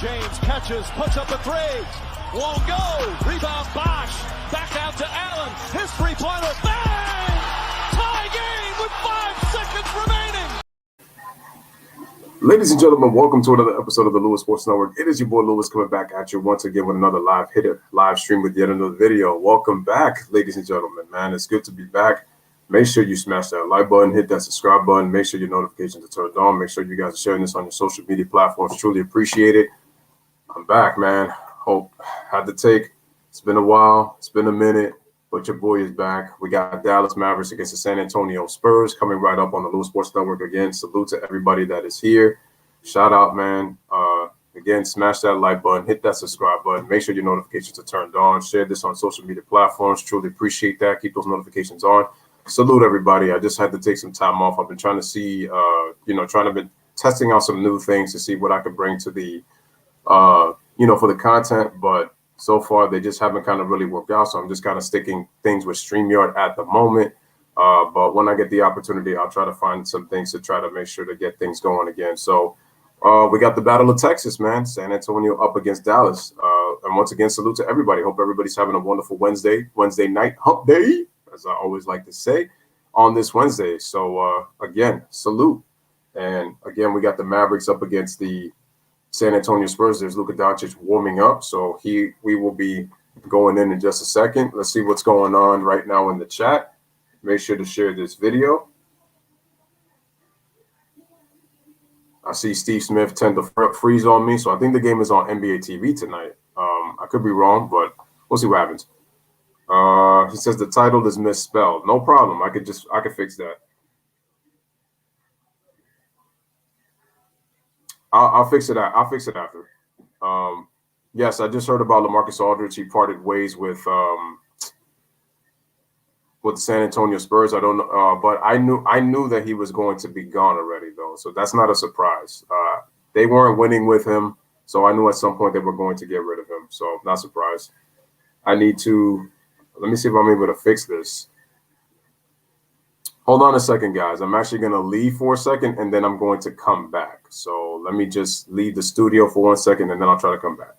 James catches, puts up a three. Won't go. Rebound Bosch. Back out to Allen. His three-pointer. Bang! Tie game with 5 seconds remaining. Ladies and gentlemen, welcome to another episode of the Lewis Sports Network. It is your boy Lewis coming back at you once again with another live stream with yet another video. Welcome back, ladies and gentlemen. Man, it's good to be back. Make sure you smash that like button, hit that subscribe button. Make sure your notifications are turned on. Make sure you guys are sharing this on your social media platforms. Truly appreciate it. I'm back, man. Hope had to take. It's been a while. It's been a minute, but your boy is back. We got Dallas Mavericks against the San Antonio Spurs coming right up on the Lewis Sports Network again. Salute to everybody that is here. Shout out, man. Again, smash that like button, hit that subscribe button. Make sure your notifications are turned on. Share this on social media platforms. Truly appreciate that. Keep those notifications on. Salute everybody. I just had to take some time off. I've been trying to see, been testing out some new things to see what I could bring to the, for the content. But so far, they just haven't kind of really worked out. So I'm just kind of sticking things with StreamYard at the moment. But when I get the opportunity, I'll try to find some things to try to make sure to get things going again. So we got the Battle of Texas, man. San Antonio up against Dallas. And once again, salute to everybody. Hope everybody's having a wonderful Wednesday night hump day, as I always like to say, on this Wednesday. So, again, salute. And, again, we got the Mavericks up against the San Antonio Spurs. There's Luka Doncic warming up. So we will be going in just a second. Let's see what's going on right now in the chat. Make sure to share this video. I see Steve Smith tend to freeze on me. So I think the game is on NBA TV tonight. I could be wrong, but we'll see what happens. He says the title is misspelled. No problem. I could fix that. I'll fix it. I'll fix it after. Yes, I just heard about LaMarcus Aldridge. He parted ways with the San Antonio Spurs. I don't know, but I knew that he was going to be gone already, though. So that's not a surprise. They weren't winning with him, so I knew at some point they were going to get rid of him. So not surprised. I need to. Let me see if I'm able to fix this. Hold on a second, guys. I'm actually going to leave for a second, and then I'm going to come back. So let me just leave the studio for 1 second, and then I'll try to come back.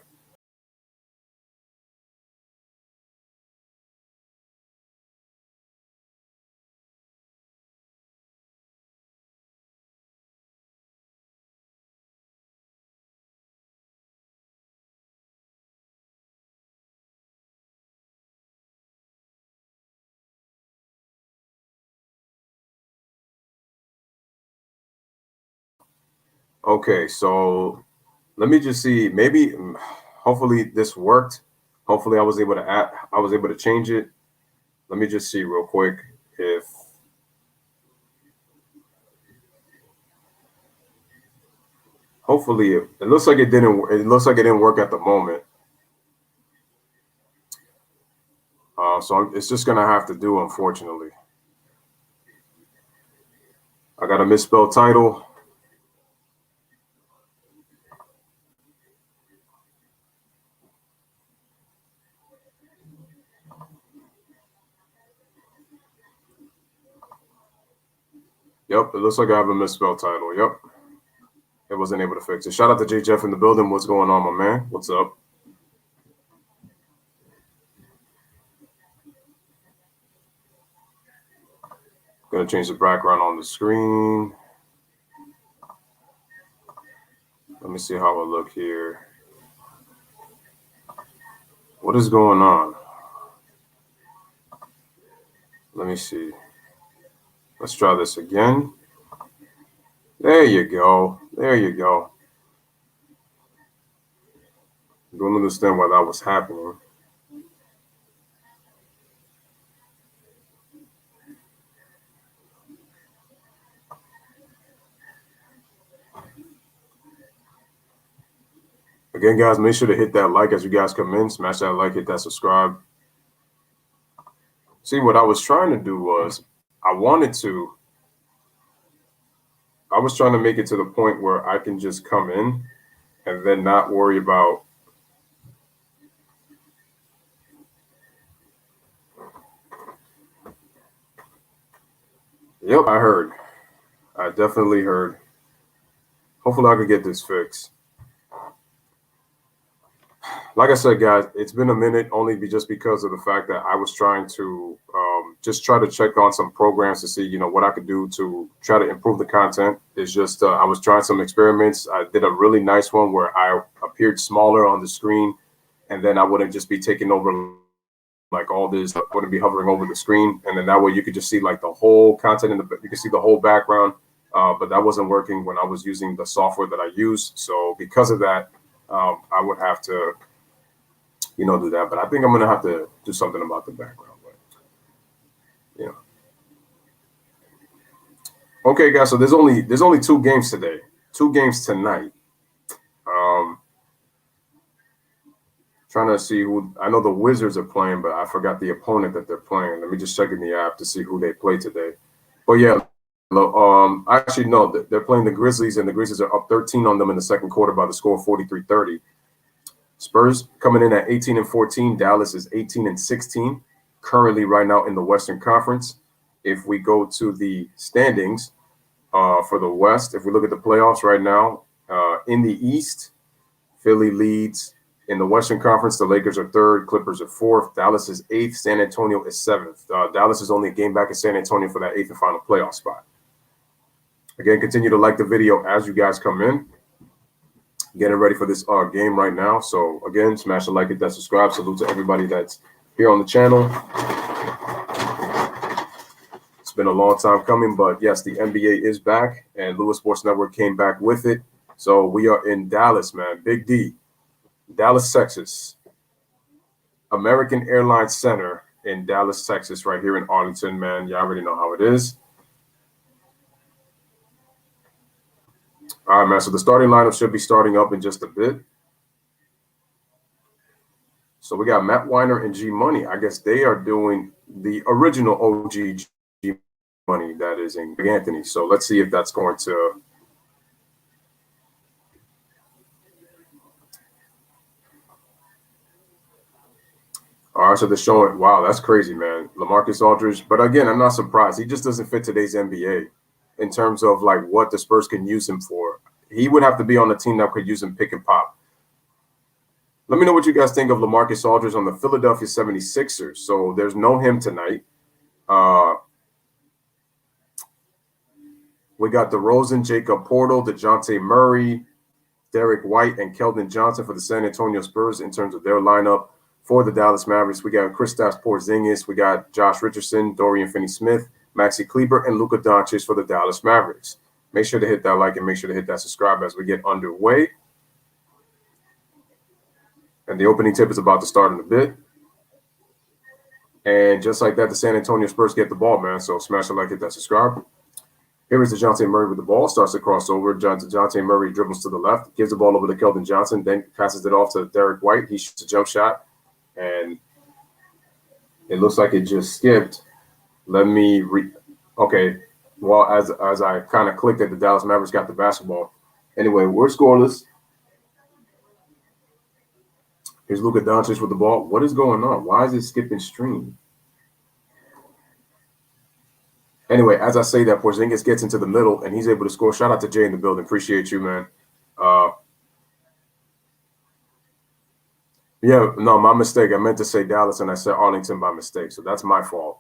Okay, so let me just see. Hopefully this worked. Hopefully I was able to change it. Let me just see real quick if. Hopefully it looks like it didn't. It looks like it didn't work at the moment. So it's just gonna have to do, unfortunately. I got a misspelled title. Yep, it looks like I have a misspelled title. Yep. It wasn't able to fix it. Shout out to J. Jeff in the building. What's going on, my man? What's up? Gonna change the background on the screen. Let me see how I look here. What is going on? Let me see. Let's try this again. There you go. There you go. Don't understand why that was happening. Again, guys, make sure to hit that like as you guys come in. Smash that like, hit that subscribe. See, what I was trying to do was I was trying to make it to the point where I can just come in and then not worry about Yep, I heard. I definitely heard. Hopefully I could get this fixed. like I said, guys, it's been a minute only just because of the fact that I was trying to just try to check on some programs to see, what I could do to try to improve the content. It's just I was trying some experiments. I did a really nice one where I appeared smaller on the screen, and then I wouldn't just be taking over like all this. I wouldn't be hovering over the screen, and then that way you could just see like the whole content you can see the whole background. But that wasn't working when I was using the software that I use. So because of that, I would have to do that. But I think I'm gonna have to do something about the background. But okay, guys. So there's only 2 games today, 2 games tonight. Trying to see who. I know the Wizards are playing, but I forgot the opponent that they're playing. Let me just check in the app to see who they play today. But yeah, actually no, they're playing the Grizzlies, and the Grizzlies are up 13 on them in the second quarter by the score of 43-30. Spurs coming in at 18-14. Dallas is 18-16, currently right now in the Western Conference. If we go to the standings for the West, if we look at the playoffs right now, in the East, Philly leads. In the Western Conference, the Lakers are 3rd, Clippers are 4th, Dallas is 8th, San Antonio is 7th. Dallas is only a game back in San Antonio for that 8th and final playoff spot. Again, continue to like the video as you guys come in. Getting ready for this game right now. So again, smash the like, hit that subscribe. Salute to everybody that's here on the channel. It's been a long time coming, but yes, the NBA is back, and Lewis Sports Network came back with it. So we are in Dallas, man. Big D. Dallas, Texas, American Airlines Center in Dallas, Texas, right here in Arlington, man. You already know how it is. All right, man. So the starting lineup should be starting up in just a bit. So we got Matt Weiner and G Money. I guess they are doing the original OG G Money that is in Anthony. So let's see if that's going to. All right, so they're showing, wow, that's crazy, man. LaMarcus Aldridge. But again, I'm not surprised. He just doesn't fit today's NBA in terms of like what the Spurs can use him for. He would have to be on a team that could use him pick and pop. Let me know what you guys think of LaMarcus Aldridge on the Philadelphia 76ers. So there's no him tonight. We got DeRozan, Jacob Portal, DeJounte Murray, Derek White, and Keldon Johnson for the San Antonio Spurs in terms of their lineup. For the Dallas Mavericks, we got Kristaps Porzingis, we got Josh Richardson, Dorian Finney-Smith, Maxi Kleber, and Luka Doncic for the Dallas Mavericks. Make sure to hit that like and make sure to hit that subscribe as we get underway. And the opening tip is about to start in a bit. And just like that, the San Antonio Spurs get the ball, man. So smash the like, hit that subscribe. Here is DeJounte Murray with the ball, starts the crossover. DeJounte Murray dribbles to the left, gives the ball over to Keldon Johnson, then passes it off to Derek White. He shoots a jump shot. And it looks like it just skipped. Let me okay. Well, as I kind of clicked it, the Dallas Mavericks got the basketball. Anyway, we're scoreless. Here's Luka Doncic with the ball. What is going on? Why is it skipping stream? Anyway, as I say that, Porzingis gets into the middle and he's able to score. Shout out to Jay in the building. Appreciate you, man. Yeah, no, my mistake. I meant to say Dallas and I said Arlington by mistake. So that's my fault.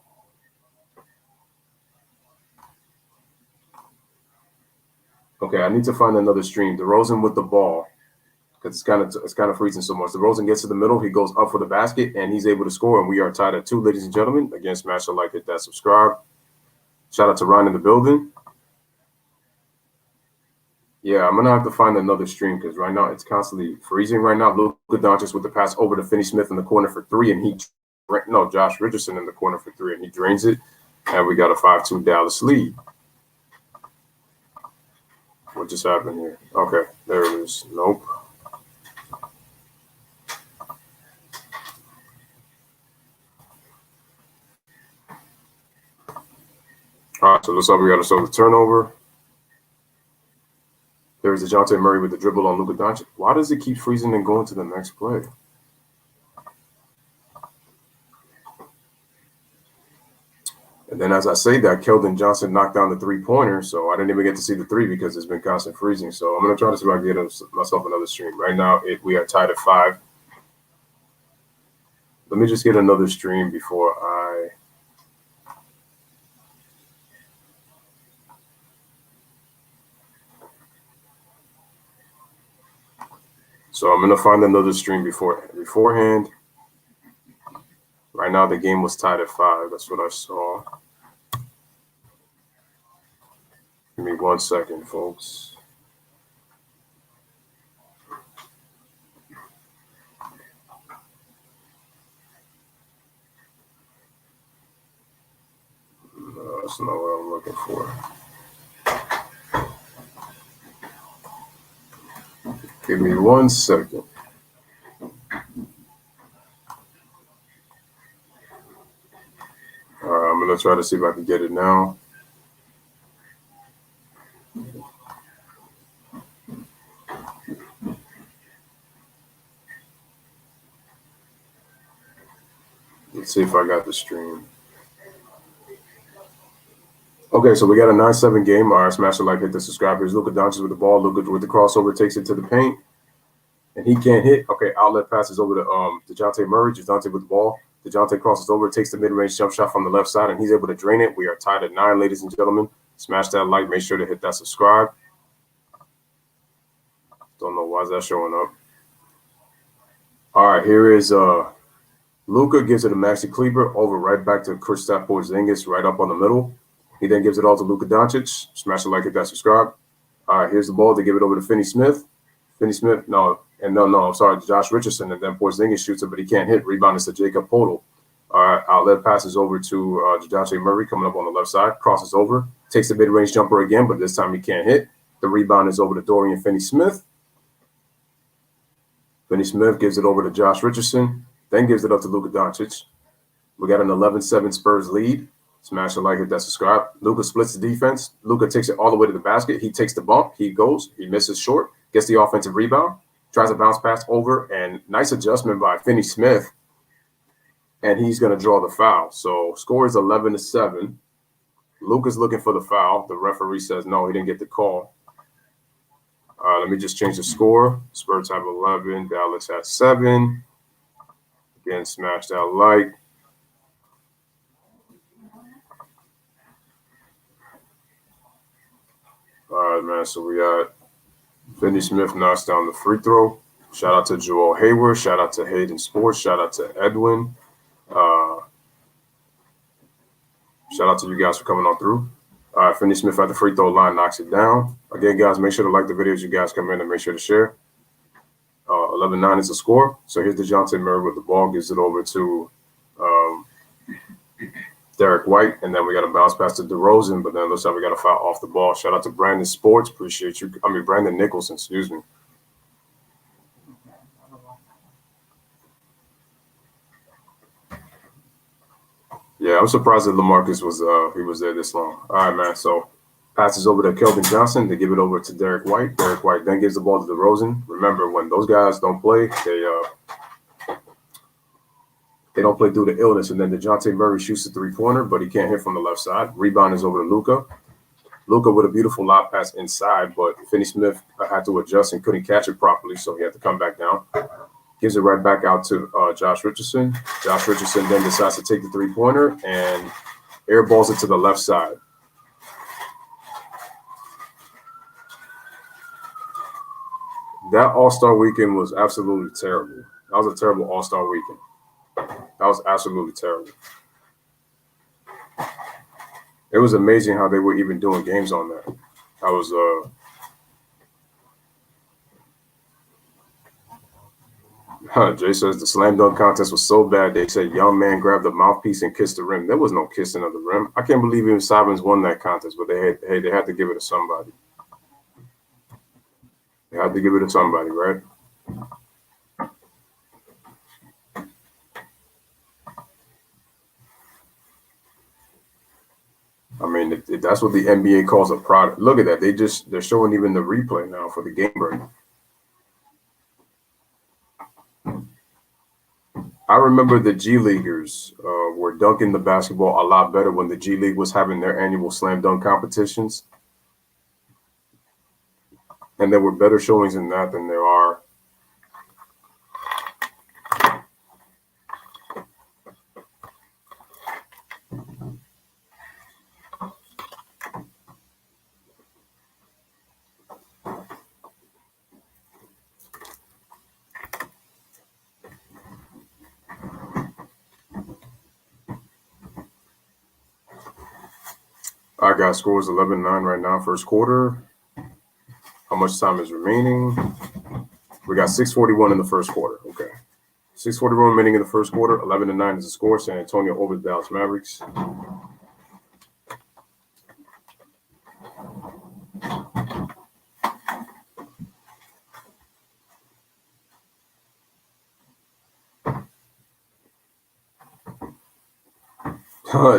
Okay, I need to find another stream. DeRozan with the ball because it's kind of freezing so much. DeRozan gets to the middle. He goes up for the basket and he's able to score. And we are tied at 2, ladies and gentlemen. Again, smash the like, hit that subscribe. Shout out to Ryan in the building. Yeah, I'm going to have to find another stream because right now it's constantly freezing right now. Luka Doncic with the pass over to Finney-Smith in the corner for 3, and Josh Richardson in the corner for 3, and he drains it. And we got a 5-2 Dallas lead. What just happened here? Okay, there it is. Nope. All right, so looks like we got ourselves a turnover. There's DeJounte Murray with the dribble on Luka Doncic. Why does it keep freezing and going to the next play? And then as I say that, Keldon Johnson knocked down the 3-pointer, so I didn't even get to see the 3 because it's been constant freezing. So I'm going to try to see if I can get myself another stream. Right now, we are tied at 5. Let me just get another stream before I. So I'm gonna find another stream beforehand. Right now the game was tied at 5. That's what I saw. Give me 1 second, folks. No, that's not what I'm looking for. Give me 1 second. All right, I'm gonna try to see if I can get it now. Let's see if I got the stream. Okay, so we got a 9-7 game. All right, smash the like, hit the subscribe. Here's Luka Doncic with the ball. Luka with the crossover takes it to the paint, and he can't hit. Okay, outlet passes over to DeJounte Murray. DeJounte with the ball. DeJounte crosses over, takes the mid-range jump shot from the left side, and he's able to drain it. We are tied at 9, ladies and gentlemen. Smash that like. Make sure to hit that subscribe. Don't know why is that showing up. All right, here is Luka gives it to Maxi Kleber over right back to Kristaps Porzingis right up on the middle. He then gives it all to Luka Doncic. Smash the like, hit that subscribe. All right, here's the ball. They give it over to Finney Smith. I'm sorry, Josh Richardson. And then Porzingis shoots it, but he can't hit. Rebound is to Jacob Poeltl. All right, outlet passes over to DeJounte Murray coming up on the left side. Crosses over. Takes the mid-range jumper again, but this time he can't hit. The rebound is over to Dorian Finney-Smith. Finney-Smith gives it over to Josh Richardson. Then gives it up to Luka Doncic. We got an 11-7 Spurs lead. Smash the like, hit that subscribe. Luka splits the defense. Luka takes it all the way to the basket. He takes the bump. He goes. He misses short. Gets the offensive rebound. Tries a bounce pass over. And nice adjustment by Finney-Smith. And he's going to draw the foul. So score is 11-7. Luka's looking for the foul. The referee says no, he didn't get the call. Let me just change the score. Spurs have 11. Dallas has 7. Again, smash that like. All right, man. So we got Finney-Smith knocks down the free throw. Shout out to Joel Hayward. Shout out to Hayden Sports. Shout out to Edwin. Shout out to you guys for coming on through. All right, Finney-Smith at the free throw line knocks it down. Again, guys, make sure to like the videos. You guys come in and make sure to share. 11-9 is the score. So here's DeJounte Murray with the ball. Gives it over to Derek White. And then we got a bounce pass to DeRozan. But then looks like we got a foul off the ball. Shout out to Brandon Sports. Appreciate you. Brandon Nicholson, excuse me. Yeah, I'm surprised that LaMarcus was there this long. All right, man. So passes over to Kelvin Johnson. They give it over to Derek White. Derek White then gives the ball to DeRozan. Remember, when those guys don't play, they don't play through the illness. And then DeJounte Murray shoots a three-pointer, but he can't hit from the left side. Rebound is over to Luka. Luka with a beautiful lob pass inside, but Finney-Smith had to adjust and couldn't catch it properly, so he had to come back down. Gives it right back out to Josh Richardson. Josh Richardson then decides to take the three-pointer and airballs it to the left side. That All-Star weekend was absolutely terrible. That was a terrible All-Star weekend. That was absolutely terrible. It was amazing how they were even doing games on that. That was Jay says the slam dunk contest was so bad they said young man grabbed the mouthpiece and kissed the rim. There was no kissing of the rim. I can't believe even Simons won that contest, but they had to give it to somebody. They had to give it to somebody, right? I mean, if that's what the NBA calls a product. Look at that. They're showing even the replay now for the game break. I remember the G Leaguers were dunking the basketball a lot better when the G League was having their annual slam dunk competitions. And there were better showings in that than there are I got scores 11-9 right now, first quarter. How much time is remaining? We got 6:41 in the first quarter. Okay. 6:41 remaining in the first quarter. 11-9 is the score. San Antonio over the Dallas Mavericks.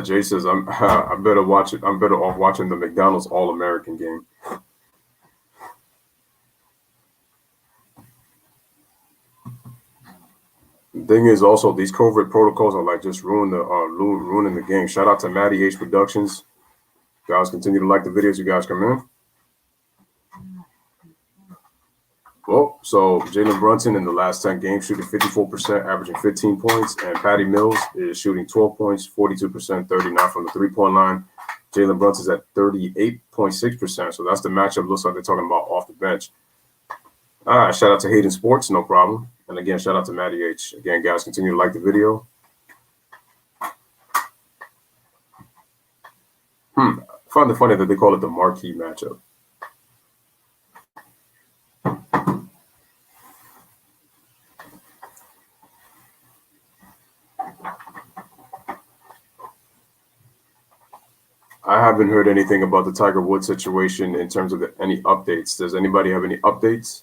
Jay says I'm better watch it. I'm better off watching the McDonald's All-American game. The thing is also these COVID protocols are like just ruining the game. Shout out to Matty H Productions. Guys, continue to like the videos you guys come in. Well, so Jalen Brunson in the last 10 games shooting 54%, averaging 15 points, and Patty Mills is shooting 12 points, 42%, 39 from the three-point line. Jalen Brunson's at 38.6%, so that's the matchup. Looks like they're talking about off the bench. All right, shout out to Hayden Sports, no problem. And again, shout out to Matty H. Again, guys, continue to like the video. I find it funny that they call it the marquee matchup. I haven't heard anything about the Tiger Woods situation in terms of any updates. Does anybody have any updates?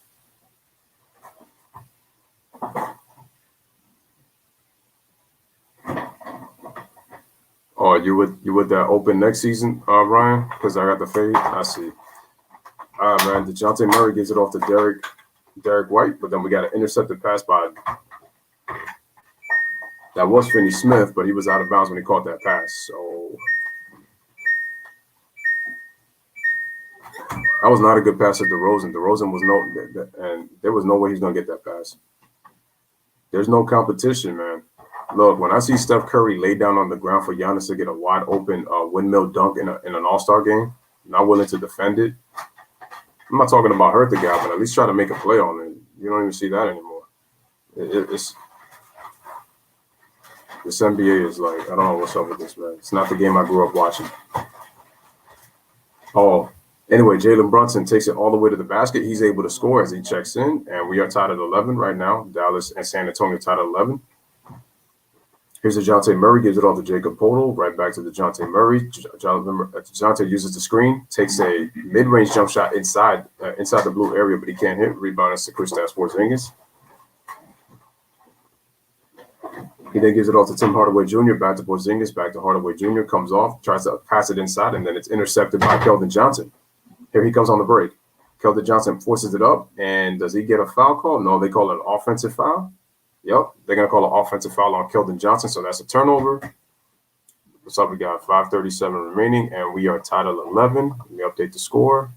Oh, you would that open next season, Ryan? Because I got the fade. I see. All right, man. DeJounte Murray gives it off to Derek White, but then we got an intercepted pass by that was Finney Smith, but he was out of bounds when he caught that pass. So that was not a good pass to DeRozan. DeRozan was and there was no way he's gonna get that pass. There's no competition, man. Look, when I see Steph Curry lay down on the ground for Giannis to get a wide open windmill dunk in an All-Star game, not willing to defend it. I'm not talking about hurt the guy, but at least try to make a play on it. You don't even see that anymore. This NBA is like, I don't know what's up with this, man. It's not the game I grew up watching. Oh, anyway, Jalen Brunson takes it all the way to the basket. He's able to score as he checks in, and we are tied at 11 right now. Dallas and San Antonio tied at 11. Here's DeJounte Murray, gives it off to Jacob Poeltl, right back to DeJounte Murray. DeJounte uses the screen, takes a mid-range jump shot inside the blue area, but he can't hit. Rebound is to Kristaps Porzingis. He then gives it off to Tim Hardaway Jr., back to Porzingis, back to Hardaway Jr., comes off, tries to pass it inside, and then it's intercepted by Keldon Johnson. Here he comes on the break. Keldon Johnson forces it up, and does he get a foul call? No, they call it an offensive foul. Yep, they're going to call an offensive foul on Keldon Johnson, so that's a turnover. What's up? We got 5:37 remaining, and we are tied at 11. Let me update the score.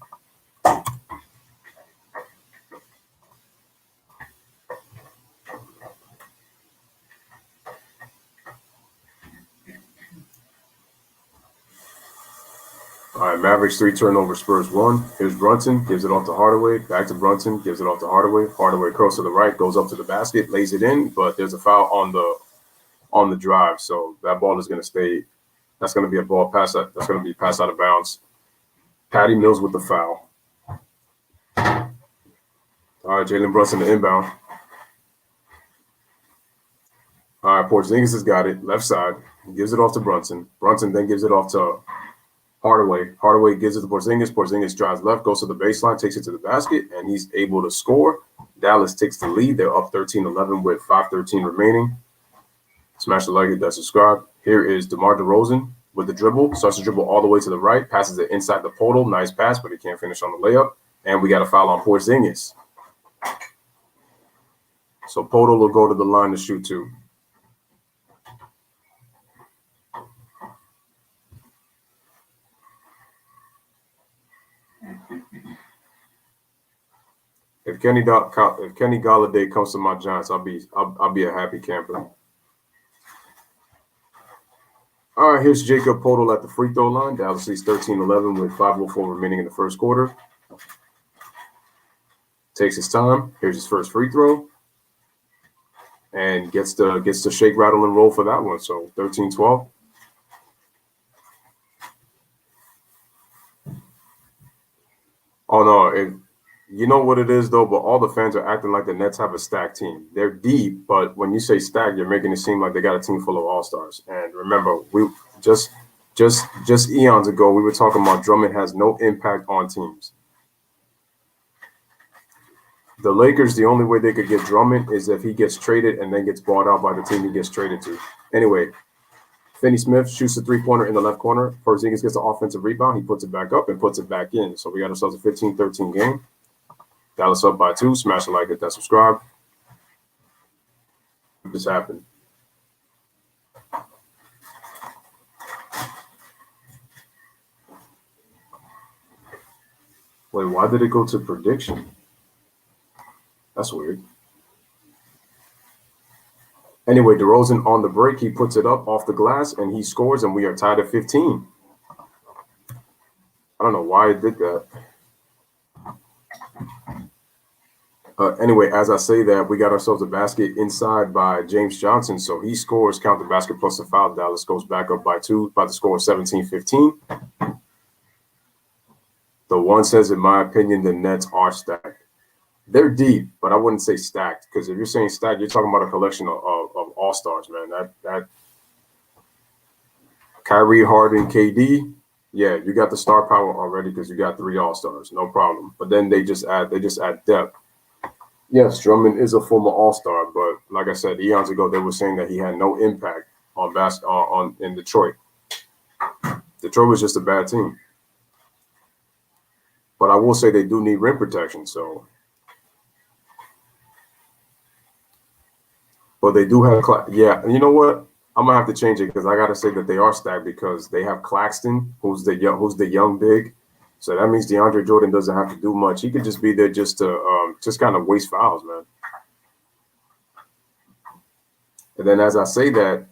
All right, Mavericks 3 turnover, Spurs 1. Here's Brunson, gives it off to Hardaway. Back to Brunson, gives it off to Hardaway. Hardaway curls to the right, goes up to the basket, lays it in, but there's a foul on the drive. So that ball is going to stay. That's going to be a ball pass. That's going to be passed out of bounds. Patty Mills with the foul. All right, Jalen Brunson the inbound. All right, Porzingis has got it, left side. He gives it off to Brunson. Brunson then gives it off to Hardaway. Hardaway gives it to Porzingis. Porzingis drives left, goes to the baseline, takes it to the basket, and he's able to score. Dallas takes the lead. They're up 13-11 with 5:13 remaining. Smash the like, hit that subscribe. Here is DeMar DeRozan with the dribble. Starts to dribble all the way to the right. Passes it inside the Poeltl. Nice pass, but he can't finish on the layup. And we got a foul on Porzingis. So Poeltl will go to the line to shoot two. If Kenny Golladay comes to my Giants, I'll be a happy camper. All right, here's Jacob Poeltl at the free throw line. Dallas leads 13-11 with 5:04 remaining in the first quarter. Takes his time. Here's his first free throw. And gets to shake, rattle, and roll for that one. So 13-12. Oh no, you know what it is though, but all the fans are acting like the Nets have a stacked team. They're deep, but when you say stacked, you're making it seem like they got a team full of all-stars. And remember, we just just eons ago we were talking about Drummond has no impact on teams. The Lakers, the only way they could get Drummond is if he gets traded and then gets bought out by the team he gets traded to. Anyway, Finney Smith shoots a three-pointer in the left corner. Porzingis gets the offensive rebound. He puts it back up and puts it back in. So we got ourselves a 15-13 game. Dallas up by 2. Smash a like, hit that subscribe. What just happened? Wait, why did it go to prediction? That's weird. Anyway, DeRozan on the break, he puts it up off the glass and he scores, and we are tied at 15. I don't know why it did that. Anyway, as I say that, we got ourselves a basket inside by James Johnson. So he scores, count the basket plus the foul. Dallas goes back up by 2, by the score of 17-15. The one says, in my opinion, the Nets are stacked. They're deep, but I wouldn't say stacked, because if you're saying stacked, you're talking about a collection of all-stars, man. That Kyrie, Harden, KD, yeah, you got the star power already because you got 3 all-stars, no problem. But then they just add depth. Yes, Drummond is a former all-star, but like I said, eons ago they were saying that he had no impact on in Detroit. Detroit was just a bad team. But I will say they do need rim protection, so. But they do have, yeah. And you know what? I'm gonna have to change it because I gotta say that they are stacked because they have Claxton, who's the young big. So that means DeAndre Jordan doesn't have to do much. He could just be there just to just kind of waste fouls, man. And then as I say that,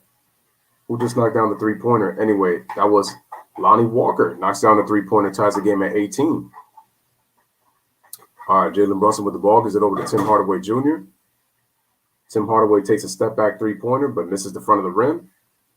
who just knocked down the three-pointer? Anyway, that was Lonnie Walker. Knocks down the three-pointer, ties the game at 18. All right, Jalen Brunson with the ball, gives it over to Tim Hardaway Jr. Tim Hardaway takes a step-back three-pointer, but misses the front of the rim.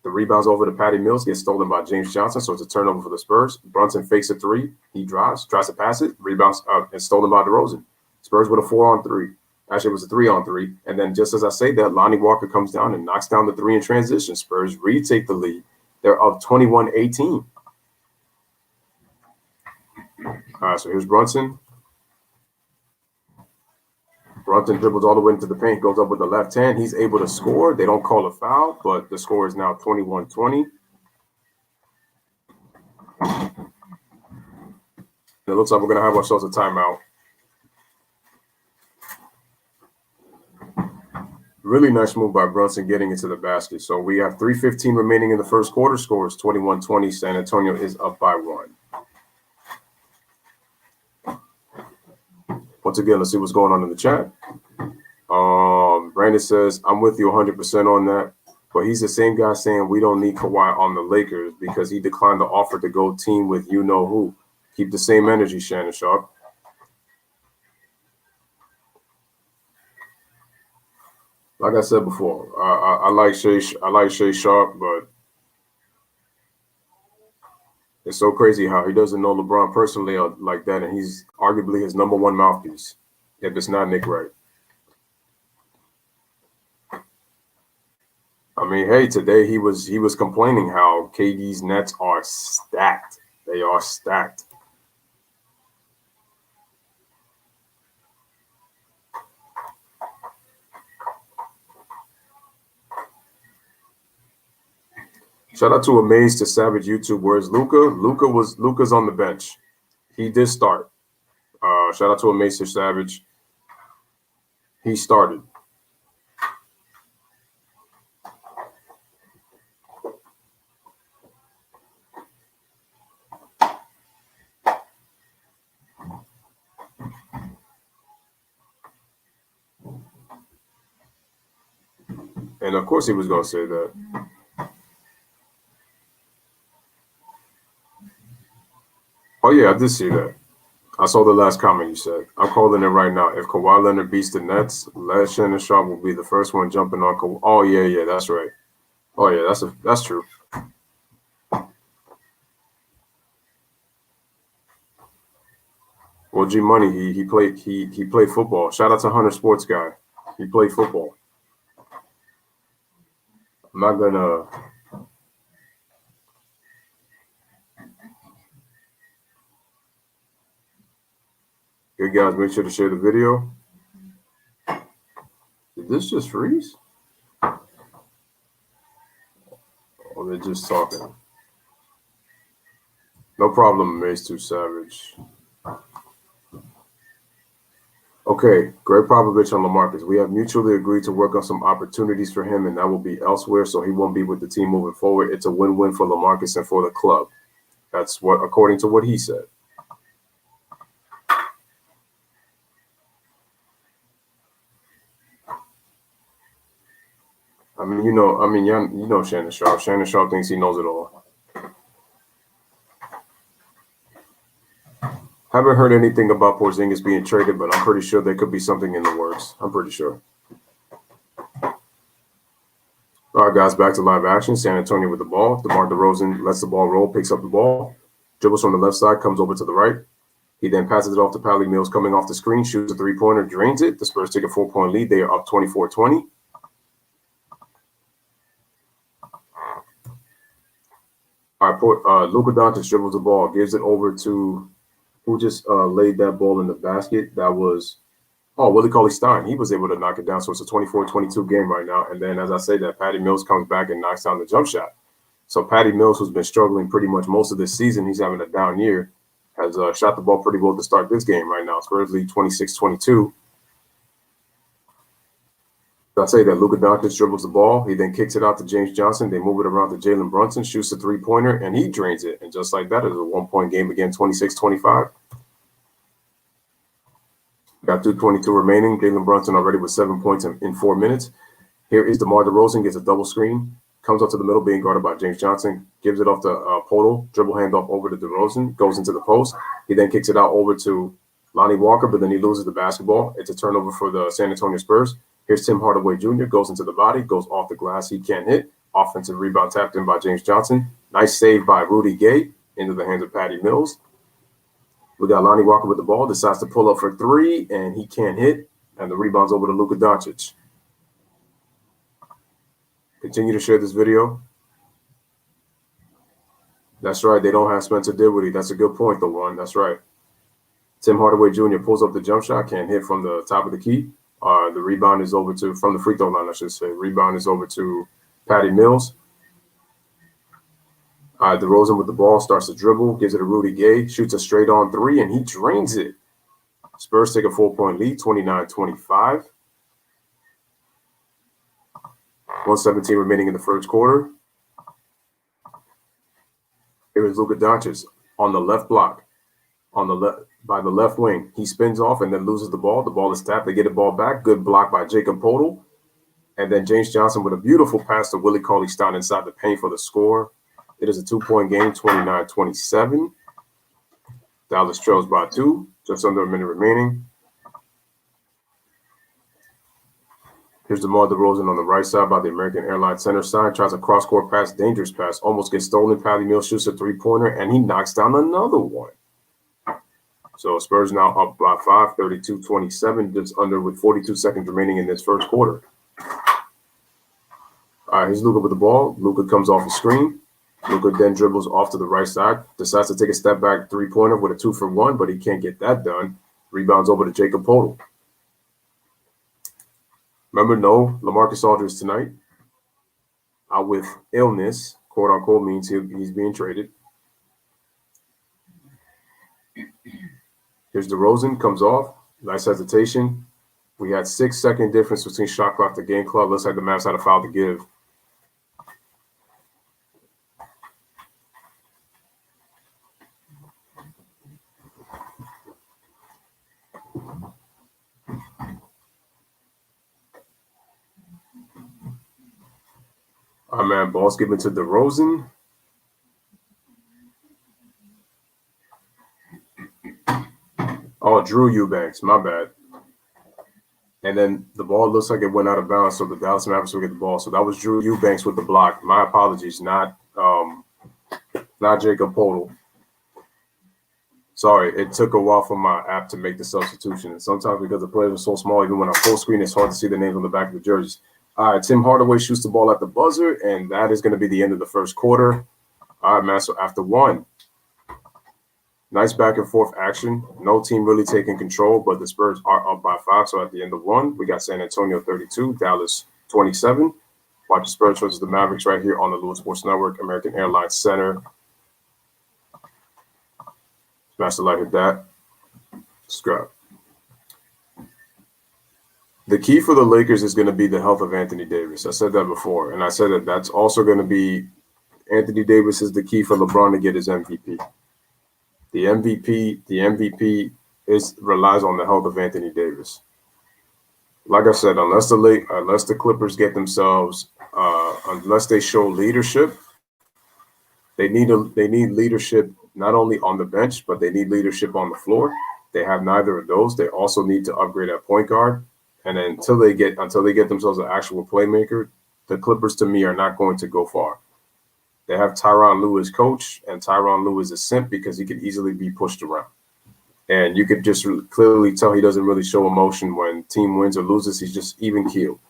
The rebounds over to Patty Mills, gets stolen by James Johnson, so it's a turnover for the Spurs. Brunson fakes a 3. He drives, tries to pass it, rebounds and stolen by DeRozan. Spurs with a 4-on-3. Actually, it was a 3-on-3. And then just as I say that, Lonnie Walker comes down and knocks down the 3 in transition. Spurs retake the lead. They're up 21-18. All right, so here's Brunson. Brunson dribbles all the way into the paint, goes up with the left hand. He's able to score. They don't call a foul, but the score is now 21-20. It looks like we're going to have ourselves a timeout. Really nice move by Brunson getting into the basket. So we have 3:15 remaining in the first quarter. Score is 21-20. San Antonio is up by 1. Once again, let's see what's going on in the chat. Brandon says, I'm with you 100% on that. But he's the same guy saying we don't need Kawhi on the Lakers because he declined the offer to go team with you-know-who. Keep the same energy, Shannon Sharp. Like I said before, I like Shay Sharp, but it's so crazy how he doesn't know LeBron personally like that, and he's arguably his number 1 mouthpiece, if it's not Nick Wright. I mean, hey, today he was complaining how KD's Nets are stacked. They are stacked. Shout out to Amaze to Savage YouTube. Where's Luca? Luca's on the bench. He did start. Shout out to Amaze to Savage. He started. And of course he was going to say that. Oh, yeah, I did see that. I saw the last comment you said. I'm calling it right now. If Kawhi Leonard beats the Nets, Les Shannon Sharp will be the first one jumping on Kawhi. Oh, yeah, that's right. Oh, yeah, that's true. Well, G Money, he played football. Shout out to Hunter Sports Guy. He played football. I'm not gonna. Good guys, make sure to share the video. Did this just freeze? Oh, they're just talking. No problem, Mace Too Savage. Okay, Greg Popovich on LaMarcus. We have mutually agreed to work on some opportunities for him, and that will be elsewhere, so he won't be with the team moving forward. It's a win-win for LaMarcus and for the club. That's what, according to what he said. I mean, you know Shannon Sharp. Shannon Sharp thinks he knows it all. Haven't heard anything about Porzingis being traded, but I'm pretty sure there could be something in the works. I'm pretty sure. All right, guys, back to live action. San Antonio with the ball. DeMar DeRozan lets the ball roll, picks up the ball, dribbles from the left side, comes over to the right. He then passes it off to Patty Mills coming off the screen, shoots a three-pointer, drains it. The Spurs take a 4-point lead. They are up 24-20. All right, Luka Doncic dribbles the ball, gives it over to who just laid that ball in the basket. That was, Willie Cauley-Stein. He was able to knock it down. So it's a 24-22 game right now. And then, as I say that, Patty Mills comes back and knocks down the jump shot. So Patty Mills, who's been struggling pretty much most of this season, he's having a down year, has shot the ball pretty well to start this game right now. Spurs lead 26-22. I say that Luka Doncic dribbles the ball. He then kicks it out to James Johnson. They move it around to Jalen Brunson, shoots a three-pointer, and he drains it. And just like that, it's a one-point game again, 26-25. Got 2:22 remaining. Jalen Brunson already with 7 points in 4 minutes. Here is DeMar DeRozan, gets a double screen, comes up to the middle, being guarded by James Johnson, gives it off to Podol, dribble handoff over to DeRozan, goes into the post. He then kicks it out over to Lonnie Walker, but then he loses the basketball. It's a turnover for the San Antonio Spurs. Here's Tim Hardaway Jr., goes into the body, goes off the glass. He can't hit. Offensive rebound tapped in by James Johnson. Nice save by Rudy Gay into the hands of Patty Mills. We got Lonnie Walker with the ball, decides to pull up for three, and he can't hit. And the rebound's over to Luka Doncic. Continue to share this video. That's right. They don't have Spencer Dinwiddie. That's a good point, though, Ron. That's right. Tim Hardaway Jr. pulls up the jump shot, can't hit from the top of the key. The rebound is over to, from the free throw line, I should say. Rebound is over to Patty Mills. DeRozan with the ball, starts to dribble, gives it to Rudy Gay, shoots a straight on three, and he drains it. Spurs take a 4-point lead, 29-25. 1:17 remaining in the first quarter. Here is Luka Doncic on the left block, on the left by the left wing. He spins off and then loses the ball. The ball is tapped. They get the ball back. Good block by Jacob Podol. And then James Johnson with a beautiful pass to Willie Cauley-Stein inside the paint for the score. It is a 2-point game, 29-27. Dallas trails by 2, just under a minute remaining. Here's DeMar DeRozan on the right side by the American Airlines center side. Tries a cross-court pass, dangerous pass. Almost gets stolen. Patty Mills shoots a three-pointer, and he knocks down another one. So Spurs now up by 5, 32-27, just under with 42 seconds remaining in this first quarter. All right, here's Luka with the ball. Luka comes off the screen. Luka then dribbles off to the right side, decides to take a step back three-pointer with a 2-for-1, but he can't get that done. Rebounds over to Jacob Podol. Remember, no LaMarcus Aldridge tonight. Out with illness, quote-unquote, means he's being traded. Here's DeRozan, comes off. Nice hesitation. We had 6-second difference between shot clock to game clock. Looks like the Mavs had a foul to give. All right, man, ball's given to DeRozan. Oh, Drew Eubanks, my bad. And then the ball looks like it went out of bounds, so the Dallas Mavericks will get the ball. So that was Drew Eubanks with the block. My apologies, not Jacob Podol. Sorry, it took a while for my app to make the substitution. And sometimes because the players are so small, even when I full screen, it's hard to see the names on the back of the jerseys. All right, Tim Hardaway shoots the ball at the buzzer, and that is going to be the end of the first quarter. All right, man, so after one, nice back and forth action. No team really taking control, but the Spurs are up by 5. So at the end of one, we got San Antonio 32, Dallas 27. Watch the Spurs versus the Mavericks right here on the Lewis Sports Network, American Airlines Center. Smash the light, hit that. Scrap. The key for the Lakers is going to be the health of Anthony Davis. I said that before, and I said that that's also going to be Anthony Davis is the key for LeBron to get his MVP. The MVP relies on the health of Anthony Davis. Like I said, unless the Clippers get themselves, unless they show leadership, they need leadership not only on the bench, but they need leadership on the floor. They have neither of those. They also need to upgrade at point guard. And then until they get themselves an actual playmaker, the Clippers to me are not going to go far. They have Tyronn Lue as coach, and Tyronn Lue is a simp because he could easily be pushed around. And you could just clearly tell he doesn't really show emotion when team wins or loses. He's just even keeled.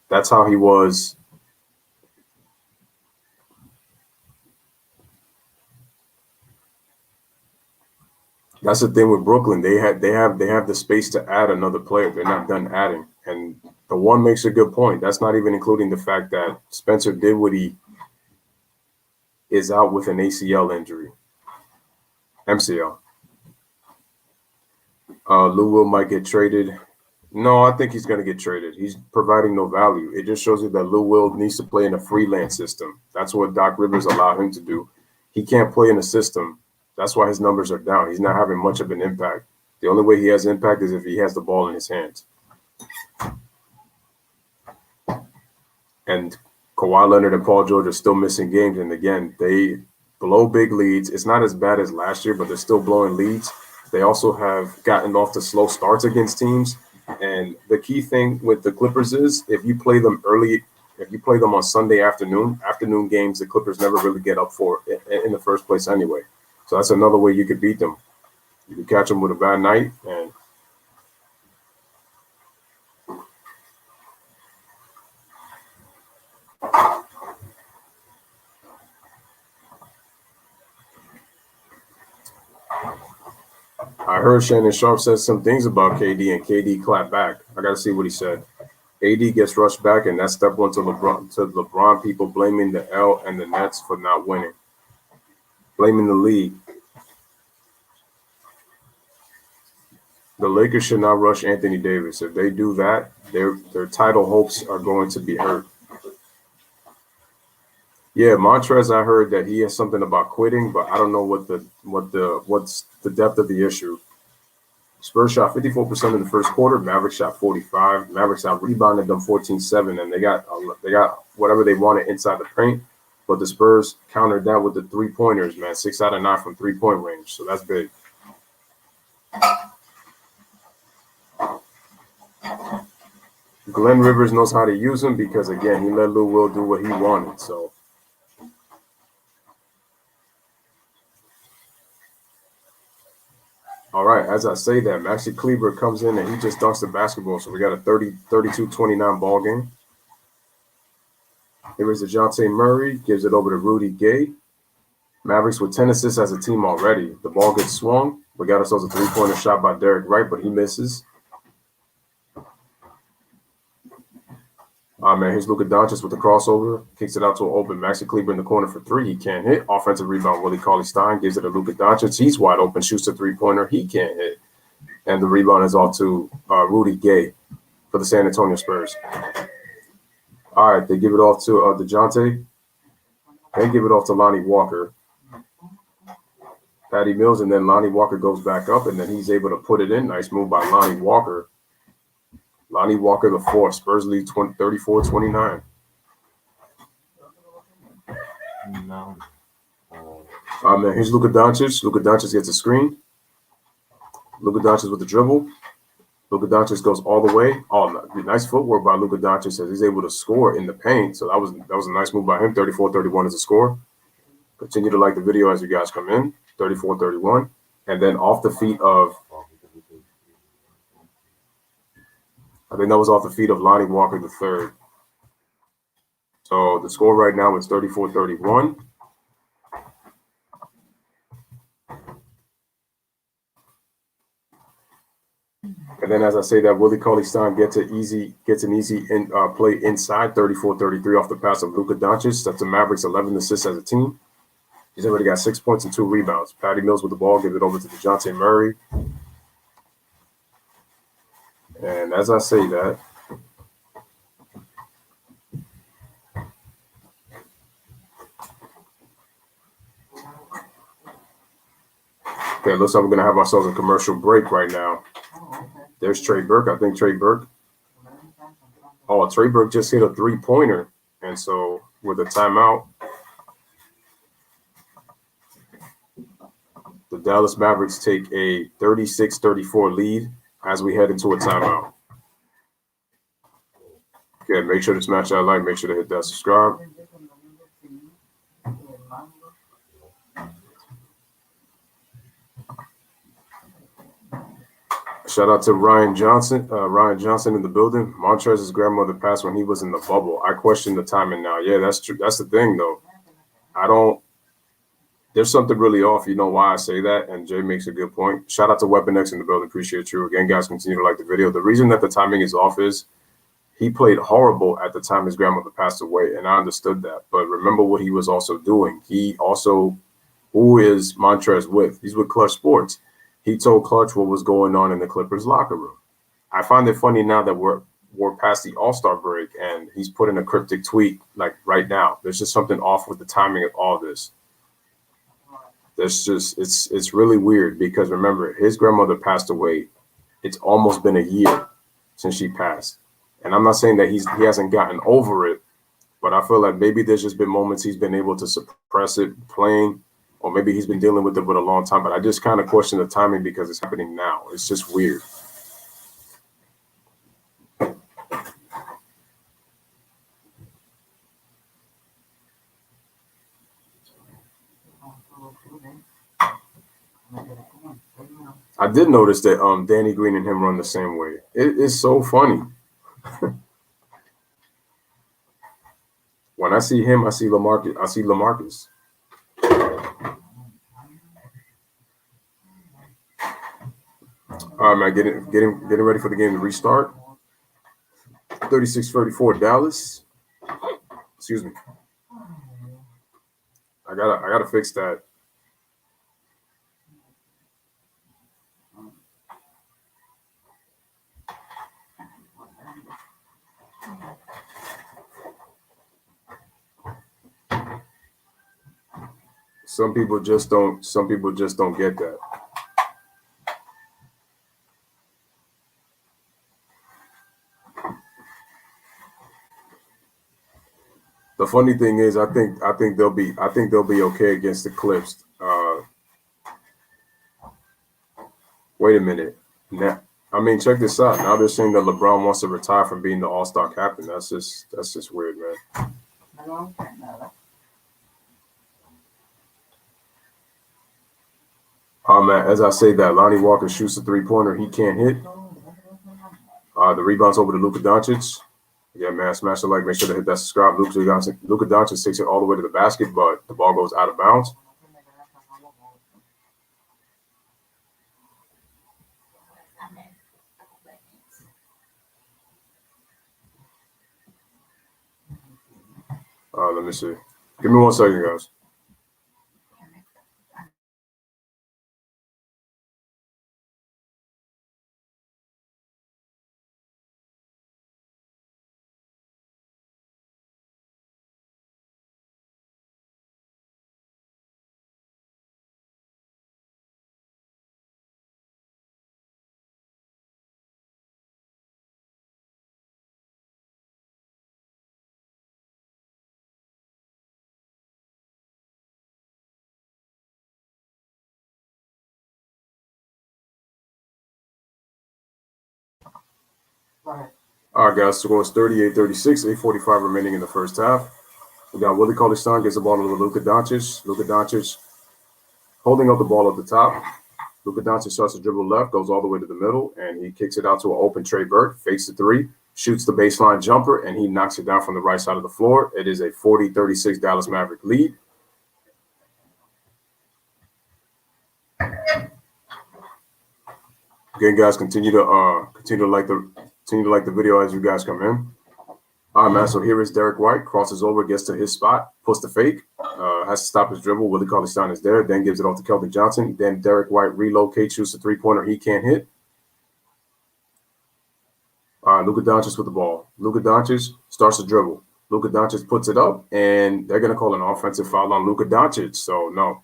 That's how he was. That's the thing with Brooklyn. They have the space to add another player. They're not done adding. And the one makes a good point. That's not even including the fact that Spencer Dinwiddie is out with an ACL injury. MCL. Lou Will might get traded. No, I think he's going to get traded. He's providing no value. It just shows you that Lou Will needs to play in a freelance system. That's what Doc Rivers allowed him to do. He can't play in a system. That's why his numbers are down. He's not having much of an impact. The only way he has impact is if he has the ball in his hands. And Kawhi Leonard and Paul George are still missing games. And again, they blow big leads. It's not as bad as last year, but they're still blowing leads. They also have gotten off to slow starts against teams. And the key thing with the Clippers is if you play them early, if you play them on Sunday afternoon games, the Clippers never really get up for in the first place anyway. So that's another way you could beat them. You could catch them with a bad night. And I heard Shannon Sharp said some things about KD, and KD clapped back. I got to see what he said. AD gets rushed back, and that's step one to LeBron people blaming the L and the Nets for not winning. Blaming the league. The Lakers should not rush Anthony Davis. If they do that, their title hopes are going to be hurt. Yeah, Montrez, I heard that he has something about quitting, but I don't know what's the depth of the issue. Spurs shot 54% in the first quarter. Mavericks shot 45%. Mavericks out rebounded them 14-7, and they got whatever they wanted inside the paint. But the Spurs countered that with the 3-pointers, man. 6 out of 9 from 3-point range, so that's big. Glenn Rivers knows how to use him because, again, he let Lou Will do what he wanted. So, all right, as I say that, Maxi Kleber comes in and he just dunks the basketball. So we got a 32-29 ball game. Here's DeJounte Murray, gives it over to Rudy Gay. Mavericks with 10 assists as a team already. The ball gets swung. We got ourselves a 3-pointer shot by Derek Wright, but he misses. Man, here's Luka Doncic with the crossover. Kicks it out to an open Maxi Kleber in the corner for 3. He can't hit. Offensive rebound, Willie Cauley-Stein gives it to Luka Doncic. He's wide open, shoots a 3-pointer. He can't hit. And the rebound is off to Rudy Gay for the San Antonio Spurs. All right, they give it off to DeJounte. They give it off to Lonnie Walker. Patty Mills, and then Lonnie Walker goes back up, and then he's able to put it in. Nice move by Lonnie Walker. Lonnie Walker, the fourth. Spurs lead 34-29. No. Man, here's Luka Doncic. Luka Doncic gets a screen. Luka Doncic with the dribble. Luka Doncic goes all the way. Oh, nice footwork by Luka Doncic as he's able to score in the paint. So that was a nice move by him. 34-31 is the score. Continue to like the video as you guys come in. 34-31. And then off the feet of, I think that was off the feet of Lonnie Walker III. So the score right now is 34-31. And then, as I say that, Willie Cauley-Stein gets an easy play inside, 34-33 off the pass of Luka Doncic. That's the Mavericks' 11 assists as a team. He's already got 6 points and 2 rebounds. Patty Mills with the ball, gives it over to DeJounte Murray. And as I say that, okay, looks like we're going to have ourselves a commercial break right now. There's Trey Burke. I think Trey Burke. Oh, Trey Burke just hit a three-pointer. And so with a timeout, the Dallas Mavericks take a 36-34 lead as we head into a timeout. Okay, make sure to smash that like, make sure to hit that subscribe. Shout out to Ryan Johnson. Ryan Johnson in the building. Montrez's grandmother passed when he was in the bubble. I question the timing now. Yeah, that's true. That's the thing, though. There's something really off. You know why I say that? And Jay makes a good point. Shout out to Weapon X in the building. Appreciate you. Again, guys, continue to like the video. The reason that the timing is off is he played horrible at the time his grandmother passed away, and I understood that. But remember what he was also doing. Who is Montrez with? He's with Clutch Sports. He told Clutch what was going on in the Clippers locker room. I find it funny now that we're past the All-Star break and he's put in a cryptic tweet like right now. There's just something off with the timing of all this. It's really weird because remember, his grandmother passed away. It's almost been a year since she passed. And I'm not saying that he hasn't gotten over it, but I feel like maybe there's just been moments he's been able to suppress it playing, or maybe he's been dealing with it for a long time. But I just kind of question the timing because it's happening now. It's just weird. I did notice that Danny Green and him run the same way. It's so funny. When I see him, I see LaMarcus. All right, man, getting ready for the game to restart. 36-34 Dallas. Excuse me. I gotta fix that. Some people just don't get that. The funny thing is, I think they'll be okay against the Clips. Wait a minute. Now, I mean, check this out. Now they're saying that LeBron wants to retire from being the All-Star captain. That's just weird, man. Man, as I say that, Lonnie Walker shoots a three-pointer. He can't hit. The rebound's over to Luka Doncic. Yeah, man, smash the like. Make sure to hit that subscribe. Luka Doncic takes it all the way to the basket, but the ball goes out of bounds. Let me see. Give me 1 second, guys. All right, guys, score is 38-36, 8:45 remaining in the first half. We got Willie Cauley-Stein gets the ball to Luka Doncic. Luka Doncic holding up the ball at the top. Luka Doncic starts to dribble left, goes all the way to the middle, and he kicks it out to an open Trey Burke, fakes the three, shoots the baseline jumper, and he knocks it down from the right side of the floor. It is a 40-36 Dallas Maverick lead. Again, guys, continue to like the video as you guys come in. All right, man. So here is Derek White, crosses over, gets to his spot, puts the fake, has to stop his dribble. Willie Cauley-Stein is there, then gives it off to Keldon Johnson. Then Derek White relocates, shoots a three-pointer he can't hit. Luka Doncic with the ball. Luka Doncic starts to dribble. Luka Doncic puts it up, and they're going to call an offensive foul on Luka Doncic. So, no.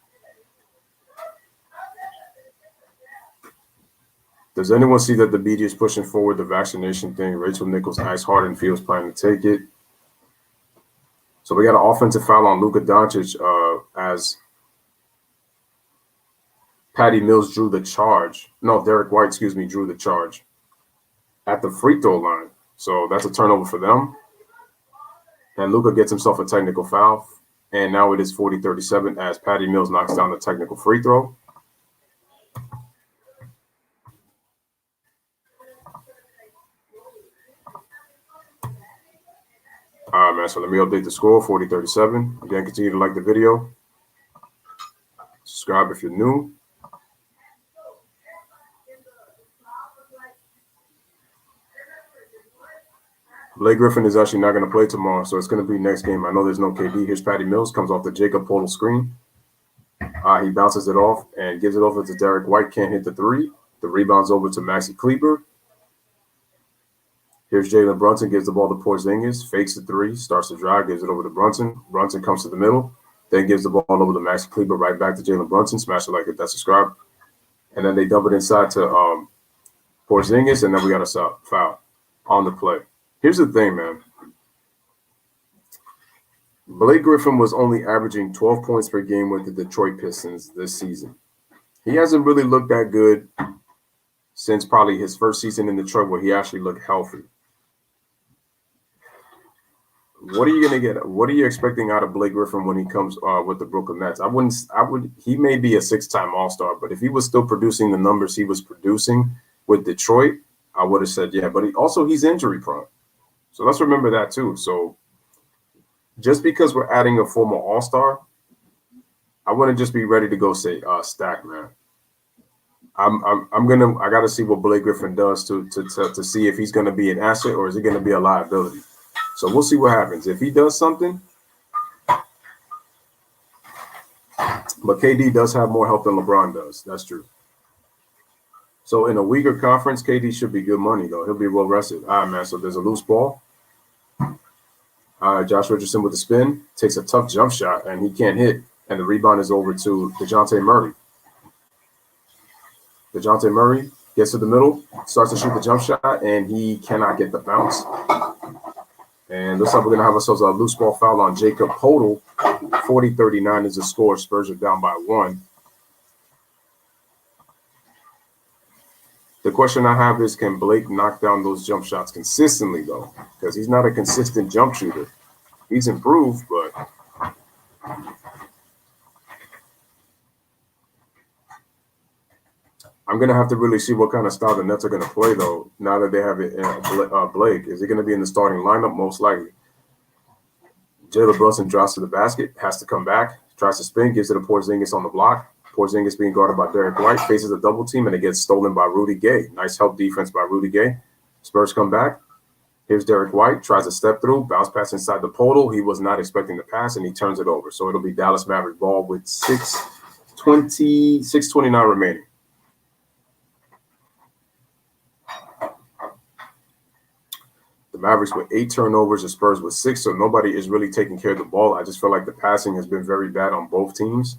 Does anyone see that the media is pushing forward the vaccination thing? Rachel Nichols, Ice Harden feels planning to take it. So we got an offensive foul on Luka Doncic as Patty Mills drew the charge. No, Derek White, drew the charge at the free throw line. So that's a turnover for them. And Luka gets himself a technical foul. And now it is 40-37 as Patty Mills knocks down the technical free throw. All right, man, so let me update the score, 40-37. Again, continue to like the video. Subscribe if you're new. Blake Griffin is actually not going to play tomorrow, so it's going to be next game. I know there's no KD. Here's Patty Mills, comes off the Jacob Poeltl screen. He bounces it off and gives it over to Derek White. Can't hit the three. The rebound's over to Maxi Kleber. Here's Jalen Brunson, gives the ball to Porzingis, fakes the three, starts to drive, gives it over to Brunson. Brunson comes to the middle, then gives the ball over to Maxi Kleber, right back to Jalen Brunson. Smash it like it, that's subscribe. And then they dump it inside to Porzingis, and then we got a foul on the play. Here's the thing, man. Blake Griffin was only averaging 12 points per game with the Detroit Pistons this season. He hasn't really looked that good since probably his first season in Detroit where he actually looked healthy. What are you gonna get? What are you expecting out of Blake Griffin when he comes with the Brooklyn Nets? He may be a 6-time All-Star, but if he was still producing the numbers he was producing with Detroit, I would have said yeah. But he's injury prone, so let's remember that too. So just because we're adding a former All-Star, I wouldn't just be ready to go say stack, man. I gotta see what Blake Griffin does to see if he's gonna be an asset or is he gonna be a liability. So we'll see what happens. If he does something, but KD does have more help than LeBron does. That's true. So in a weaker conference, KD should be good money, though. He'll be well rested. All right, man. So there's a loose ball. Josh Richardson with the spin. Takes a tough jump shot, and he can't hit. And the rebound is over to DeJounte Murray. DeJounte Murray gets to the middle, starts to shoot the jump shot, and he cannot get the bounce. And looks like we're going to have ourselves a loose ball foul on Jacob Poeltl. 40-39 is the score. Spurs are down by 1. The question I have is, can Blake knock down those jump shots consistently, though? Because he's not a consistent jump shooter. He's improved, but I'm going to have to really see what kind of style the Nets are going to play, though, now that they have it Blake. Is he going to be in the starting lineup? Most likely. Jalen Brunson drops to the basket, has to come back, tries to spin, gives it to Porzingis on the block. Porzingis being guarded by Derek White, faces a double team, and it gets stolen by Rudy Gay. Nice help defense by Rudy Gay. Spurs come back. Here's Derek White, tries to step through, bounce pass inside the Poeltl. He was not expecting the pass, and he turns it over. So it'll be Dallas Maverick ball with 6:29 remaining. The Mavericks with 8 turnovers, the Spurs with 6, so nobody is really taking care of the ball. I just feel like the passing has been very bad on both teams.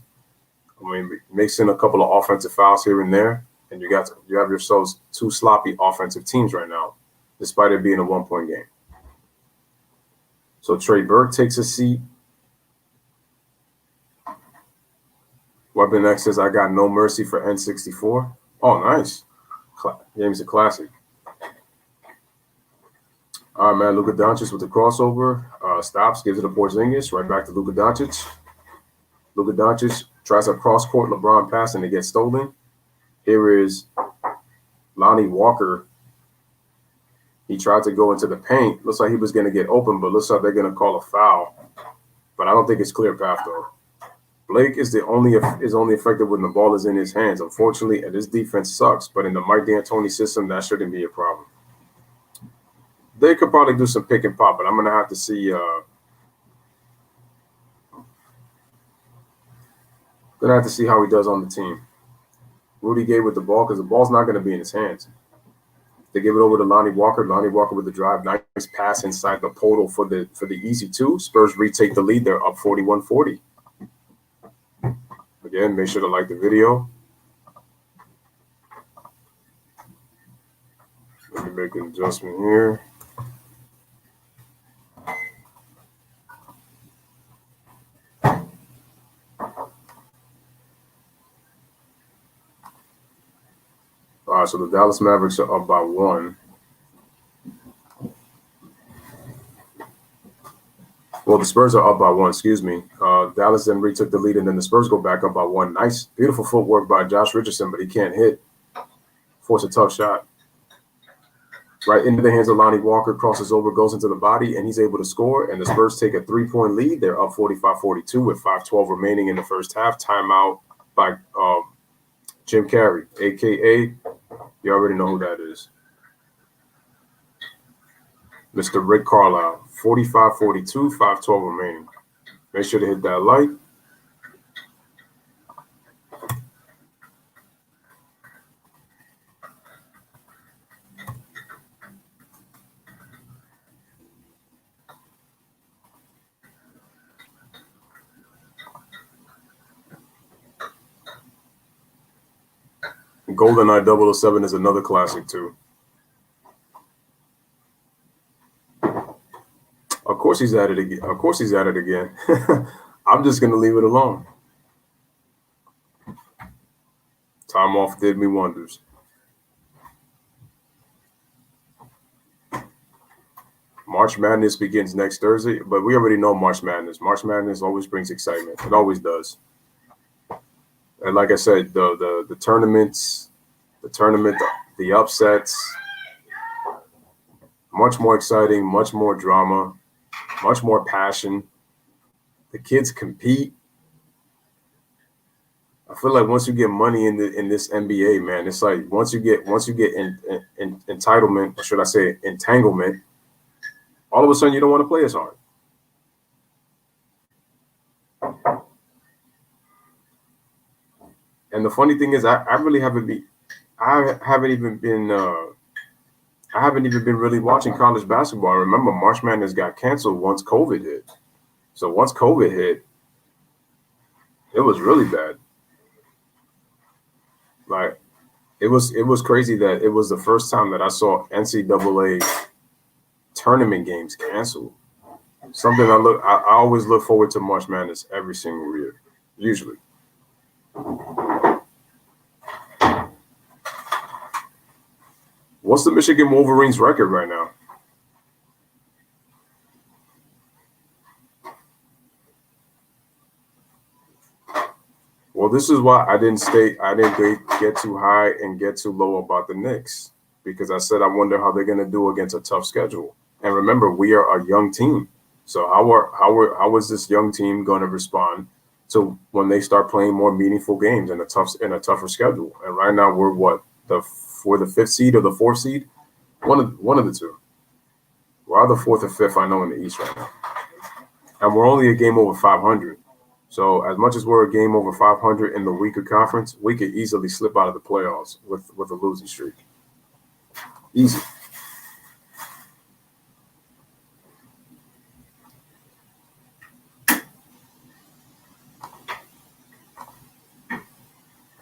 I mean, mix in a couple of offensive fouls here and there, and you have yourselves 2 sloppy offensive teams right now, despite it being a 1-point game. So Trey Burke takes a seat. Weapon X says, I got no mercy for N64. Oh, nice. Game's a classic. All right, man, Luka Doncic with the crossover. Stops, gives it to Porzingis, right back to Luka Doncic. Luka Doncic tries a cross-court LeBron pass, and it gets stolen. Here is Lonnie Walker. He tried to go into the paint. Looks like he was going to get open, but looks like they're going to call a foul. But I don't think it's clear path, though. Blake is only effective when the ball is in his hands. Unfortunately, and his defense sucks, but in the Mike D'Antoni system, that shouldn't be a problem. They could probably do some pick and pop, but I'm going to have to see how he does on the team. Rudy Gay with the ball because the ball's not going to be in his hands. They give it over to Lonnie Walker. Lonnie Walker with the drive. Nice pass inside the portal for the easy two. Spurs retake the lead. They're up 41-40. Again, make sure to like the video. Let me make an adjustment here. All right, so the Dallas Mavericks are up by 1. Well, the Spurs are up by 1, excuse me. Dallas then retook the lead, and then the Spurs go back up by 1. Nice, beautiful footwork by Josh Richardson, but he can't hit. Force a tough shot. Right into the hands of Lonnie Walker, crosses over, goes into the body, and he's able to score. And the Spurs take a 3-point lead. They're up 45-42 with 5:12 remaining in the first half. Timeout by Jim Carrey, a.k.a. you already know who that is. Mr. Rick Carlisle, 45-42, 5:12 remaining. Make sure to hit that like. GoldenEye 007 is another classic too. Of course he's at it again. Of course he's at it again. I'm just gonna leave it alone. Time off did me wonders. March Madness begins next Thursday, but we already know March Madness. March Madness always brings excitement. It always does. And like I said, the tournaments, the upsets, much more exciting, much more drama, much more passion. The kids compete. I feel like once you get money in this NBA, man, it's like once you get entitlement, or should I say entanglement, all of a sudden you don't want to play as hard. And the funny thing is, I haven't even been really watching college basketball. I remember March Madness got canceled once COVID hit. So once COVID hit, it was really bad. Like it was crazy that it was the first time that I saw NCAA tournament games canceled. Something I always look forward to March Madness every single year, usually. What's the Michigan Wolverines record right now? Well, this is why I didn't get too high and get too low about the Knicks, because I said I wonder how they're going to do against a tough schedule. And remember, we are a young team. So how is this young team going to respond to when they start playing more meaningful games in a tougher schedule? And right now we're the 5th seed or the 4th seed? One of the two. We're either 4th or 5th, I know, in the East right now. And we're only a game over 500. So as much as we're a game over 500 in the weaker conference, we could easily slip out of the playoffs with a losing streak. Easy.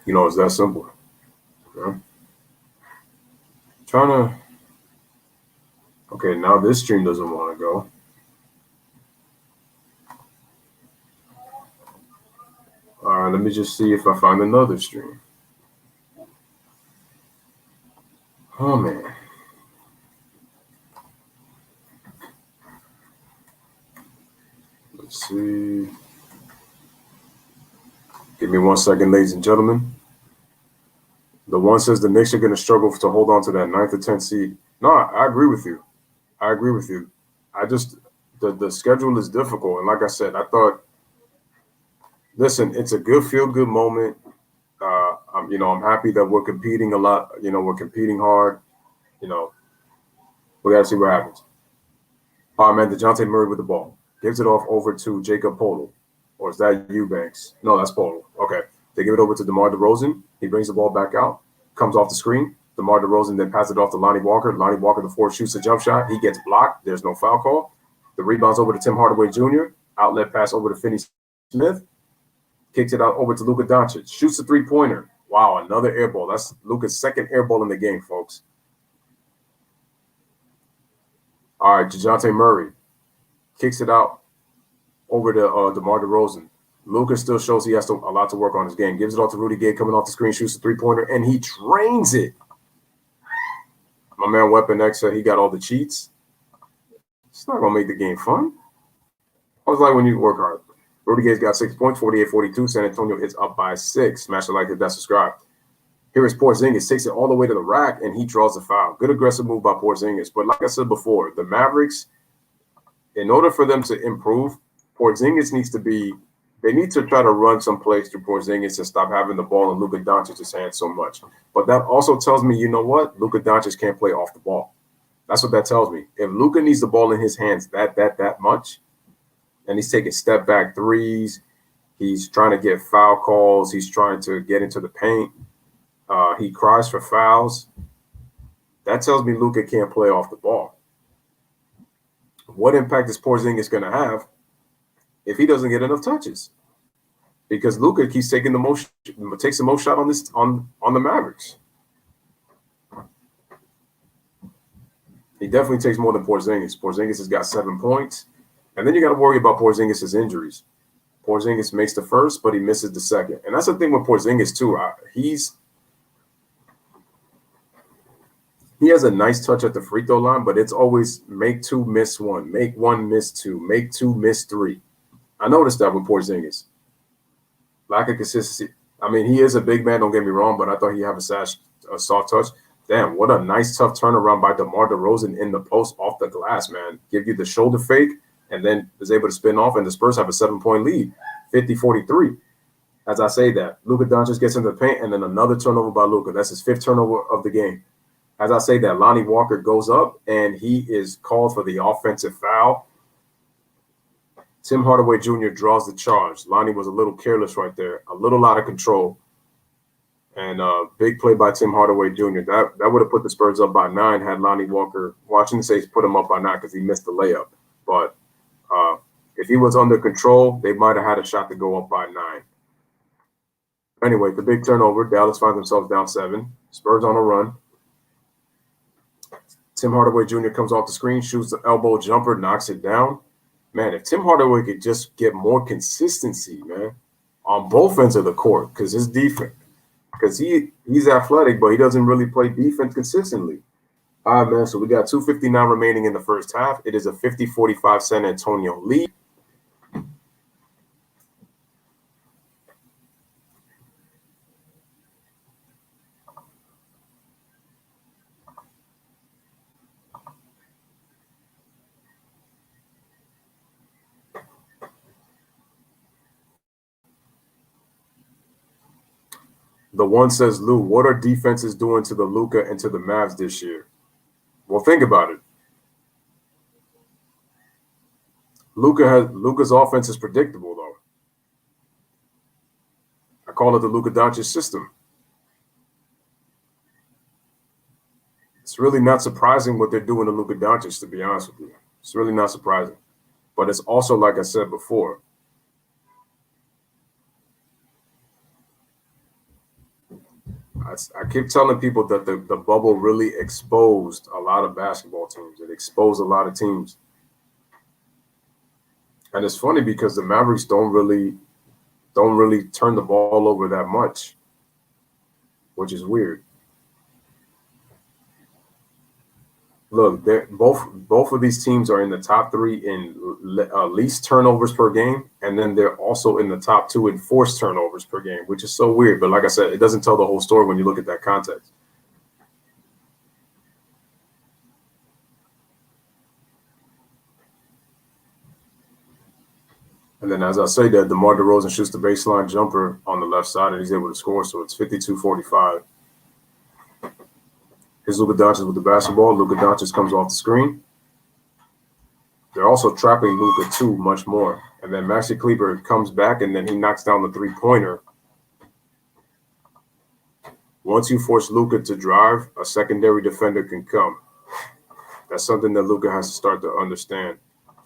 You know, it's that simple. Okay. Okay, now this stream doesn't want to go. All right, let me just see if I find another stream. Oh, man. Let's see. Give me 1 second, ladies and gentlemen. The one says the Knicks are going to struggle to hold on to that 9th or 10th seed. No, I agree with you. I agree with you. I just the schedule is difficult, and like I said, I thought. Listen, it's a good feel-good moment. I'm happy that we're competing a lot. We're competing hard. We got to see what happens. All right, man. DeJounte Murray with the ball gives it off over to Jacob Polo, or is that Eubanks? No, that's Polo. Okay, they give it over to DeMar DeRozan. He brings the ball back out, comes off the screen. DeMar DeRozan then passes it off to Lonnie Walker. Lonnie Walker, the forward, shoots a jump shot. He gets blocked. There's no foul call. The rebound's over to Tim Hardaway Jr. Outlet pass over to Finney Smith. Kicks it out over to Luka Doncic. Shoots a three-pointer. Wow, another air ball. That's Luka's second air ball in the game, folks. All right, DeJounte Murray kicks it out over to DeMar DeRozan. Luka still shows he has a lot to work on his game. Gives it off to Rudy Gay coming off the screen, shoots a three-pointer, and he drains it. My man Weapon X said he got all the cheats. It's not going to make the game fun. I was like when you work hard. Rudy Gay's got 6 points, 48-42. San Antonio is up by 6. Smash the like if that's subscribed. Here is Porzingis, takes it all the way to the rack, and he draws the foul. Good aggressive move by Porzingis. But like I said before, the Mavericks, in order for them to improve, Porzingis they need to try to run some plays through Porzingis and stop having the ball in Luka Doncic's hands so much. But that also tells me, you know what? Luka Doncic can't play off the ball. That's what that tells me. If Luka needs the ball in his hands that much, and he's taking step back threes, he's trying to get foul calls, he's trying to get into the paint, he cries for fouls, that tells me Luka can't play off the ball. What impact is Porzingis going to have if he doesn't get enough touches? Because Luka keeps takes the most shot on the Mavericks. He definitely takes more than Porzingis. Porzingis has got 7 points. And then you got to worry about Porzingis' injuries. Porzingis makes the first, but he misses the second. And that's the thing with Porzingis, too. He has a nice touch at the free throw line, but it's always make 2, miss 1, make 1, miss 2, make 2, miss 3. I noticed that with Porzingis. Lack of consistency. I mean, he is a big man, don't get me wrong, but I thought he'd have a soft touch. Damn, what a nice, tough turnaround by DeMar DeRozan in the post off the glass, man. Give you the shoulder fake, and then is able to spin off, and the Spurs have a 7-point lead, 50-43. As I say that, Luka Doncic gets into the paint, and then another turnover by Luka. That's his 5th turnover of the game. As I say that, Lonnie Walker goes up, and he is called for the offensive foul. Tim Hardaway Jr. draws the charge. Lonnie was a little careless right there, a little out of control. And big play by Tim Hardaway Jr. That would have put the Spurs up by 9 had Lonnie Walker, watching the Saints put him up by 9 because he missed the layup. But if he was under control, they might have had a shot to go up by 9. Anyway, the big turnover. Dallas finds themselves down 7. Spurs on a run. Tim Hardaway Jr. comes off the screen, shoots the elbow jumper, knocks it down. Man, if Tim Hardaway could just get more consistency, man, on both ends of the court, because his defense, because he's athletic, but he doesn't really play defense consistently. All right, man, so we got 2:59 remaining in the first half. It is a 50-45 San Antonio lead. The one says, Lou, what are defenses doing to the Luka and to the Mavs this year? Well, think about it. Luka's offense is predictable, though. I call it the Luka Doncic system. It's really not surprising what they're doing to Luka Doncic, to be honest with you. It's really not surprising. But it's also, like I said before, I keep telling people that the bubble really exposed a lot of basketball teams. It exposed a lot of teams. And it's funny because the Mavericks don't really turn the ball over that much, which is weird. Look, both of these teams are in the top three in least turnovers per game, and then they're also in the top two in forced turnovers per game, which is so weird. But like I said, it doesn't tell the whole story when you look at that context. And then, as I say that, DeMar DeRozan shoots the baseline jumper on the left side, and he's able to score. So it's 52-45. Here's Luka Doncic with the basketball. Luka Doncic comes off the screen. They're also trapping Luka too much more. And then Maxi Kleber comes back, and then he knocks down the three-pointer. Once you force Luka to drive, a secondary defender can come. That's something that Luka has to start to understand.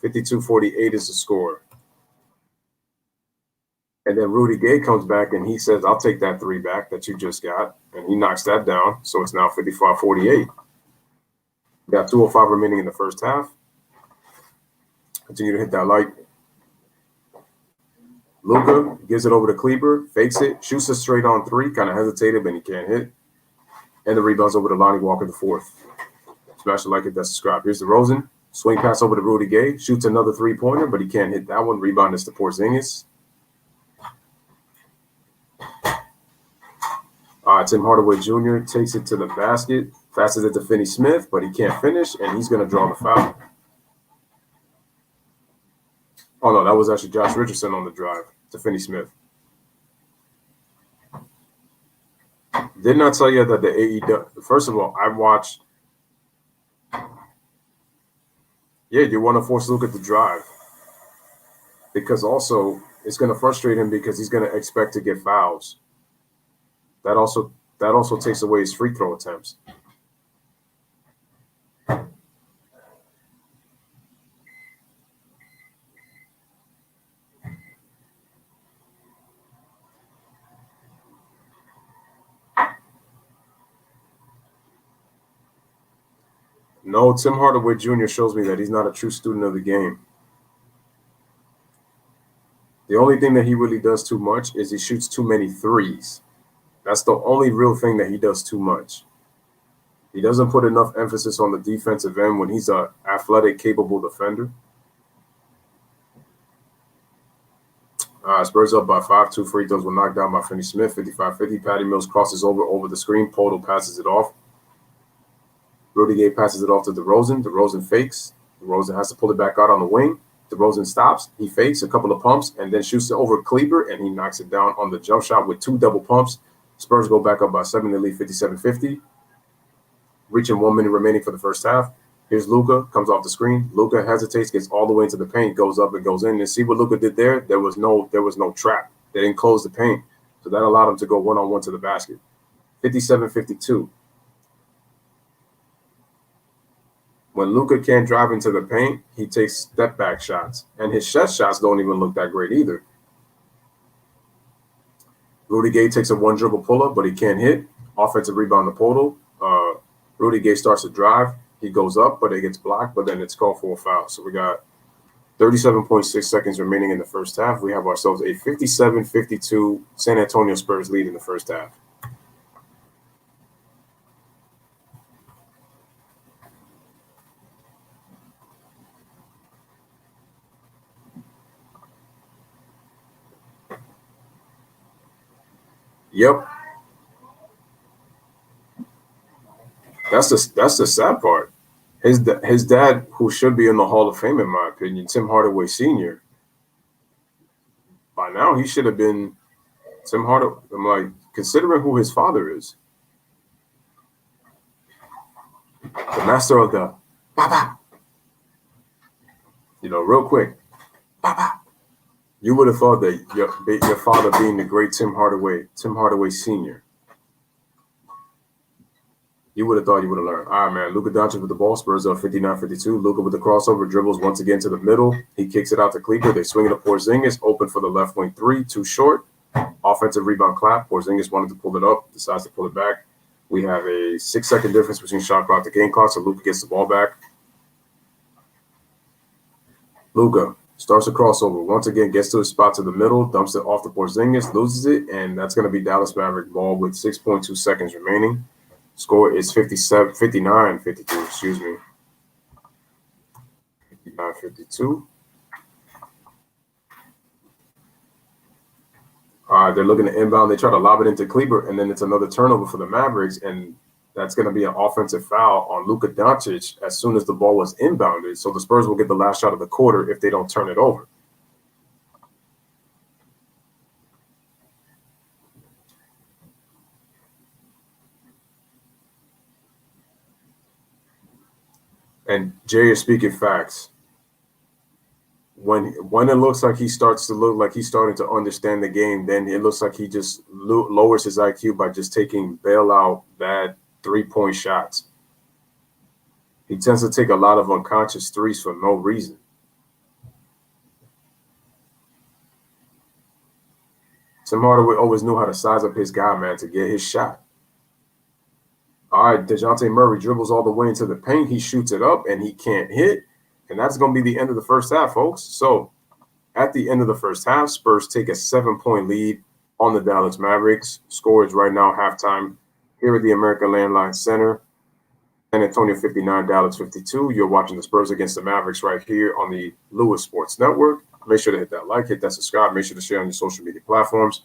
52-48 is the score. And then Rudy Gay comes back and he says, I'll take that three back that you just got. And he knocks that down. So it's now 55-48. Got 2:05 remaining in the first half. Continue to hit that light. Luka gives it over to Kleber, fakes it, shoots a straight on three, kind of hesitated, but he can't hit. And the rebounds over to Lonnie Walker, the fourth. Smash it like it, that's subscribe. Here's DeRozan. Swing pass over to Rudy Gay. Shoots another three-pointer, but he can't hit that one. Rebound is to Porzingis. Tim Hardaway Jr. takes it to the basket, passes it to Finney Smith, but he can't finish, and he's going to draw the foul. Oh, no, that was actually Josh Richardson on the drive to Finney Smith. Didn't I tell you that the AEW, first of all, I watched, you want to force Luka to drive. Because also, it's going to frustrate him because he's going to expect to get fouls. That also takes away his free throw attempts. No, Tim Hardaway Jr. shows me that he's not a true student of the game. The only thing that he really does too much is he shoots too many threes. That's the only real thing that he does too much. He doesn't put enough emphasis on the defensive end when he's an athletic, capable defender. Spurs up by 5. 2 free throws were knocked down by Finney Smith. 55-50. Patty Mills crosses over the screen. Poto passes it off. Rudy Gay passes it off to DeRozan. DeRozan fakes. DeRozan has to pull it back out on the wing. DeRozan stops. He fakes a couple of pumps and then shoots it over Kleber, and he knocks it down on the jump shot with 2 double pumps. Spurs go back up by 7. They lead 57-50. Reaching 1 minute remaining for the first half. Here's Luka, comes off the screen. Luka hesitates, gets all the way into the paint, goes up and goes in. And see what Luka did there? There was no trap. They didn't close the paint. So that allowed him to go one-on-one to the basket. 57-52. When Luka can't drive into the paint, he takes step-back shots. And his chest shots don't even look that great either. Rudy Gay takes a one-dribble pull-up, but he can't hit. Offensive rebound to Poto. Rudy Gay starts to drive. He goes up, but it gets blocked, but then it's called for a foul. So we got 37.6 seconds remaining in the first half. We have ourselves a 57-52 San Antonio Spurs lead in the first half. Yep. That's the sad part. His dad, who should be in the Hall of Fame, in my opinion, Tim Hardaway Sr., by now he should have been Tim Hardaway. I'm like, considering who his father is, the master of the Baba. Real quick, Baba. You would have thought that your father being the great Tim Hardaway Sr., you would have thought you would have learned. All right, man. Luka Doncic with the ball. Spurs up 59-52. Luka with the crossover, dribbles once again to the middle. He kicks it out to Kleber. They swing it up Porzingis. Open for the left wing three. Too short. Offensive rebound clap. Porzingis wanted to pull it up. Decides to pull it back. We have a 6-second difference between shot clock and game clock, so Luka gets the ball back. Luka starts a crossover. Once again, gets to his spot to the middle. Dumps it off to Porzingis. Loses it, and that's going to be Dallas Maverick ball with 6.2 seconds remaining. Score is 59-52, excuse me. $9.52. They're looking to inbound. They try to lob it into Kleber, and then it's another turnover for the Mavericks, and that's going to be an offensive foul on Luka Doncic as soon as the ball was inbounded. So the Spurs will get the last shot of the quarter if they don't turn it over. And Jay is speaking facts. When it looks like he starts to look like he's starting to understand the game, then it looks like he just lowers his IQ by just taking bailout bad 3-point shots. He tends to take a lot of unconscious threes for no reason. Tim Hardaway always knew how to size up his guy, man, to get his shot. All right, DeJounte Murray dribbles all the way into the paint. He shoots it up, and he can't hit. And that's going to be the end of the first half, folks. So at the end of the first half, Spurs take a 7-point lead on the Dallas Mavericks. Score is right now halftime here at the American Landline Center. San Antonio 59, Dallas 52. You're watching the Spurs against the Mavericks right here on the Lewis Sports Network. Make sure to hit that like, hit that subscribe. Make sure to share on your social media platforms.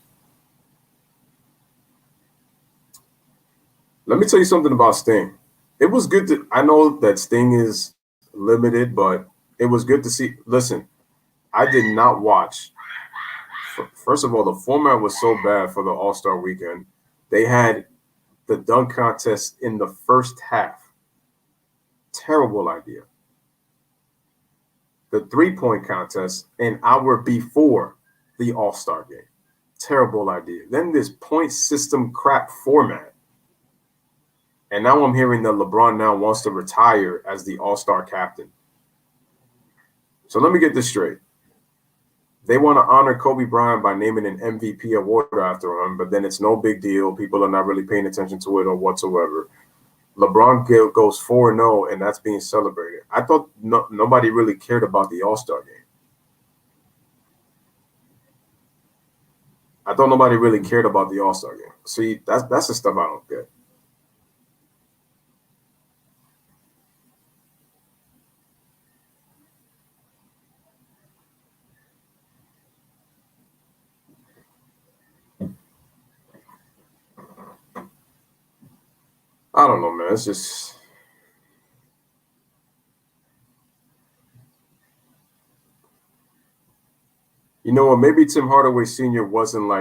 Let me tell you something about Sting. It was good to – I know that Sting is limited, but it was good to see. Listen, I did not watch. First of all, the format was so bad for the All-Star weekend. They had the dunk contest in the first half. Terrible idea. The 3-point contest an hour before the All-Star game. Terrible idea. Then this point system crap format. And now I'm hearing that LeBron now wants to retire as the All-Star captain. So let me get this straight. They want to honor Kobe Bryant by naming an MVP award after him, but then it's no big deal. People are not really paying attention to it or whatsoever. LeBron goes 4-0, and that's being celebrated. I thought nobody really cared about the All-Star game. I thought nobody really cared about the All-Star game. See, that's the stuff I don't get. I don't know, man. It's just you know what? Maybe Tim Hardaway Sr. wasn't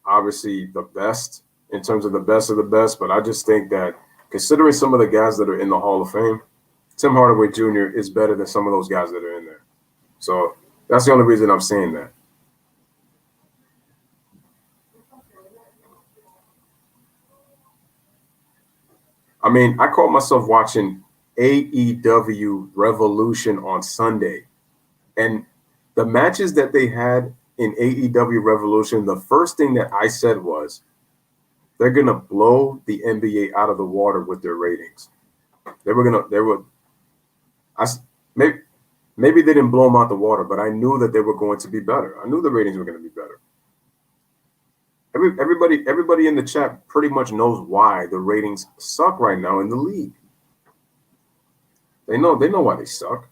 obviously the best in terms of the best of the best, but I just think that considering some of the guys that are in the Hall of Fame, Tim Hardaway Jr. is better than some of those guys that are in there. So that's the only reason I'm saying that. I mean, I caught myself watching AEW Revolution on Sunday, and the matches that they had in AEW Revolution, the first thing that I said was, they're going to blow the NBA out of the water with their ratings. Maybe they didn't blow them out the water, but I knew that they were going to be better. I knew the ratings were going to be better. Everybody in the chat pretty much knows why the ratings suck right now in the league. They know why they suck.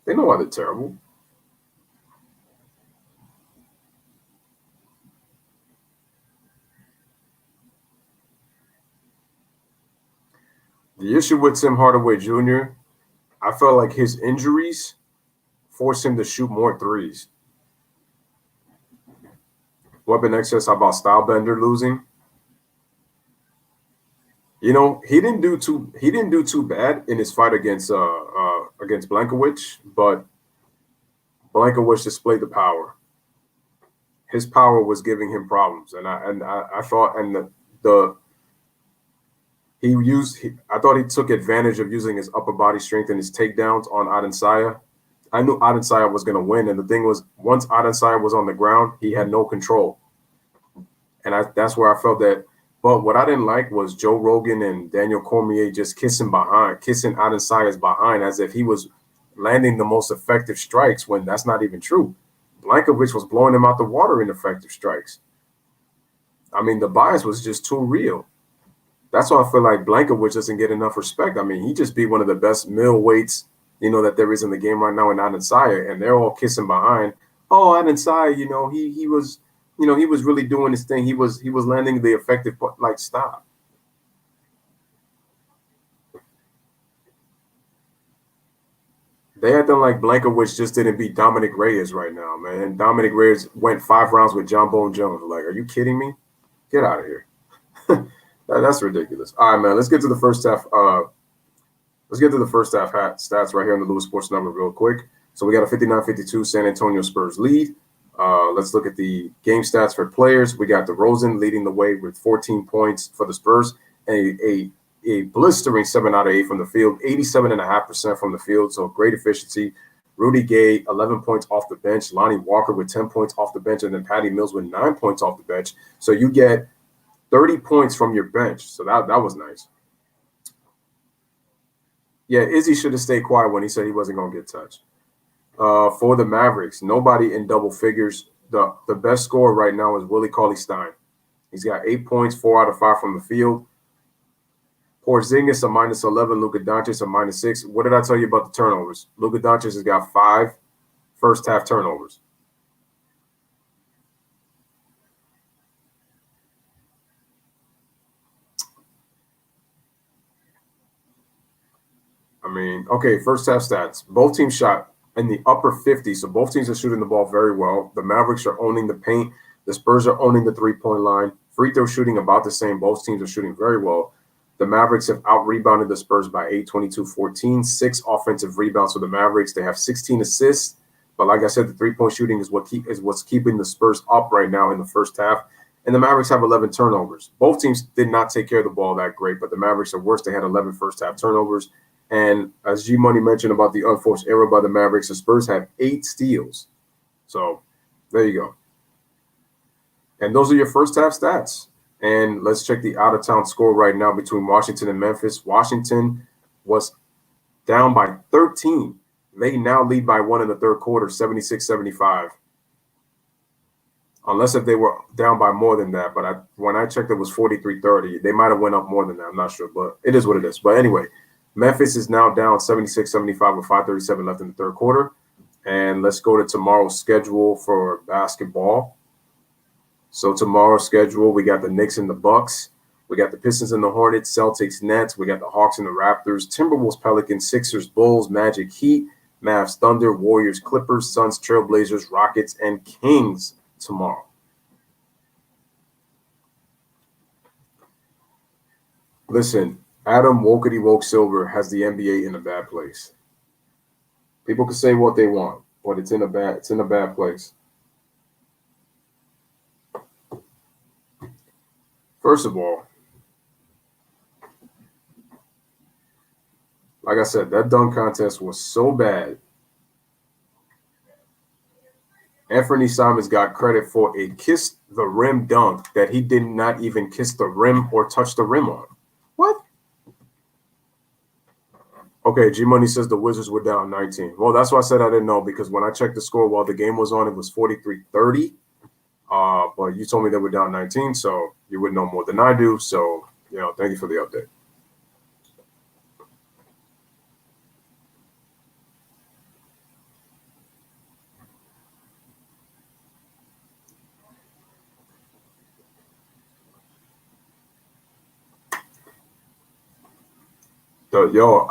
They know why they're terrible. The issue with Tim Hardaway Jr., I felt like his injuries forced him to shoot more threes. Weapon excess, how about Stylebender losing? You know, he didn't do too bad in his fight against Blankovich, but Blankovich displayed the power. His power was giving him problems, and I thought I thought he took advantage of using his upper body strength and his takedowns on Adesanya. I knew Adesanya was going to win, and the thing was, once Adesanya was on the ground, he had no control, and that's where I felt that. But what I didn't like was Joe Rogan and Daniel Cormier just kissing Adesanya's behind as if he was landing the most effective strikes when that's not even true. Blankovich was blowing him out the water in effective strikes. I mean, the bias was just too real. That's why I feel like Blankovich doesn't get enough respect. I mean, he just beat one of the best middleweights that there is in the game right now in Adesanya, and they're all kissing behind. Oh, Adesanya, he was, he was really doing his thing. He was landing the effective, like, stop. They acting like Blankowicz just didn't beat Dominic Reyes right now, man. Dominic Reyes went 5 rounds with John Bone Jones. Like, are you kidding me? Get out of here. That's ridiculous. All right, man. Let's get to the first half. Let's get to the first half stats right here on the Lewis Sports Number real quick. So we got a 59-52 San Antonio Spurs lead. Let's look at the game stats for players. We got DeRozan leading the way with 14 points for the Spurs, and a blistering 7 out of 8 from the field, 87.5% from the field, so great efficiency. Rudy Gay, 11 points off the bench. Lonnie Walker with 10 points off the bench, and then Patty Mills with 9 points off the bench. So you get 30 points from your bench. So that was nice. Yeah, Izzy should have stayed quiet when he said he wasn't going to get touched. For the Mavericks, nobody in double figures. The best scorer right now is Willie Cauley-Stein. He's got 8 points, 4 out of 5 from the field. Porzingis a -11, Luka Doncic a -6. What did I tell you about the turnovers? Luka Doncic has got 5 first-half turnovers. I mean, okay, first-half stats. Both teams shot in the upper 50s, so both teams are shooting the ball very well. The Mavericks are owning the paint. The Spurs are owning the three-point line. Free throw shooting about the same. Both teams are shooting very well. The Mavericks have out-rebounded the Spurs by 8, 22-14, 6 offensive rebounds for the Mavericks. They have 16 assists, but like I said, the three-point shooting is what's keeping the Spurs up right now in the first half. And the Mavericks have 11 turnovers. Both teams did not take care of the ball that great, but the Mavericks are worse. They had 11 first-half turnovers. And as G-Money mentioned about the unforced error by the Mavericks, the Spurs have 8 steals. So there you go. And those are your first-half stats. And let's check the out-of-town score right now between Washington and Memphis. Washington was down by 13. They now lead by 1 in the third quarter, 76-75. Unless if they were down by more than that. But when I checked, it was 43-30. They might have went up more than that. I'm not sure, but it is what it is. But anyway, Memphis is now down 76-75 with 5:37 left in the third quarter. And let's go to tomorrow's schedule for basketball. So tomorrow's schedule, we got the Knicks and the Bucks. We got the Pistons and the Hornets, Celtics, Nets. We got the Hawks and the Raptors, Timberwolves, Pelicans, Sixers, Bulls, Magic, Heat, Mavs, Thunder, Warriors, Clippers, Suns, Trailblazers, Rockets, and Kings tomorrow. Listen, Adam Wokety Woke Silver has the NBA in a bad place. People can say what they want, but it's in a bad place. First of all, like I said, that dunk contest was so bad. Anthony Simons got credit for a kiss the rim dunk that he did not even kiss the rim or touch the rim on. What? Okay, G-Money says the Wizards were down 19. Well, that's why I said I didn't know, because when I checked the score while the game was on, it was 43-30. But you told me they were down 19, so you would know more than I do. So, thank you for the update.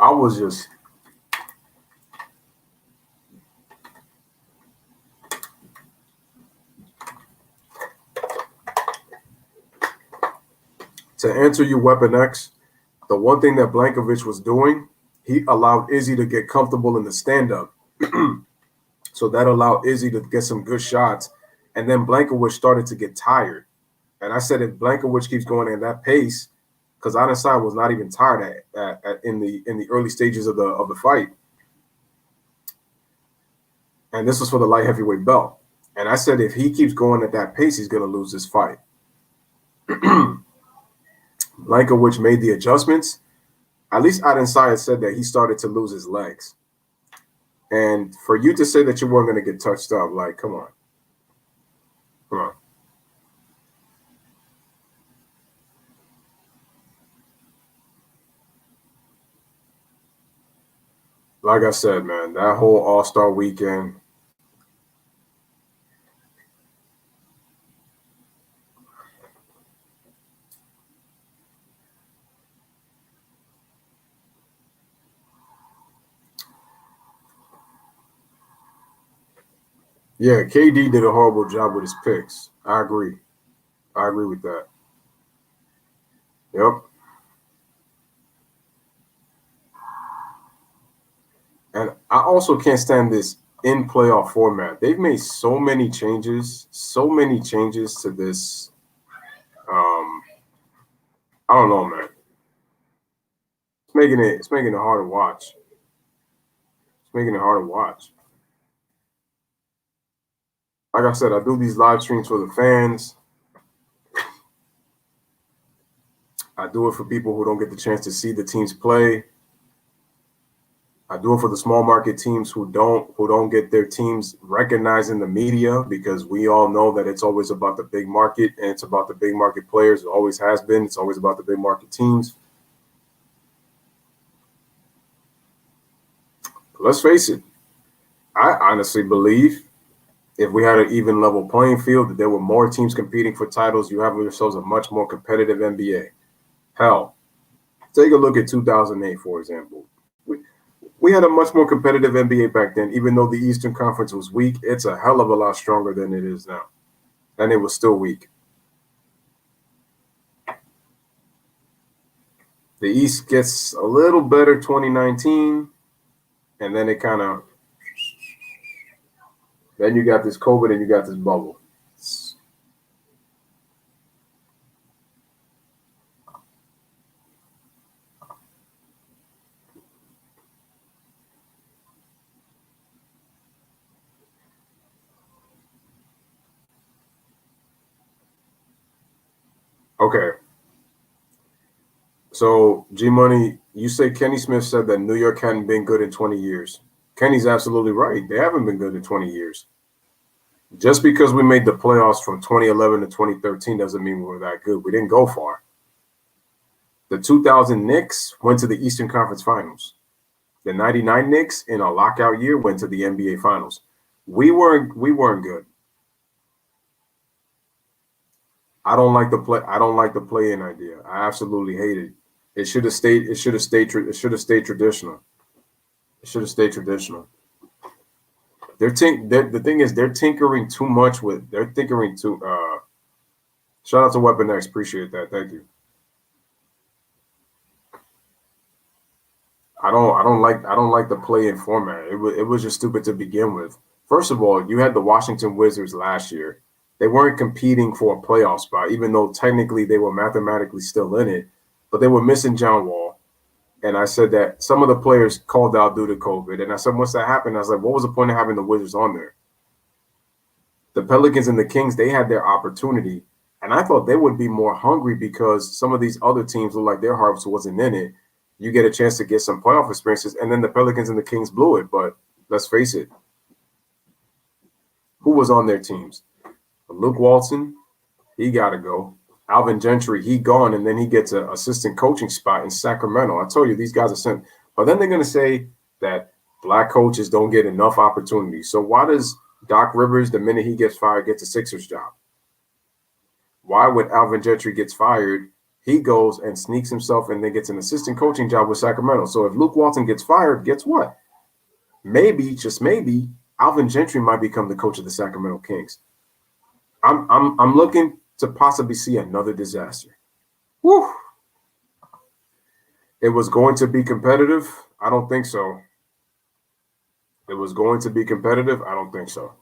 I was just to answer you, Weapon X. The one thing that Blankovich was doing, he allowed Izzy to get comfortable in the stand-up. So that allowed Izzy to get some good shots. And then Blankovich started to get tired. And I said, if Blankovich keeps going at that pace, because Adesanya was not even tired in the early stages of the fight. And this was for the light heavyweight belt. And I said, if he keeps going at that pace, he's going to lose this fight. Blankovich made the adjustments. At least Adesanya said that he started to lose his legs. And for you to say that you weren't going to get touched up, like, come on. Come on. like I said, man, that whole All-Star weekend. Yeah, KD did a horrible job with his picks. I agree. I agree with that. Yep. And I also can't stand this in playoff format. They've made so many changes to this. I don't know, man. It's making it hard to watch. It's making it hard to watch. Like I said, I do these live streams for the fans. I do it for people who don't get the chance to see the teams play. I do it for the small market teams who don't get their teams recognized in the media, because we all know that it's always about the big market and it's about the big market players. It always has been. It's always about the big market teams. Let's face it. I honestly believe if we had an even level playing field, that there were more teams competing for titles, you have yourselves a much more competitive NBA. Hell, take a look at 2008, for example. We had a much more competitive NBA back then, even though the Eastern Conference was weak. It's a hell of a lot stronger than it is now. And it was still weak. The East gets a little better 2019, and then it kind of, then you got this COVID and you got this bubble. Okay. So, G Money, you say Kenny Smith said that New York hadn't been good in 20 years. Kenny's absolutely right. They haven't been good in 20 years. Just because we made the playoffs from 2011 to 2013 doesn't mean we were that good. We didn't go far. The 2000 Knicks went to the Eastern Conference Finals. The 99 Knicks in a lockout year went to the NBA Finals. We weren't good. I don't like the play-in idea. I absolutely hate it. It should have stayed traditional. It should have stayed traditional. The thing is, they're tinkering too much with. They're tinkering too. Shout out to Weapon X. Appreciate that. Thank you. I don't like the play-in format. It was just stupid to begin with. First of all, you had the Washington Wizards last year. They weren't competing for a playoff spot, even though technically they were mathematically still in it, but they were missing John Wall. And I said that some of the players called out due to COVID. And I said, once that happened, I was like, what was the point of having the Wizards on there? The Pelicans and the Kings, they had their opportunity. And I thought they would be more hungry because some of these other teams look like their harvest wasn't in it. You get a chance to get some playoff experiences. And then the Pelicans and the Kings blew it. But let's face it. Who was on their teams? Luke Walton, he got to go. Alvin Gentry, he gone, and then he gets an assistant coaching spot in Sacramento. I told you, these guys are sent. But then they're going to say that black coaches don't get enough opportunities. So why does Doc Rivers, the minute he gets fired, gets a Sixers job? Why, when Alvin Gentry gets fired, he goes and sneaks himself and then gets an assistant coaching job with Sacramento? So if Luke Walton gets fired, guess what? Maybe, just maybe, Alvin Gentry might become the coach of the Sacramento Kings. I'm looking to possibly see another disaster. Whew. It was going to be competitive. I don't think so. It was going to be competitive. I don't think so.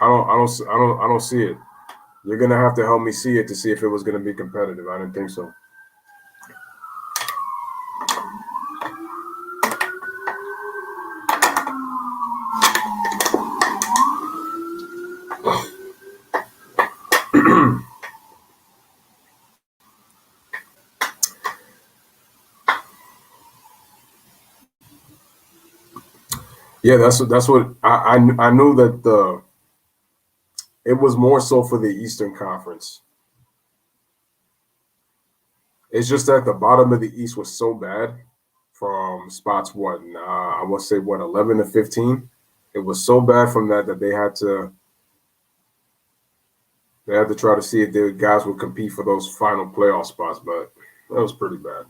I don't see it. You're gonna have to help me see it to see if it was gonna be competitive. I didn't think so. Yeah, that's what I knew that it was more so for the Eastern Conference. It's just that the bottom of the East was so bad from spots, I would say, 11 to 15. It was so bad from that they had to try to see if the guys would compete for those final playoff spots, but that was pretty bad.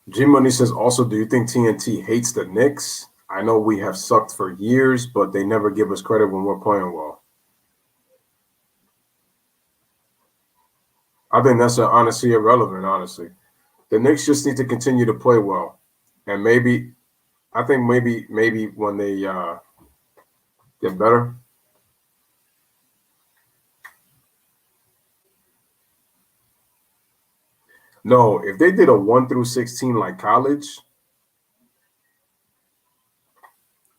G Money says, also, do you think TNT hates the Knicks? I know we have sucked for years, but they never give us credit when we're playing well. I think that's honestly irrelevant, honestly. The Knicks just need to continue to play well. And maybe when they get better. No, if they did a 1 through 16 like college,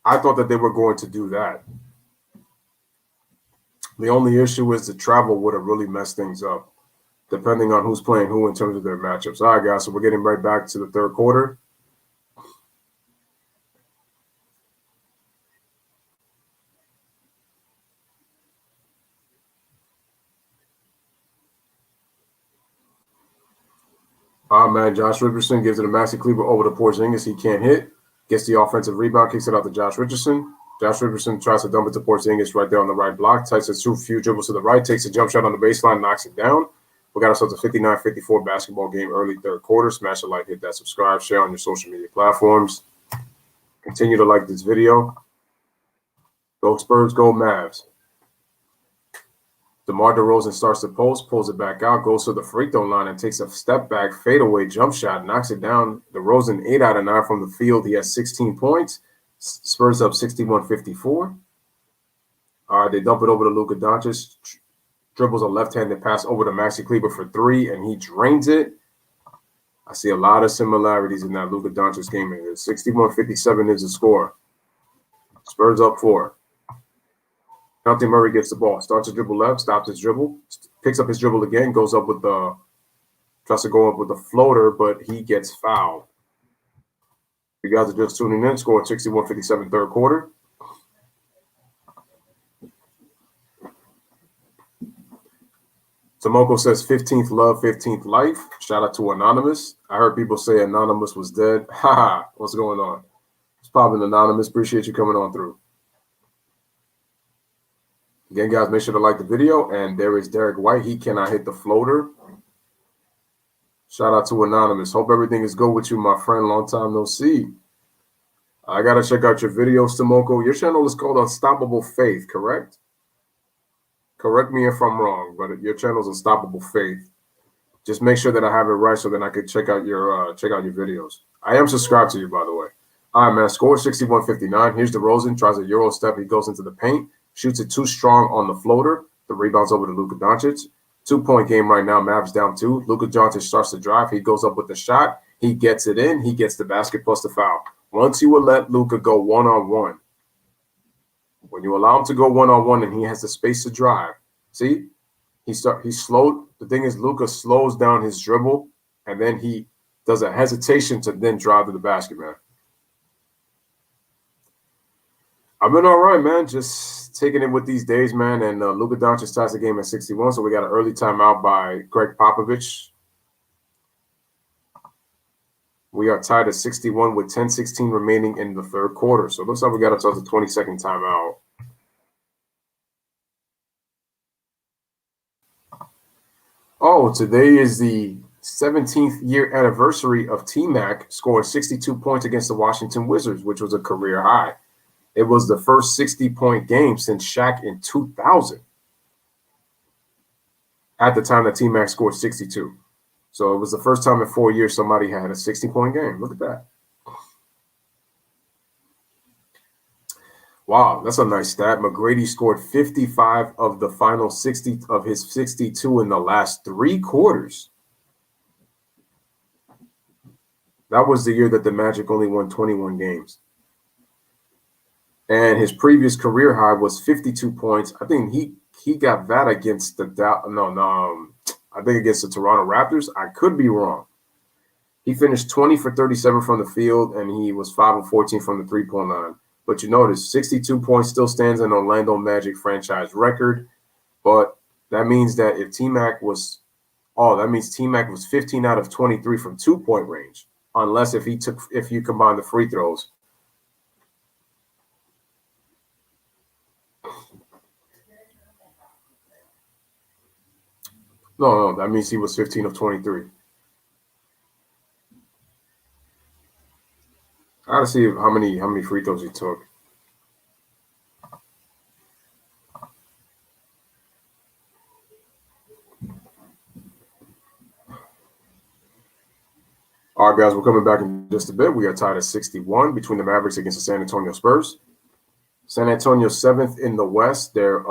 I thought that they were going to do that. The only issue is the travel would have really messed things up, depending on who's playing who in terms of their matchups. All right, guys, so we're getting right back to the third quarter. Man, Josh Richardson gives it to Maxi Kleber over to Porzingis. He can't hit. Gets the offensive rebound, kicks it out to Josh Richardson. Josh Richardson tries to dump it to Porzingis right there on the right block. Types a few dribbles to the right, takes a jump shot on the baseline, knocks it down. We got ourselves a 59-54 basketball game early third quarter. Smash the like, hit that subscribe, share on your social media platforms. Continue to like this video. Go Spurs, go Mavs. DeMar DeRozan starts the post, pulls it back out, goes to the free throw line and takes a step back, fadeaway jump shot, knocks it down. DeRozan 8 out of 9 from the field. He has 16 points. Spurs up 61-54. All right, they dump it over to Luka Doncic. Dribbles a left-handed pass over to Maxi Kleber for 3, and he drains it. I see a lot of similarities in that Luka Doncic game. 61-57 is the score. Spurs up 4. Dante Murray gets the ball, starts to dribble left, stops his dribble, picks up his dribble again, tries to go up with the floater, but he gets fouled. You guys are just tuning in, score 61-57 third quarter. Tomoko says 15th love, 15th life. Shout out to Anonymous. I heard people say Anonymous was dead. Haha, what's going on? It's popping, Anonymous. Appreciate you coming on through. Again, guys, make sure to like the video. And there is Derek White. He cannot hit the floater. Shout out to Anonymous. Hope everything is good with you, my friend. Long time no see. I got to check out your videos, Tomoko. Your channel is called Unstoppable Faith, correct? Correct me if I'm wrong, but your channel is Unstoppable Faith. Just make sure that I have it right so then I could check out your videos. I am subscribed to you, by the way. All right, man. Score 61-59. Here's DeRozan. Tries a Euro step. He goes into the paint. Shoots it too strong on the floater. The rebound's over to Luka Doncic. 2-point game right now. Mavs down 2. Luka Doncic starts to drive. He goes up with the shot. He gets it in. He gets the basket plus the foul. Once you will let Luka go one-on-one, when you allow him to go one-on-one and he has the space to drive, see, he slowed. The thing is, Luka slows down his dribble, and then he does a hesitation to then drive to the basket, man. I've been all right, man. Just taking it with these days, man. And Luka Doncic ties the game at 61, so we got an early timeout by Greg Popovich. We are tied at 61 with 10:16 remaining in the third quarter. So it looks like we got ourselves a 20-second timeout. Oh, today is the 17th year anniversary of T-Mac scoring 62 points against the Washington Wizards, which was a career high. It was the first 60-point game since Shaq in 2000. At the time that T-Mac scored 62. So it was the first time in 4 years somebody had a 60-point game. Look at that. Wow, that's a nice stat. McGrady scored 55 of the final 60 of his 62 in the last 3 quarters. That was the year that the Magic only won 21 games. And his previous career high was 52 points. I think he got that against I think against the Toronto Raptors. I could be wrong. He finished 20 for 37 from the field, and he was 5 of 14 from the three-point line. But you notice 62 points still stands an Orlando Magic franchise record. But that means that if T-Mac was that means T-Mac was 15 out of 23 from 2-point range, unless if you combine the free throws. No, that means he was 15 of 23. I gotta see how many free throws he took. All right, guys, we're coming back in just a bit. We are tied at 61 between the Mavericks against the San Antonio Spurs. San Antonio 7th in the West. They're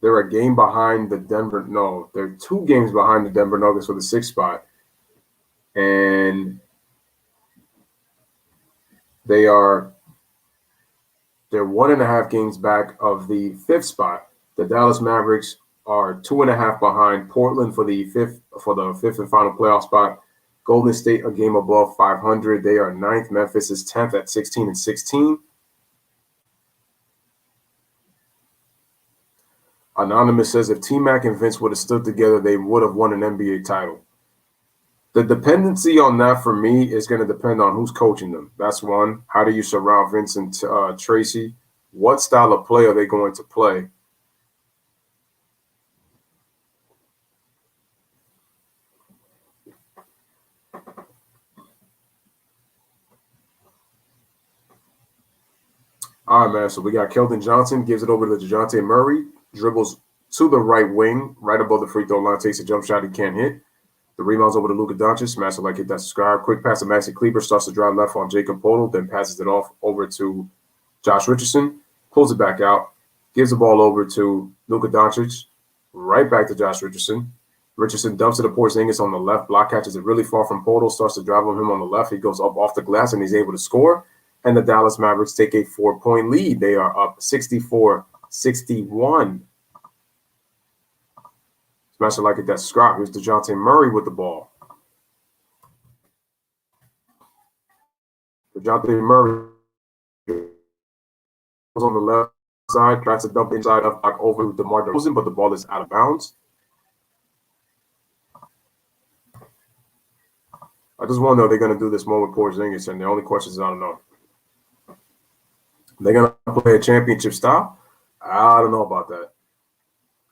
a game behind the Denver. No, they're 2 games behind the Denver Nuggets for the 6th spot, and they're 1.5 games back of the 5th spot. The Dallas Mavericks are 2.5 behind Portland for the fifth and final playoff spot. Golden State a game above 500. They are 9th. Memphis is 10th at 16-16. Anonymous says if T-Mac and Vince would have stood together, they would have won an NBA title. The dependency on that for me is going to depend on who's coaching them. That's one. How do you surround Vince and Tracy? What style of play are they going to play? All right, man. So we got Keldon Johnson, gives it over to DeJounte Murray, dribbles to the right wing, right above the free throw line, takes a jump shot he can't hit. The rebound's over to Luka Doncic, smash it like hit that subscribe. Quick pass to Maxi Kleber, starts to drive left on Jacob Poeltl, then passes it off over to Josh Richardson, pulls it back out, gives the ball over to Luka Doncic, right back to Josh Richardson. Richardson dumps it to Porzingis on the left, block catches it really far from Poeltl, starts to drive on him on the left. He goes up off the glass, and he's able to score. And the Dallas Mavericks take a 4-point lead. They are up 64-61. Smash it like it that subscribe. Here's DeJounte Murray with the ball. DeJounte Murray goes on the left side, tries to dump inside up back over to DeMar DeRozan, but the ball is out of bounds. I just wonder if they're going to do this more with Porzingis, and the only question is I don't know. They're going to play a championship style? I don't know about that.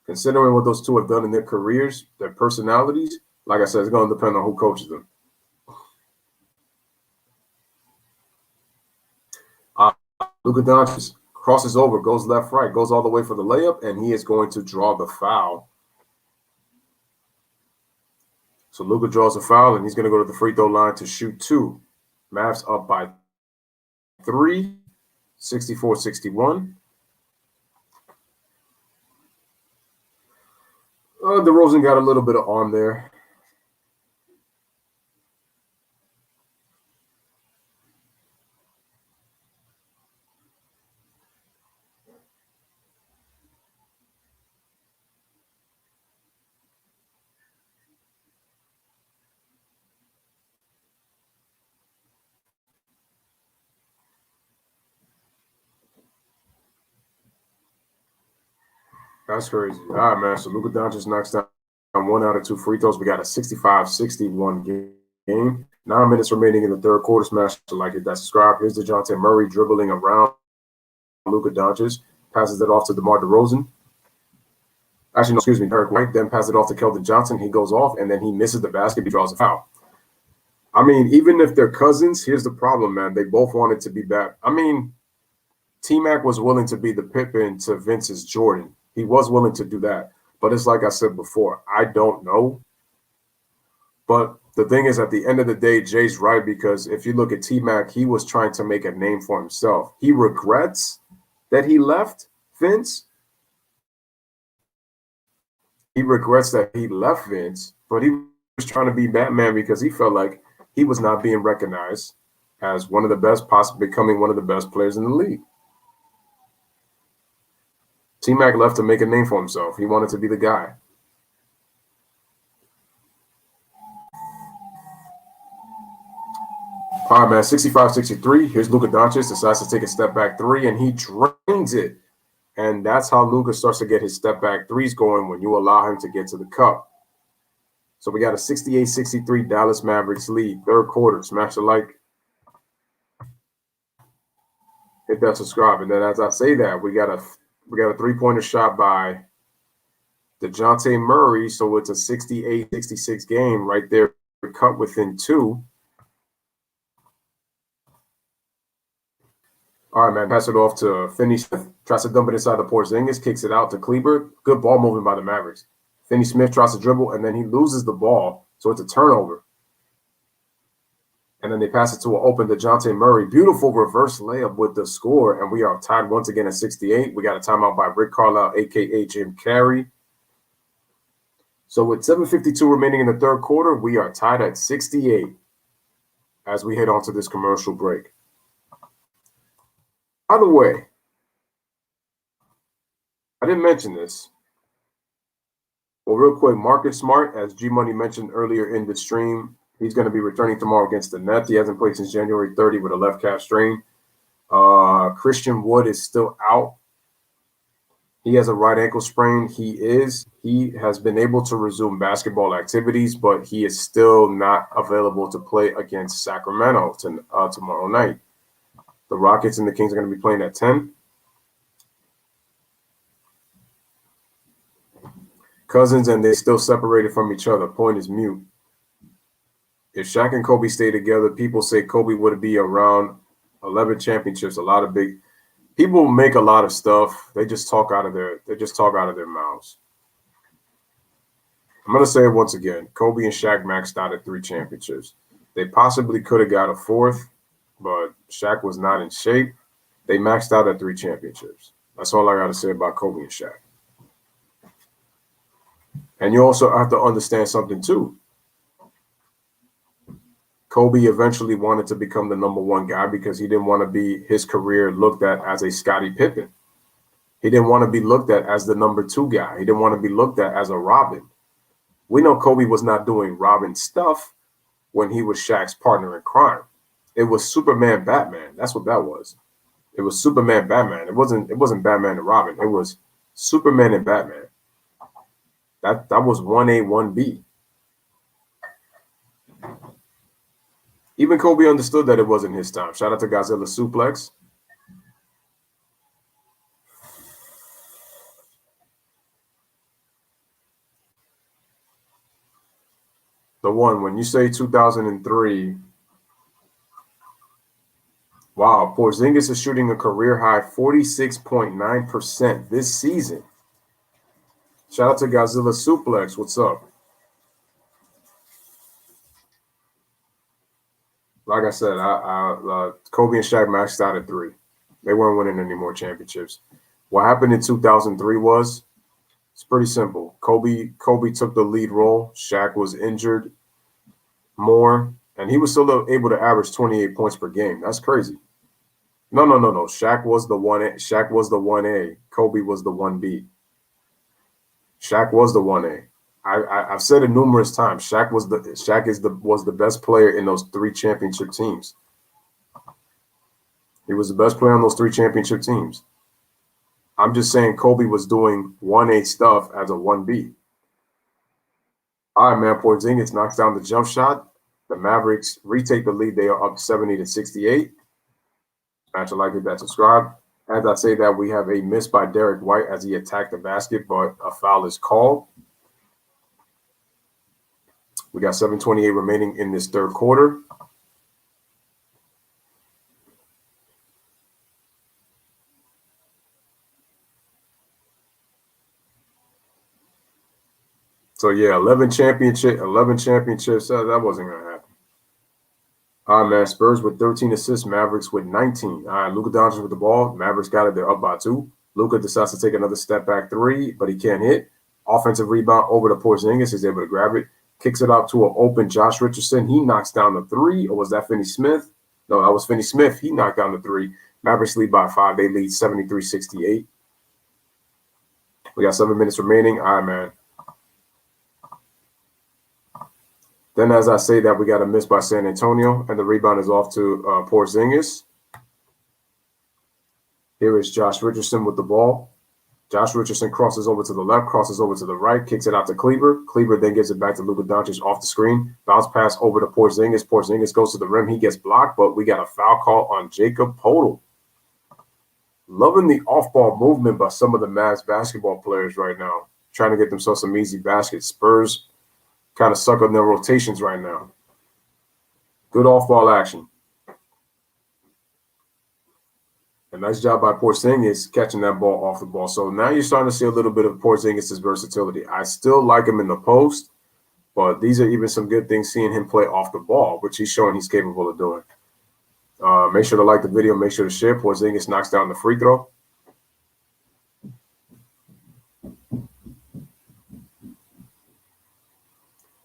Considering what those two have done in their careers, their personalities, like I said, it's going to depend on who coaches them. Luka Doncic crosses over, goes left, right, goes all the way for the layup, and he is going to draw the foul. So Luka draws a foul, and he's going to go to the free throw line to shoot 2. Mavs up by 3, 64-61. DeRozan got a little bit of arm there. That's crazy. All right, man. So Luka Doncic knocks down 1 out of 2 free throws. We got a 65-61 game. 9 minutes remaining in the third quarter. Smash it like it that subscribe. Here's DeJounte Murray dribbling around Luka Doncic. Passes it off to DeMar DeRozan. Actually, no, excuse me, Derek White. Then passes it off to Keldon Johnson. He goes off, and then he misses the basket. He draws a foul. I mean, even if they're cousins, here's the problem, man. They both wanted to be bad. I mean, T-Mac was willing to be the Pippen to Vince's Jordan. He was willing to do that. But it's like I said before, I don't know. But the thing is, at the end of the day, Jay's right, because if you look at T-Mac, he was trying to make a name for himself. He regrets that he left Vince. He regrets that he left Vince, but he was trying to be Batman because he felt like he was not being recognized. as one of the best, possibly becoming one of the best players in the league. T-Mac left to make a name for himself. He wanted to be the guy. All right, man, 65-63. Here's Luka Doncic, decides to take a step back three, and he drains it. And that's how Luka starts to get his step back threes going when you allow him to get to the cup. So we got a 68-63 Dallas Mavericks lead. Third quarter. Smash the like. Hit that subscribe. And then as I say that, we got a three-pointer shot by DeJounte Murray. So it's a 68-66 game right there. Cut within two. All right, man. Pass it off to Finney Smith. Tries to dump it inside the Porzingis. Kicks it out to Kleber. Good ball movement by the Mavericks. Finney Smith tries to dribble, and then he loses the ball. So it's a turnover. And then they pass it to an open DeJounte Murray. Beautiful reverse layup with the score. And we are tied once again at 68. We got a timeout by Rick Carlisle, a.k.a. Jim Carrey. So with 7:52 remaining in the third quarter, we are tied at 68 as we head on to this commercial break. By the way, I didn't mention this. Well, real quick, Marcus Smart, as G-Money mentioned earlier in the stream, he's going to be returning tomorrow against the Nets. He hasn't played since January 30 with a left calf strain. Christian Wood is still out. He has a right ankle sprain. He has been able to resume basketball activities, but he is still not available to play against Sacramento tomorrow night. The Rockets and the Kings are going to be playing at 10. Cousins and they still separated from each other. Point is mute. If Shaq and Kobe stay together, people say Kobe would be around 11 championships. A lot of big people make a lot of stuff. They just talk out of their mouths. I'm gonna say it once again. Kobe and Shaq maxed out at 3 championships. They possibly could have got a 4th, but Shaq was not in shape. They maxed out at 3 championships. That's all I got to say about Kobe and Shaq. And you also have to understand something too. Kobe eventually wanted to become the number 1 guy because he didn't want to be his career looked at as a Scottie Pippen. He didn't want to be looked at as the number 2 guy. He didn't want to be looked at as a Robin. We know Kobe was not doing Robin stuff when he was Shaq's partner in crime. It was Superman Batman. That's what that was. It was Superman Batman. It wasn't Batman and Robin. It was Superman and Batman. That was 1A, 1B. Even Kobe understood that it wasn't his time. Shout out to Godzilla Suplex. The one, when you say 2003, wow, Porzingis is shooting a career high 46.9% this season. Shout out to Godzilla Suplex. What's up? Like I said, Kobe and Shaq maxed out at 3. They weren't winning any more championships. What happened in 2003 was, it's pretty simple. Kobe took the lead role. Shaq was injured more, and he was still able to average 28 points per game. That's crazy. No. Shaq was the 1A. Shaq was the 1A. Kobe was the 1B. Shaq was the 1A. I've said it numerous times. Shaq was the best player in those 3 championship teams. He was the best player on those 3 championship teams. I'm just saying Kobe was doing 1A stuff as a 1B. All right, man. Porzingis knocks down the jump shot. The Mavericks retake the lead. They are up 70-68. Smash a like, hit that subscribe. As I say that, we have a miss by Derek White as he attacked the basket, but a foul is called. We got 7:28 remaining in this third quarter. So yeah, 11 championships. That wasn't gonna happen. All right, man. Spurs with 13 assists. Mavericks with 19. All right, Luka Doncic with the ball. Mavericks got it. They're up by 2. Luka decides to take another step back 3, but he can't hit. Offensive rebound over to Porzingis. He's able to grab it. Kicks it out to an open Josh Richardson. He knocks down the 3, or was that Finney Smith? No, that was Finney Smith. He knocked down the three. Mavericks lead by 5. They lead 73-68. We got 7 minutes remaining. All right, man. Then, as I say that, we got a miss by San Antonio, and the rebound is off to Porzingis. Here is Josh Richardson with the ball. Josh Richardson crosses over to the left, crosses over to the right, kicks it out to Kleber. Kleber then gives it back to Luka Doncic off the screen. Bounce pass over to Porzingis. Porzingis goes to the rim. He gets blocked, but we got a foul call on Jacob Poeltl. Loving the off-ball movement by some of the Mavs basketball players right now, trying to get themselves some easy baskets. Spurs kind of suck on their rotations right now. Good off-ball action. A nice job by Porzingis catching that ball off the ball. So now you're starting to see a little bit of Porzingis' versatility. I still like him in the post, but these are even some good things seeing him play off the ball, which he's showing he's capable of doing. Make sure to like the video. Make sure to share. Porzingis knocks down the free throw.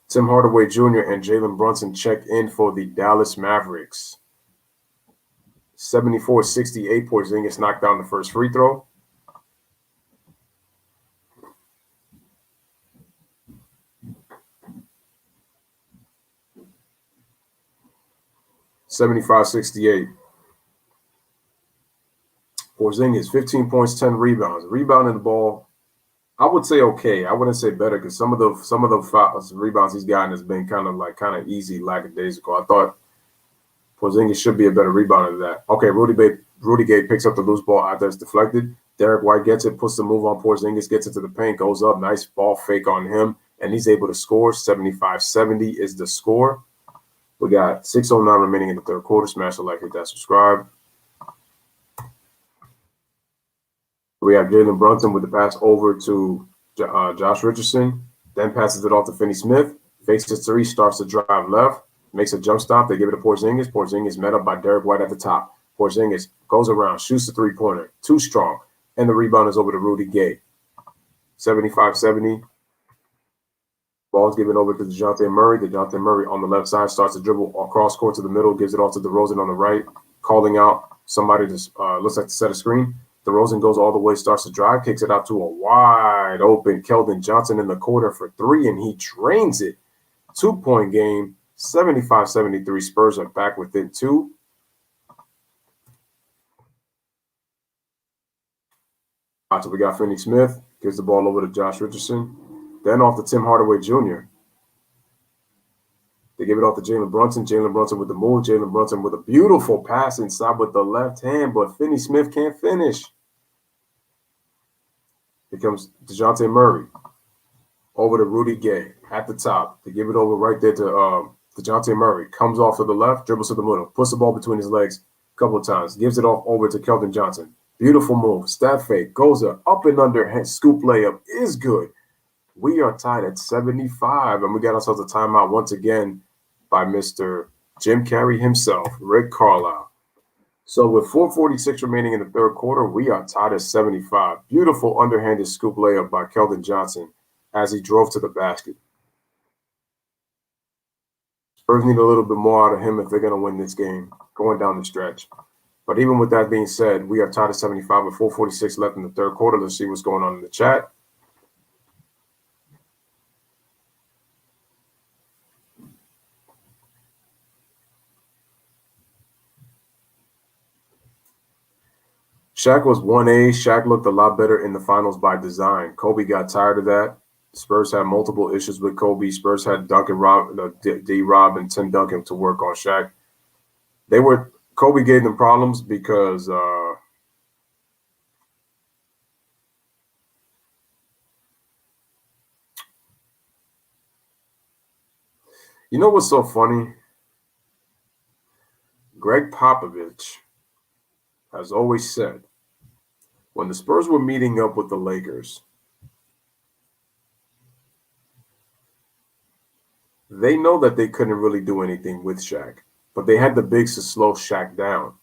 Tim Hardaway Jr. and Jalen Brunson check in for the Dallas Mavericks. 74-68, Porzingis knocked down the first free throw. (75-68). Porzingis, 15 points, 10 rebounds. Rebounding the ball, I would say okay. I wouldn't say better because some of the rebounds he's gotten has been kind of easy, lackadaisical. I thought Porzingis should be a better rebounder than that. Okay, Rudy Gay picks up the loose ball after it's deflected. Derek White gets it, puts the move on Porzingis, gets it to the paint, goes up. Nice ball fake on him, and he's able to score. 75-70 is the score. We got 6:09 remaining in the third quarter. Smash the like, hit that subscribe. We have Jalen Brunson with the pass over to Josh Richardson, then passes it off to Finney Smith. Fakes his three, starts to drive left, makes a jump stop. They give it to Porzingis. Porzingis met up by Derek White at the top. Porzingis goes around, shoots the three-pointer, too strong, and the rebound is over to Rudy Gay. 75-70. Ball's given over to DeJounte Murray. DeJounte Murray on the left side starts to dribble across court to the middle, gives it off to DeRozan on the right, calling out somebody that looks like to set a screen. DeRozan goes all the way, starts to drive, kicks it out to a wide open Keldon Johnson in the corner for three, and he drains it. 2-point game, 75-73. Spurs are back within 2. So we got Finney Smith, gives the ball over to Josh Richardson. Then off to Tim Hardaway Jr. They give it off to Jalen Brunson. Jalen Brunson with the move. Jalen Brunson with a beautiful pass inside with the left hand, but Finney Smith can't finish. Here comes DeJounte Murray. Over to Rudy Gay at the top. They give it over right there to DeJounte Murray. Comes off to the left, dribbles to the middle, puts the ball between his legs a couple of times. Gives it off over to Keldon Johnson. Beautiful move. Step fake. Goes up and under. Scoop layup is good. We are tied at 75, and we got ourselves a timeout once again by Mr. Jim Carrey himself, Rick Carlisle. So with 4:46 remaining in the third quarter, we are tied at 75. Beautiful underhanded scoop layup by Keldon Johnson as he drove to the basket. Spurs need a little bit more out of him if they're going to win this game going down the stretch. But even with that being said, we are tied at 75 with 4:46 left in the third quarter. Let's see what's going on in the chat. Shaq was 1A. Shaq looked a lot better in the finals by design. Kobe got tired of that. Spurs had multiple issues with Kobe. Spurs had D-Rob and Tim Duncan to work on Shaq. Kobe gave them problems because you know what's so funny? Greg Popovich has always said when the Spurs were meeting up with the Lakers, they know that they couldn't really do anything with Shaq, but they had the bigs to slow Shaq down.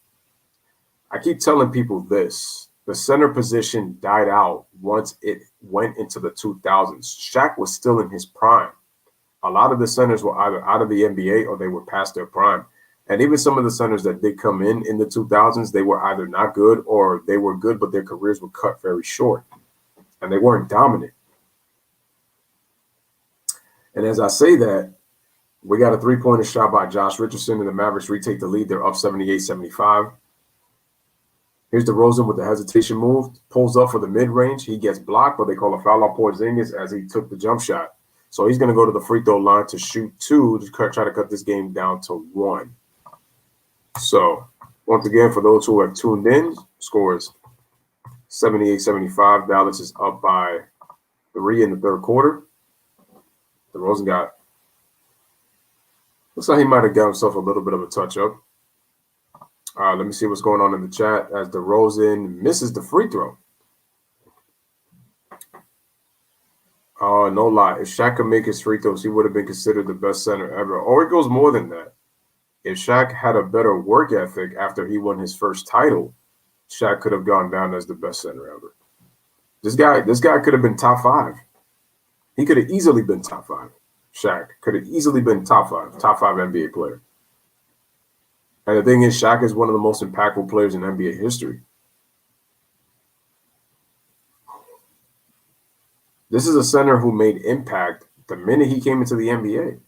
I keep telling people this. The center position died out once it went into the 2000s. Shaq was still in his prime. A lot of the centers were either out of the NBA or they were past their prime. And even some of the centers that did come in the 2000s, they were either not good or they were good, but their careers were cut very short. And they weren't dominant. And as I say that, we got a three-pointer shot by Josh Richardson, and the Mavericks retake the lead. They're up 78-75. Here's DeRozan with the hesitation move. Pulls up for the mid-range. He gets blocked, but they call a foul on Porzingis as he took the jump shot. So he's going to go to the free throw line to shoot 2 to try to cut this game down to 1. So once again, for those who have tuned in, scores 78-75. Dallas is up by 3 in the third quarter. DeRozan got, looks like he might have got himself a little bit of a touch-up. Let me see what's going on in the chat as DeRozan misses the free throw. Oh, no lie. If Shaq could make his free throws, he would have been considered the best center ever. Or it goes more than that. If Shaq had a better work ethic after he won his first title, Shaq could have gone down as the best center ever. This guy could have been top 5. He could have easily been top 5. Shaq could have easily been top 5 NBA player. And the thing is, Shaq is one of the most impactful players in NBA history. This is a center who made impact the minute he came into the NBA.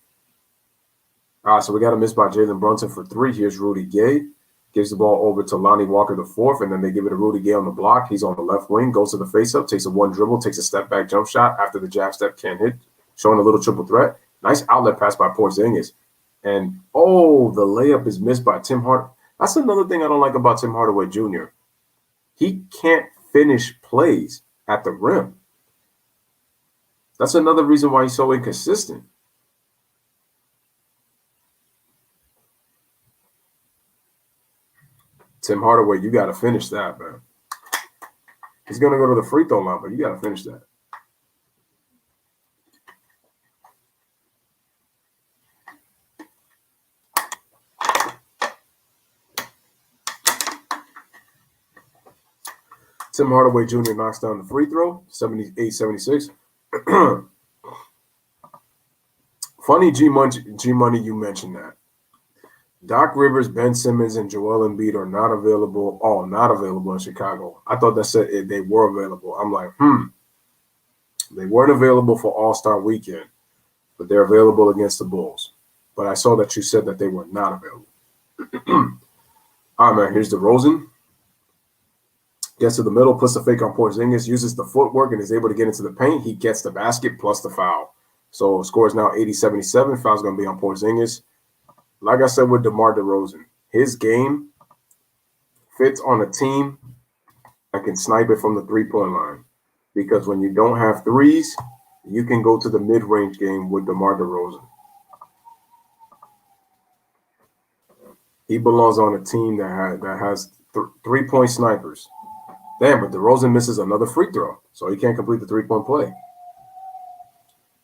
So we got a miss by Jalen Brunson for 3. Here's Rudy Gay. Gives the ball over to Lonnie Walker IV, and then they give it to Rudy Gay on the block. He's on the left wing, goes to the face-up, takes a 1 dribble, takes a step-back jump shot after the jab step can't hit, showing a little triple threat. Nice outlet pass by Porzingis. And, the layup is missed by Tim Hardaway. That's another thing I don't like about Tim Hardaway Jr. He can't finish plays at the rim. That's another reason why he's so inconsistent. Tim Hardaway, you got to finish that, man. He's going to go to the free throw line, but you got to finish that. Tim Hardaway Jr. knocks down the free throw, 78-76. Funny G-Money, you mentioned that. Doc Rivers, Ben Simmons, and Joel Embiid are not available in Chicago. I thought that said they were available. I'm like, They weren't available for All-Star Weekend, but they're available against the Bulls. But I saw that you said that they were not available. All right, man, here's DeRozan. Gets to the middle, puts the fake on Porzingis, uses the footwork, and is able to get into the paint. He gets the basket plus the foul. So score is now 80-77. Foul's going to be on Porzingis. Like I said with DeMar DeRozan, his game fits on a team that can snipe it from the three-point line. Because when you don't have threes, you can go to the mid-range game with DeMar DeRozan. He belongs on a team that has three-point snipers. Damn, but DeRozan misses another free throw, so he can't complete the three-point play.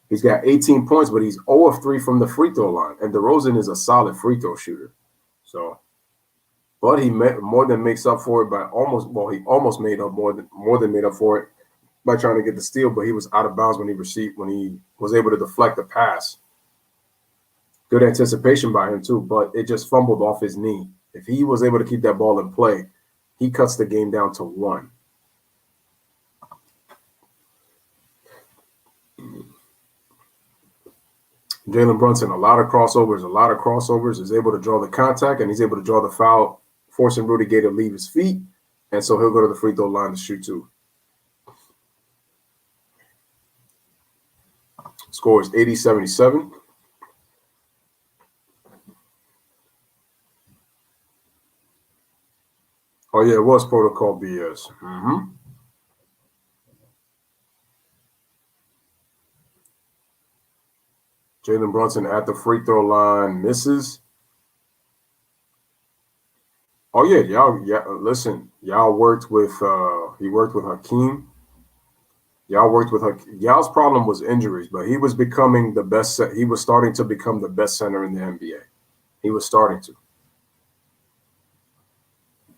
He's got 18 points, but he's 0 of 3 from the free throw line, and DeRozan is a solid free throw shooter. So, but he more than makes up for it by he almost made up more than made up for it by trying to get the steal, but he was out of bounds when he was able to deflect the pass. Good anticipation by him too, but it just fumbled off his knee. If he was able to keep that ball in play, he cuts the game down to 1. Jalen Brunson, a lot of crossovers, is able to draw the contact, and he's able to draw the foul, forcing Rudy Gay to leave his feet, and so he'll go to the free throw line to shoot 2. Score is 80-77. Oh, yeah, it was protocol BS. Jalen Brunson at the free throw line misses. Oh, yeah, listen, y'all worked with he worked with Hakeem. Y'all's problem was injuries, but he was becoming the best. He was starting to become the best center in the NBA. He was starting to.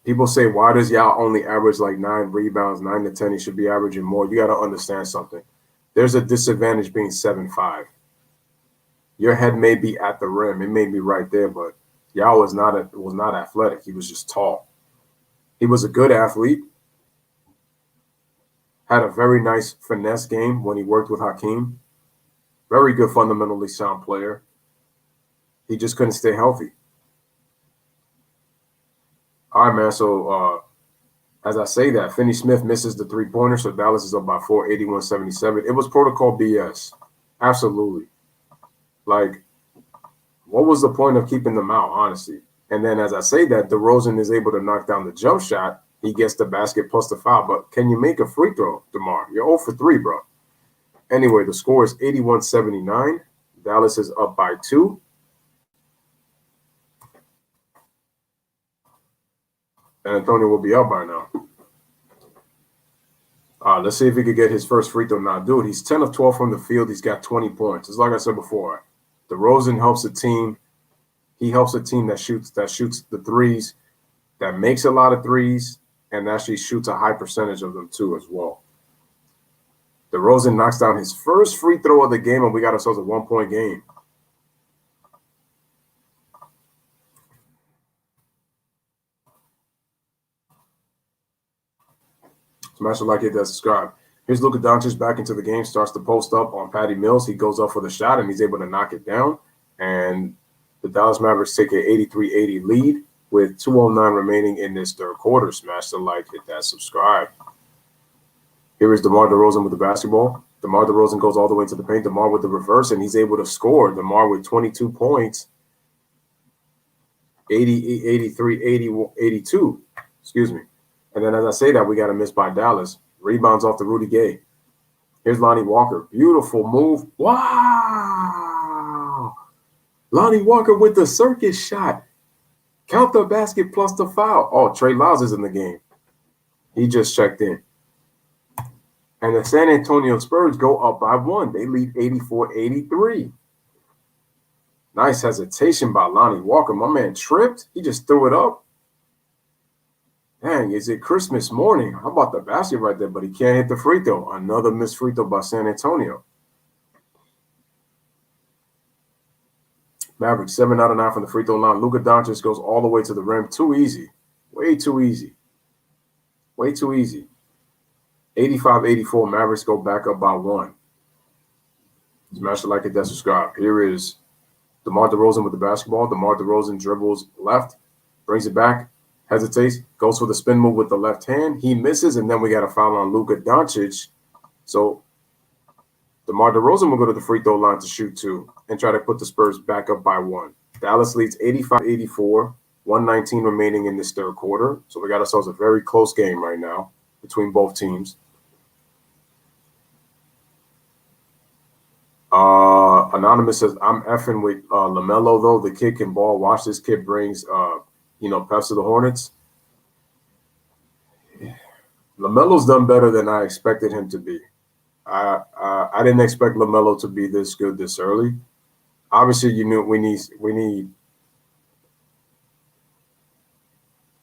People say, why does y'all only average like 9 rebounds, 9 to 10? He should be averaging more. You got to understand something. There's a disadvantage being 7'5". Your head may be at the rim. It may be right there, but Yao was not athletic. He was just tall. He was a good athlete. Had a very nice finesse game when he worked with Hakeem. Very good fundamentally sound player. He just couldn't stay healthy. All right, man. So as I say that, Finney Smith misses the three-pointer, so Dallas is up by 4, 81-77. It was protocol BS. Absolutely. Like, what was the point of keeping them out, honestly? And then as I say that, DeRozan is able to knock down the jump shot. He gets the basket plus the foul. But can you make a free throw, DeMar? You're 0 for 3, bro. Anyway, the score is 81-79. Dallas is up by 2. And Antonio will be up by now. Let's see if he could get his first free throw now. Dude, he's 10 of 12 from the field. He's got 20 points. It's like I said before. DeRozan helps the team. He helps a team that shoots the threes, that makes a lot of threes, and actually shoots a high percentage of them too as well. DeRozan knocks down his first free throw of the game, and we got ourselves a 1-point game. Smash the like, hit that subscribe. Here's Luka Doncic back into the game, starts to post up on Patty Mills. He goes up for the shot, and he's able to knock it down. And the Dallas Mavericks take an 83-80 lead with 2:09 remaining in this third quarter. Smash the like, hit that subscribe. Here is DeMar DeRozan with the basketball. DeMar DeRozan goes all the way to the paint. DeMar with the reverse, and he's able to score. DeMar with 22 points, 80, 83, 80, 82. Excuse me. And then as I say that, we got a miss by Dallas. Rebounds off the Rudy Gay. Here's Lonnie Walker. Beautiful move. Wow. Lonnie Walker with the circus shot. Count the basket plus the foul. Oh, Trey Lyles is in the game. He just checked in. And the San Antonio Spurs go up by 1. They lead 84-83. Nice hesitation by Lonnie Walker. My man tripped. He just threw it up. Dang, is it Christmas morning? How about the basket right there? But he can't hit the free throw. Another missed free throw by San Antonio. Mavericks 7 out of 9 from the free throw line. Luka Doncic goes all the way to the rim. Too easy. Way too easy. Way too easy. 85-84. Mavericks go back up by 1. Smash the like, hit that subscribe. Here is DeMar DeRozan with the basketball. DeMar DeRozan dribbles left, brings it back, hesitates, goes for the spin move with the left hand. He misses, and then we got a foul on Luka Doncic. So DeMar DeRozan will go to the free throw line to shoot 2 and try to put the Spurs back up by 1. Dallas leads 85-84, 119 remaining in this third quarter. So we got ourselves a very close game right now between both teams. Anonymous says, I'm effing with LaMelo, though. The kid can ball. Watch this kid brings, Peps to the Hornets. LaMelo's done better than I expected him to be. I didn't expect LaMelo to be this good this early. Obviously, you knew we need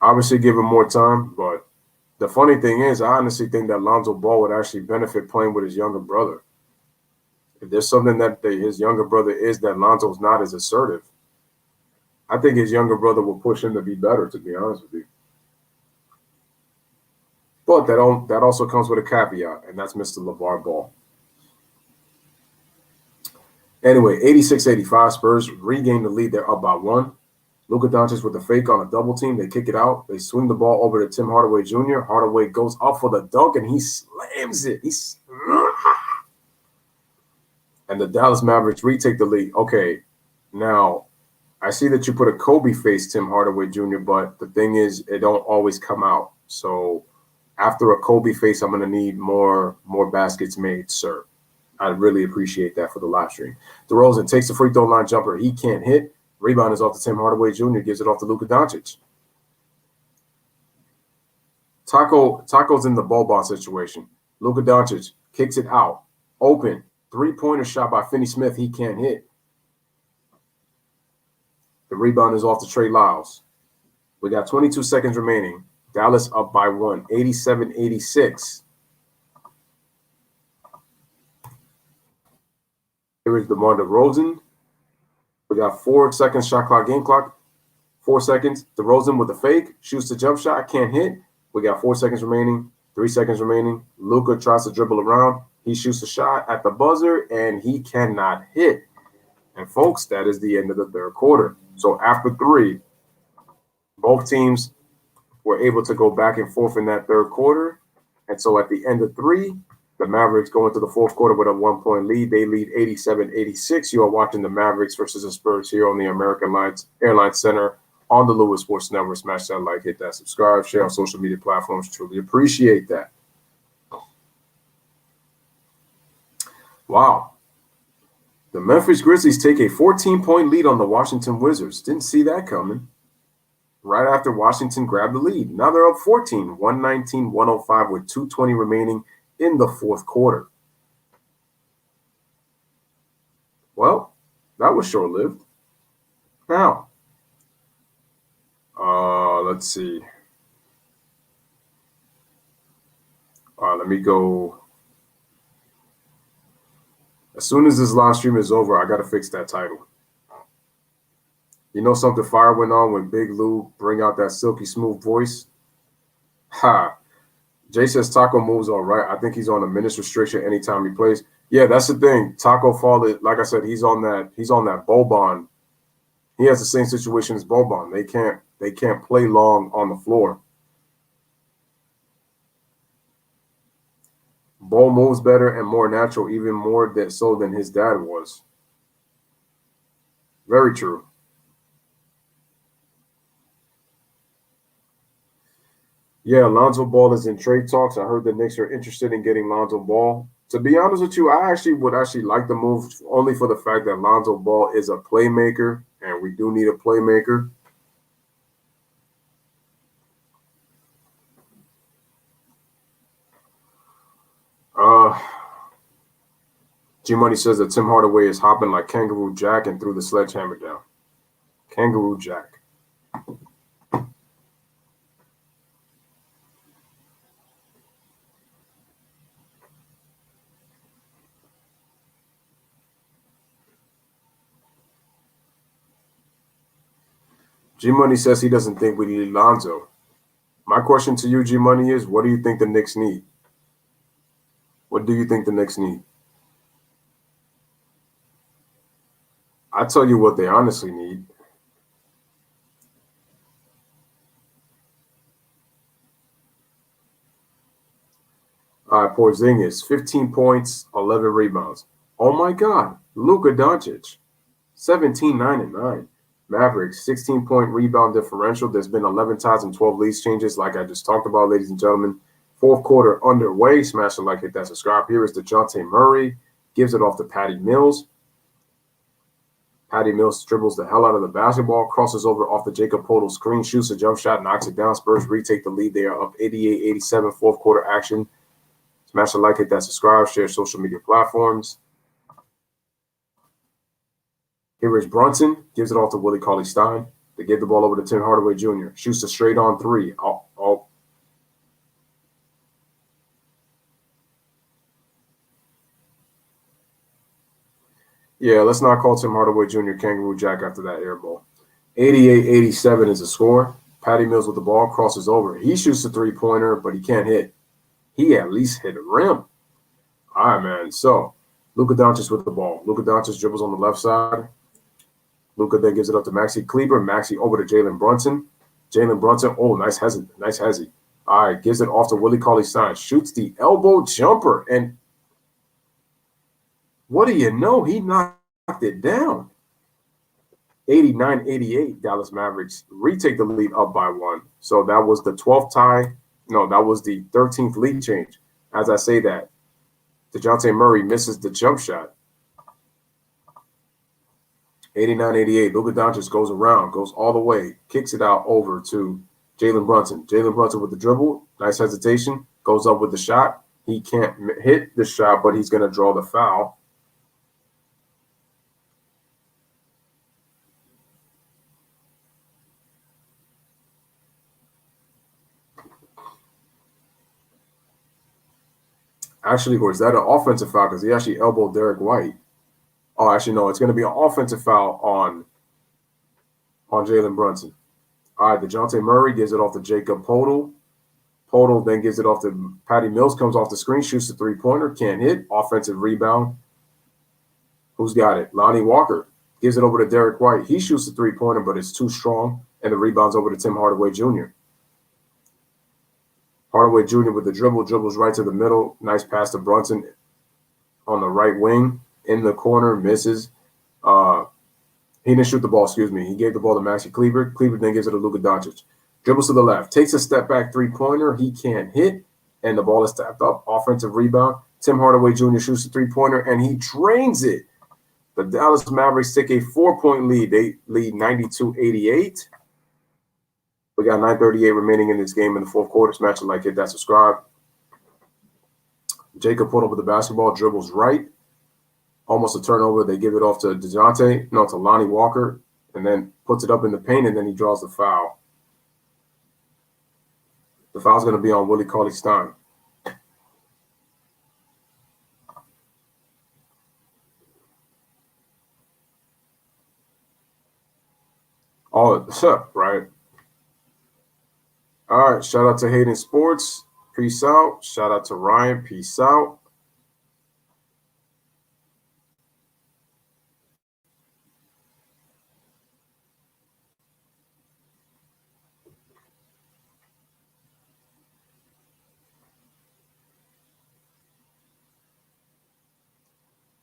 obviously give him more time. But the funny thing is, I honestly think that Lonzo Ball would actually benefit playing with his younger brother. If there's something that his younger brother is that Lonzo's not as assertive, I think his younger brother will push him to be better, to be honest with you. But that also comes with a caveat, and that's Mr. LeVar Ball. Anyway, 86-85, Spurs regain the lead. They're up by 1. Luka Doncic with the fake on a double team. They kick it out. They swing the ball over to Tim Hardaway Jr. Hardaway goes up for the dunk, and he slams it. And the Dallas Mavericks retake the lead. Okay, now I see that you put a Kobe face, Tim Hardaway Jr., but the thing is, it don't always come out. So after a Kobe face, I'm going to need more baskets made, sir. I really appreciate that for the live stream. DeRozan takes the free throw line jumper. He can't hit. Rebound is off to Tim Hardaway Jr., gives it off to Luka Doncic. Taco's in the Boban situation. Luka Doncic kicks it out. Open. Three-pointer shot by Finney Smith. He can't hit. The rebound is off to Trey Lyles. We got 22 seconds remaining. Dallas up by 1, 87-86. Here is DeMar DeRozan. We got 4 seconds shot clock, game clock. 4 seconds. DeRozan with the fake, shoots the jump shot, can't hit. We got 4 seconds remaining, 3 seconds remaining. Luka tries to dribble around. He shoots a shot at the buzzer, and he cannot hit. And, folks, that is the end of the third quarter. So after 3, both teams were able to go back and forth in that third quarter. And so at the end of 3, the Mavericks go into the fourth quarter with a 1-point lead. They lead 87-86. You are watching the Mavericks versus the Spurs here on the American Airlines Center on the Lewis Sports Network. Smash that like, hit that subscribe, share on social media platforms. Truly appreciate that. Wow. The Memphis Grizzlies take a 14-point lead on the Washington Wizards. Didn't see that coming. Right after Washington grabbed the lead. Now they're up 14, 119-105 with 2:20 remaining in the fourth quarter. Well, that was short-lived. Now, let's see. Let me go. As soon as this live stream is over, I got to fix that title. You know something fire went on when Big Lou bring out that silky smooth voice? Ha. Jay says Taco moves all right. I think he's on a minutes restriction anytime he plays. Yeah, that's the thing. Taco Fall, like I said, he's on that Boban. He has the same situation as Boban. They can't play long on the floor. Bo moves better and more natural, even more so than his dad was. Very true. Yeah, Lonzo Ball is in trade talks. I heard the Knicks are interested in getting Lonzo Ball. To be honest with you, I would like the move only for the fact that Lonzo Ball is a playmaker, and we do need a playmaker. G-Money says that Tim Hardaway is hopping like Kangaroo Jack and threw the sledgehammer down. Kangaroo Jack. G-Money says he doesn't think we need Lonzo. My question to you, G-Money, is what do you think the Knicks need? What do you think the Knicks need? I tell you what they honestly need. All right, Porzingis, 15 points, 11 rebounds. Oh my God, Luka Doncic, 17, 9, and 9. Mavericks, 16-point rebound differential. There's been 11 ties and 12 lead changes, like I just talked about, ladies and gentlemen. Fourth quarter underway. Smash the like, hit that subscribe. Here is DeJounte Murray. Gives it off to Patty Mills. Patty Mills dribbles the hell out of the basketball, crosses over off the Jacob Poeltl screen, shoots a jump shot, knocks it down. Spurs retake the lead. They are up 88-87, fourth quarter action. Smash the like, hit that subscribe, share social media platforms. Here is Brunson, gives it off to Willie Cauley-Stein. They give the ball over to Tim Hardaway Jr. Shoots a straight on 3. Yeah, let's not call Tim Hardaway Jr. Kangaroo Jack after that air ball. 88-87 is the score. Patty Mills with the ball, crosses over. He shoots a three-pointer, but he can't hit. He at least hit a rim. All right, man. So, Luka Doncic with the ball. Luka Doncic dribbles on the left side. Luka then gives it up to Maxi Kleber. Maxi over to Jalen Brunson. Jalen Brunson, oh, nice hezzy. All right, gives it off to Willie Cauley-Stein. Shoots the elbow jumper. And what do you know? He knocked it down. 89-88, Dallas Mavericks retake the lead up by 1. So that was the 12th tie. No, that was the 13th lead change. As I say that, DeJounte Murray misses the jump shot. 89-88, Luka Doncic goes around, goes all the way, kicks it out over to Jalen Brunson. Jalen Brunson with the dribble, nice hesitation, goes up with the shot. He can't hit the shot, but he's going to draw the foul. Actually, or is that an offensive foul? Because he actually elbowed Derek White. Oh, actually, no. It's going to be an offensive foul on Jalen Brunson. All right, DeJounte Murray gives it off to Jacob Podol. Podol then gives it off to Patty Mills, comes off the screen, shoots the three-pointer, can't hit. Offensive rebound. Who's got it? Lonnie Walker gives it over to Derek White. He shoots the three-pointer, but it's too strong, and the rebound's over to Tim Hardaway Jr. Hardaway Jr. with the dribbles right to the middle. Nice pass to Brunson on the right wing. In the corner, misses. He didn't shoot the ball, excuse me. He gave the ball to Maxi Kleber. Kleber then gives it to Luka Doncic. Dribbles to the left. Takes a step back three-pointer. He can't hit, and the ball is tapped up. Offensive rebound. Tim Hardaway Jr. shoots the three-pointer, and he drains it. The Dallas Mavericks take a 4-point lead. They lead 92-88. We got 9:38 remaining in this game in the fourth quarter. Smash it like, hit that, subscribe. Jacob put up with the basketball, dribbles right. Almost a turnover. They give it off to to Lonnie Walker, and then puts it up in the paint, and then he draws the foul. The foul's going to be on Willie Cauley-Stein. Oh, it's up, right? All right, shout out to Hayden Sports. Peace out. Shout out to Ryan. Peace out.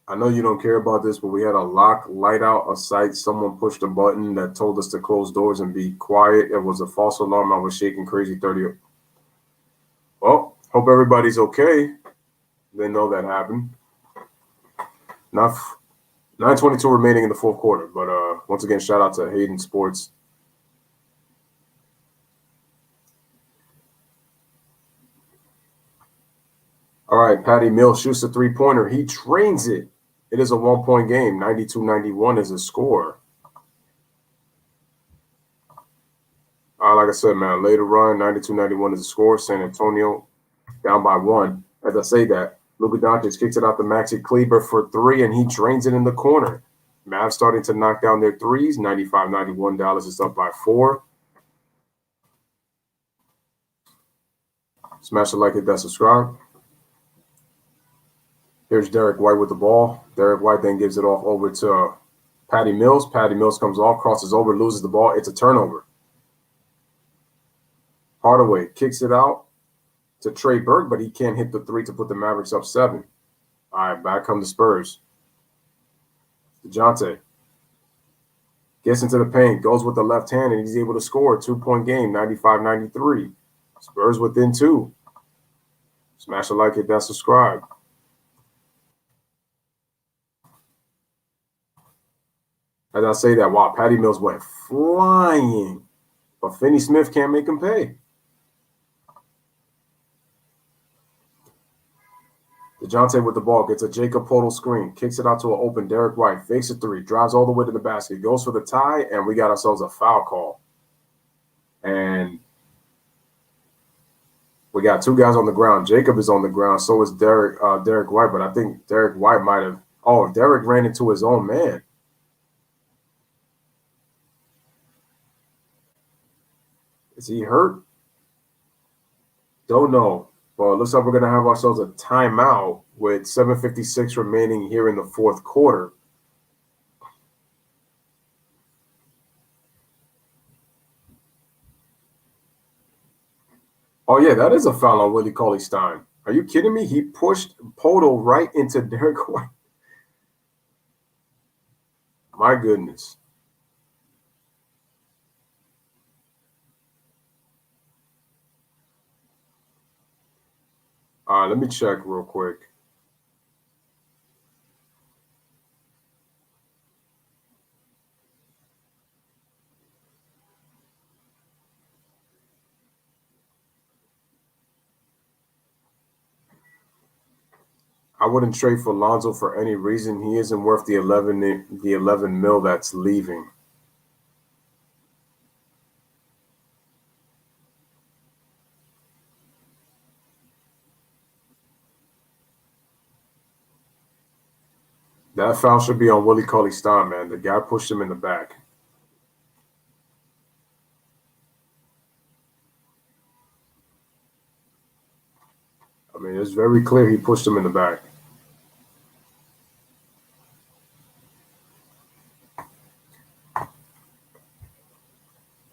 I know you don't care about this, but we had a lock light out a site. Someone pushed a button that told us to close doors and be quiet. It was a false alarm. I was shaking crazy 30. Well, hope everybody's okay. They know that happened. Not 9:22 remaining in the fourth quarter. But once again, shout out to Hayden Sports. All right, Patty Mills shoots a three-pointer. He drains it. It is a 1-point game. 92-91 is the score. Like I said, man, later run, 92-91 is the score. San Antonio down by 1. As I say that, Luka Doncic kicks it out to Maxi Kleber for 3, and he drains it in the corner. Mavs starting to knock down their threes. 95-91. Dallas is up by 4. Smash the like, hit that, subscribe. Here's Derek White with the ball. Derek White then gives it off over to Patty Mills. Patty Mills comes off, crosses over, loses the ball. It's a turnover. Hardaway kicks it out to Trey Burke, but he can't hit the 3 to put the Mavericks up 7. All right, back come the Spurs. DeJounte gets into the paint, goes with the left hand, and he's able to score a 2-point game, 95-93. Spurs within 2. Smash a like, hit that, subscribe. As I say that, wow, Patty Mills went flying, but Finney Smith can't make him pay. DeJounte with the ball, gets a Jacob Podol screen, kicks it out to an open Derek White, fakes a 3, drives all the way to the basket, goes for the tie, and we got ourselves a foul call. And we got 2 guys on the ground. Jacob is on the ground, so is Derek White, but I think Derek White might have – oh, Derek ran into his own man. Is he hurt? Don't know. Well, it looks like we're going to have ourselves a timeout with 7:56 remaining here in the fourth quarter. Oh, yeah, that is a foul on Willie Cauley-Stein. Are you kidding me? He pushed Podol right into Derek White. My goodness. Let me check real quick. I wouldn't trade for Lonzo for any reason. He isn't worth the 11 mil that's leaving. That foul should be on Willie Cauley-Stein, man. The guy pushed him in the back. very clear he pushed him in the back.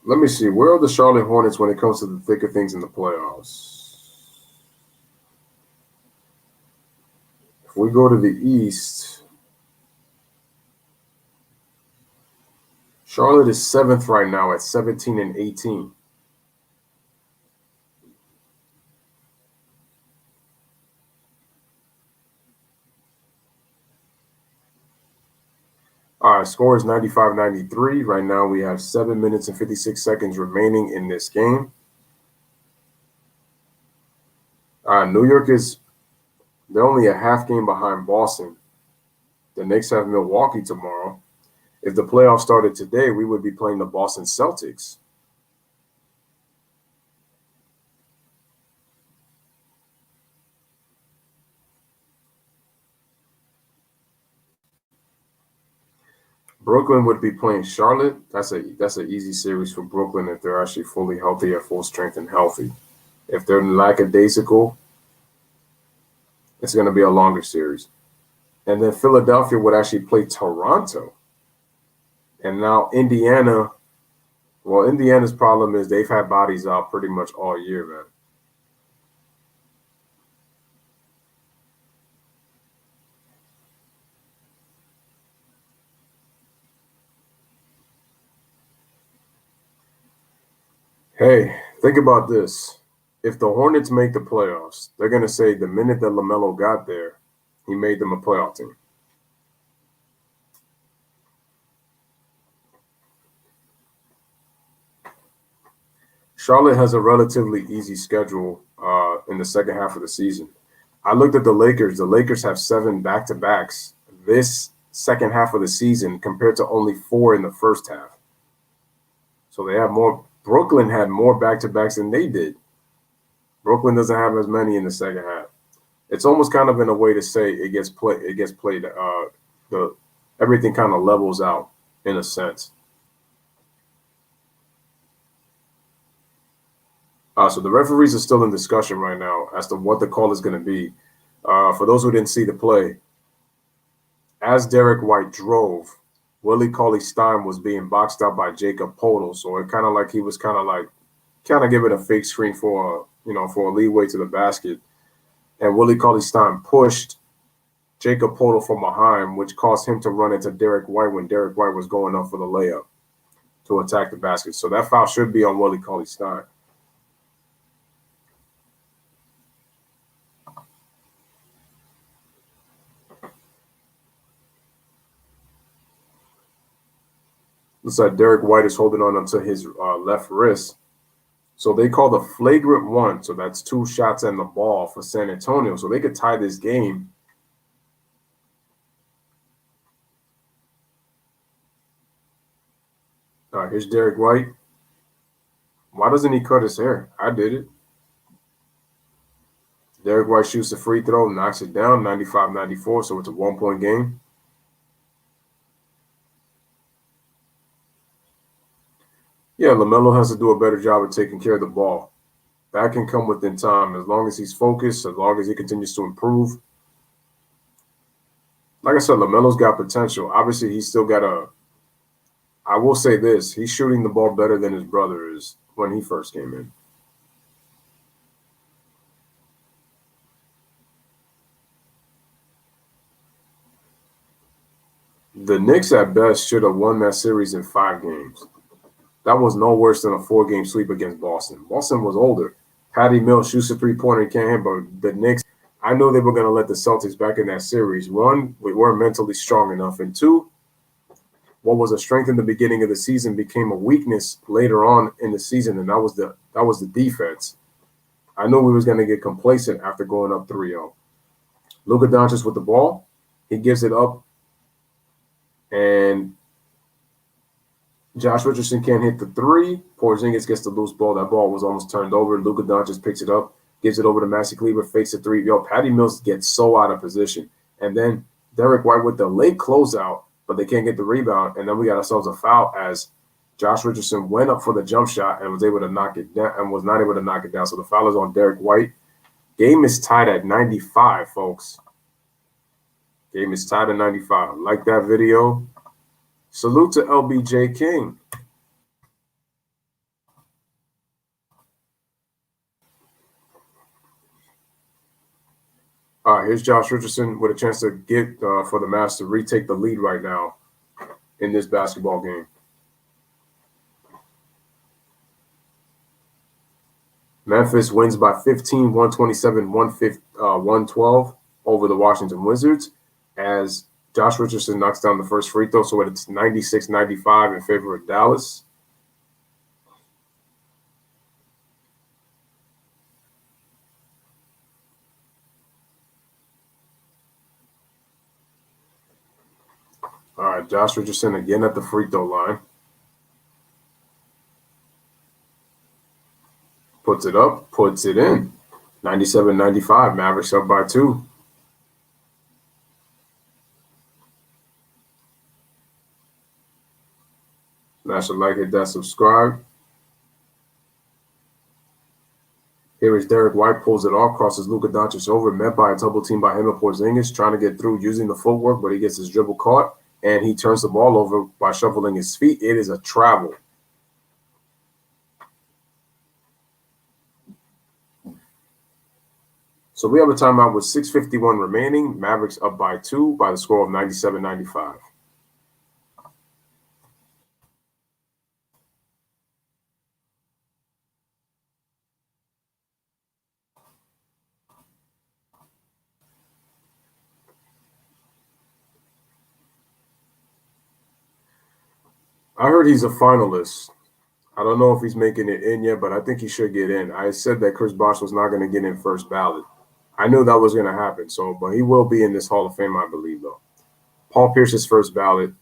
Let me see. Where are the Charlotte Hornets when it comes to the thicker things in the playoffs? If we go to the East, Charlotte is 7th right now at 17-18. All right, score is 95-93. Right now we have 7 minutes and 56 seconds remaining in this game. New York they're only a half game behind Boston. The Knicks have Milwaukee tomorrow. If the playoffs started today, we would be playing the Boston Celtics. Brooklyn would be playing Charlotte. That's an easy series for Brooklyn if they're actually fully healthy, at full strength and healthy. If they're lackadaisical, it's going to be a longer series. And then Philadelphia would actually play Toronto. And now Indiana, well, Indiana's problem is they've had bodies out pretty much all year, man. Hey, think about this. If the Hornets make the playoffs, they're going to say the minute that LaMelo got there, he made them a playoff team. Charlotte has a relatively easy schedule in the second half of the season. I looked at the Lakers. The Lakers have 7 back-to-backs this second half of the season compared to only 4 in the first half. So they have more. Brooklyn had more back-to-backs than they did. Brooklyn doesn't have as many in the second half. It's almost kind of in a way to say it gets played. Everything kind of levels out in a sense. So the referees are still in discussion right now as to what the call is going to be. For those who didn't see the play, as Derek White drove, Willie Cauley-Stein was being boxed out by Jacob Poeltl. So it kind of like he was kind of giving a fake screen for a leeway to the basket. And Willie Cauley-Stein pushed Jacob Poeltl from behind, which caused him to run into Derek White when Derek White was going up for the layup to attack the basket. So that foul should be on Willie Cauley-Stein. Looks like Derek White is holding on onto his left wrist. So they call the flagrant 1. So that's 2 shots and the ball for San Antonio. So they could tie this game. Here's Derek White. Why doesn't he cut his hair? I did it. Derek White shoots a free throw, knocks it down, 95-94. So it's a 1-point game. Yeah, LaMelo has to do a better job of taking care of the ball. That can come within time as long as he's focused, as long as he continues to improve. Like I said, LaMelo's got potential. Obviously, he's still got I will say this, he's shooting the ball better than his brother is when he first came in. The Knicks at best should have won that series in 5 games. That was no worse than a 4-game sweep against Boston. Boston was older. Patty Mills shoots a three-pointer, can't hit, but the Knicks, I know they were going to let the Celtics back in that series. 1, we weren't mentally strong enough. And 2, what was a strength in the beginning of the season became a weakness later on in the season, and that was the defense. I knew we was going to get complacent after going up 3-0. Luka Doncic with the ball. He gives it up, and Josh Richardson can't hit the 3. Porzingis gets the loose ball. That ball was almost turned over. Luka Doncic picks it up, gives it over to Maxi Kleber, fakes the 3. Patty Mills gets so out of position. And then Derek White with the late closeout, but they can't get the rebound. And then we got ourselves a foul as Josh Richardson went up for the jump shot and was able to knock it down and was not able to knock it down. So the foul is on Derek White. Game is tied at 95, folks. Game is tied at 95. Like that video. Salute to LBJ King. All right, here's Josh Richardson with a chance to get for the Mavs to retake the lead right now in this basketball game. Memphis wins by 15, 127, 112 over the Washington Wizards as Josh Richardson knocks down the first free throw. So it's 96-95 in favor of Dallas. All right, Josh Richardson again at the free throw line. Puts it up, puts it in. 97-95, Mavericks up by 2. Smash a like, hit that subscribe. Here is Derek White, pulls it off, crosses Luka Doncic over, met by a double team by him and Porzingis, trying to get through using the footwork, but he gets his dribble caught, and he turns the ball over by shuffling his feet. It is a travel. So we have a timeout with 6:51 remaining. Mavericks up by 2 by the score of 97-95. I heard he's a finalist. I don't know if he's making it in yet, but I think he should get in. I said that Chris Bosh was not going to get in first ballot. I knew that was going to happen. But he will be in this Hall of Fame, I believe, though. Paul Pierce's first ballot.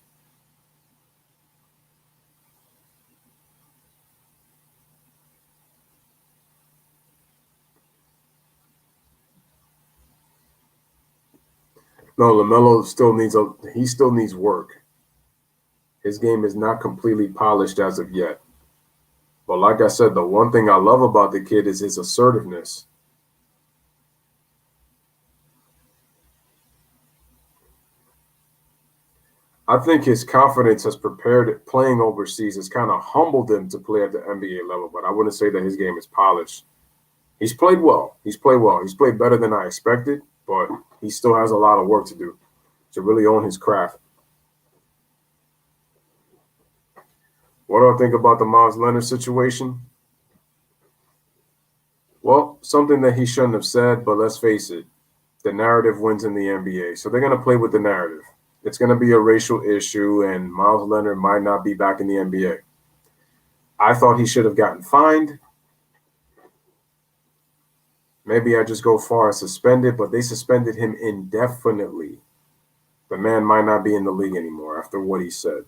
No, LaMelo still needs work. His game is not completely polished as of yet. But like I said, the one thing I love about the kid is his assertiveness. I think his confidence has prepared playing overseas, has kind of humbled him to play at the NBA level, but I wouldn't say that his game is polished. He's played well. He's played better than I expected, but he still has a lot of work to do to really own his craft. What do I think about the Miles Leonard situation? Well, something that he shouldn't have said, but let's face it, the narrative wins in the NBA. So they're going to play with the narrative. It's going to be a racial issue, and Miles Leonard might not be back in the NBA. I thought he should have gotten fined. Maybe I just go far as suspended, but they suspended him indefinitely. The man might not be in the league anymore after what he said.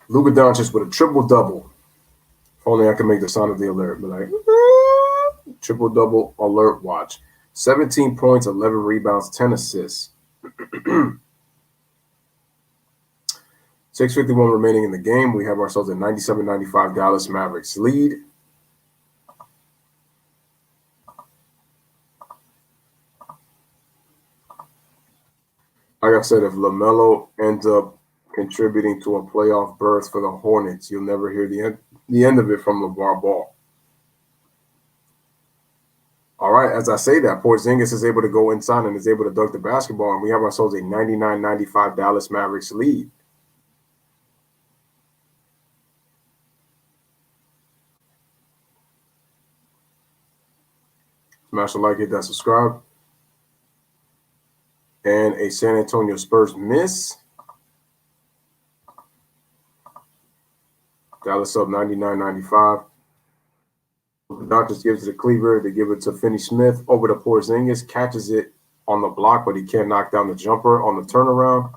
Luka Doncic with a triple-double. If only I could make the sound of the alert. But like, triple-double alert watch. 17 points, 11 rebounds, 10 assists. 6:51 remaining in the game. We have ourselves a 97-95 Dallas Mavericks lead. Like I said, if LaMelo ends up contributing to a playoff berth for the Hornets, you'll never hear the end of it from LeVar Ball. All right, as I say that, Porzingis is able to go inside and is able to dunk the basketball, and we have ourselves a 99-95 Dallas Mavericks lead. Smash the like, hit that subscribe. and a San Antonio Spurs miss. Dallas up 99-95. The Dodgers gives it to Cleaver. They give it to Finney-Smith over to Porzingis. Catches it on the block, but he can't knock down the jumper on the turnaround.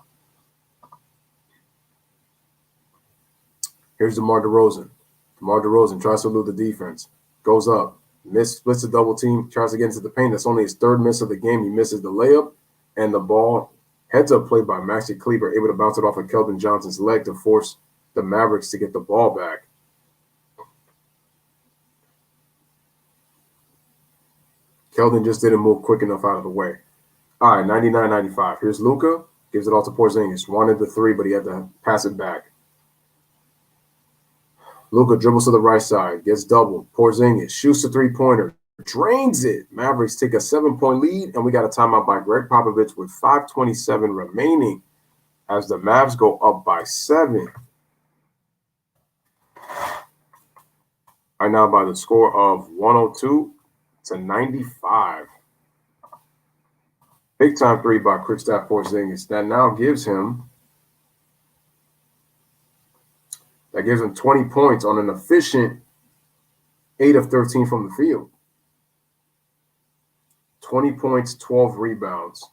Here's DeMar DeRozan. DeMar DeRozan tries to elude the defense. Goes up. Splits the double team. Tries to get into the paint. That's only his third miss of the game. He misses the layup. And the ball, heads up play by Maxi Kleber, able to bounce it off of Keldon Johnson's leg to force the Mavericks to get the ball back. Keldon just didn't move quick enough out of the way. All right, 99-95. Here's Luka. Gives it off to Porzingis. Wanted the three, but he had to pass it back. Luka dribbles to the right side. Gets doubled. Porzingis shoots the three-pointer. Drains it. Mavericks take a 7-point lead, and we got a timeout by Greg Popovich with 5:27 remaining as the Mavs go up by 7. Right now by the score of 102-95. Big time three by Kristaps Porzingis. That now gives him 20 points on an efficient 8 of 13 from the field. 20 points, 12 rebounds.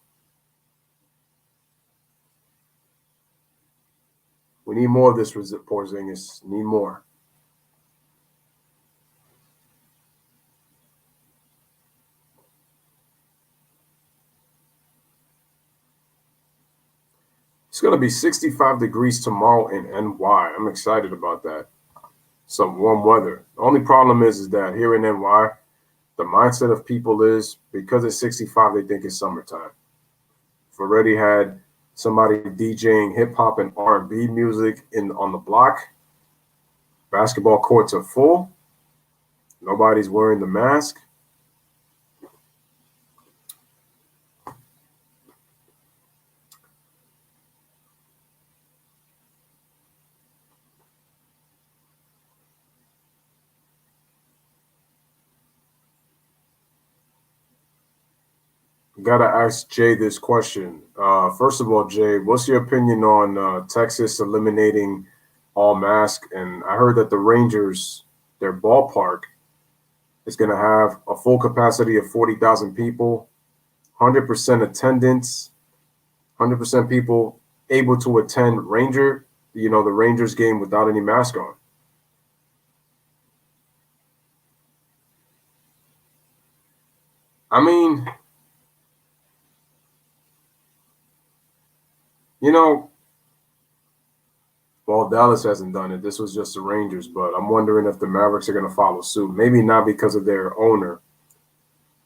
We need more of this, Porzingis. Need more. It's going to be 65 degrees tomorrow in NY. I'm excited about that. Some warm weather. The only problem is that here in NY, the mindset of people is because it's 65, they think it's summertime. We've already had somebody DJing hip hop and R&B music on the block. Basketball courts are full. Nobody's wearing the mask. Gotta ask Jay this question. First of all, Jay, what's your opinion on Texas eliminating all mask? And I heard that the Rangers, their ballpark, is going to have a full capacity of 40,000 people, 100% attendance, 100% people able to attend the Rangers game without any mask on. I mean, well, Dallas hasn't done it. This was just the Rangers, but I'm wondering if the Mavericks are going to follow suit. Maybe not because of their owner.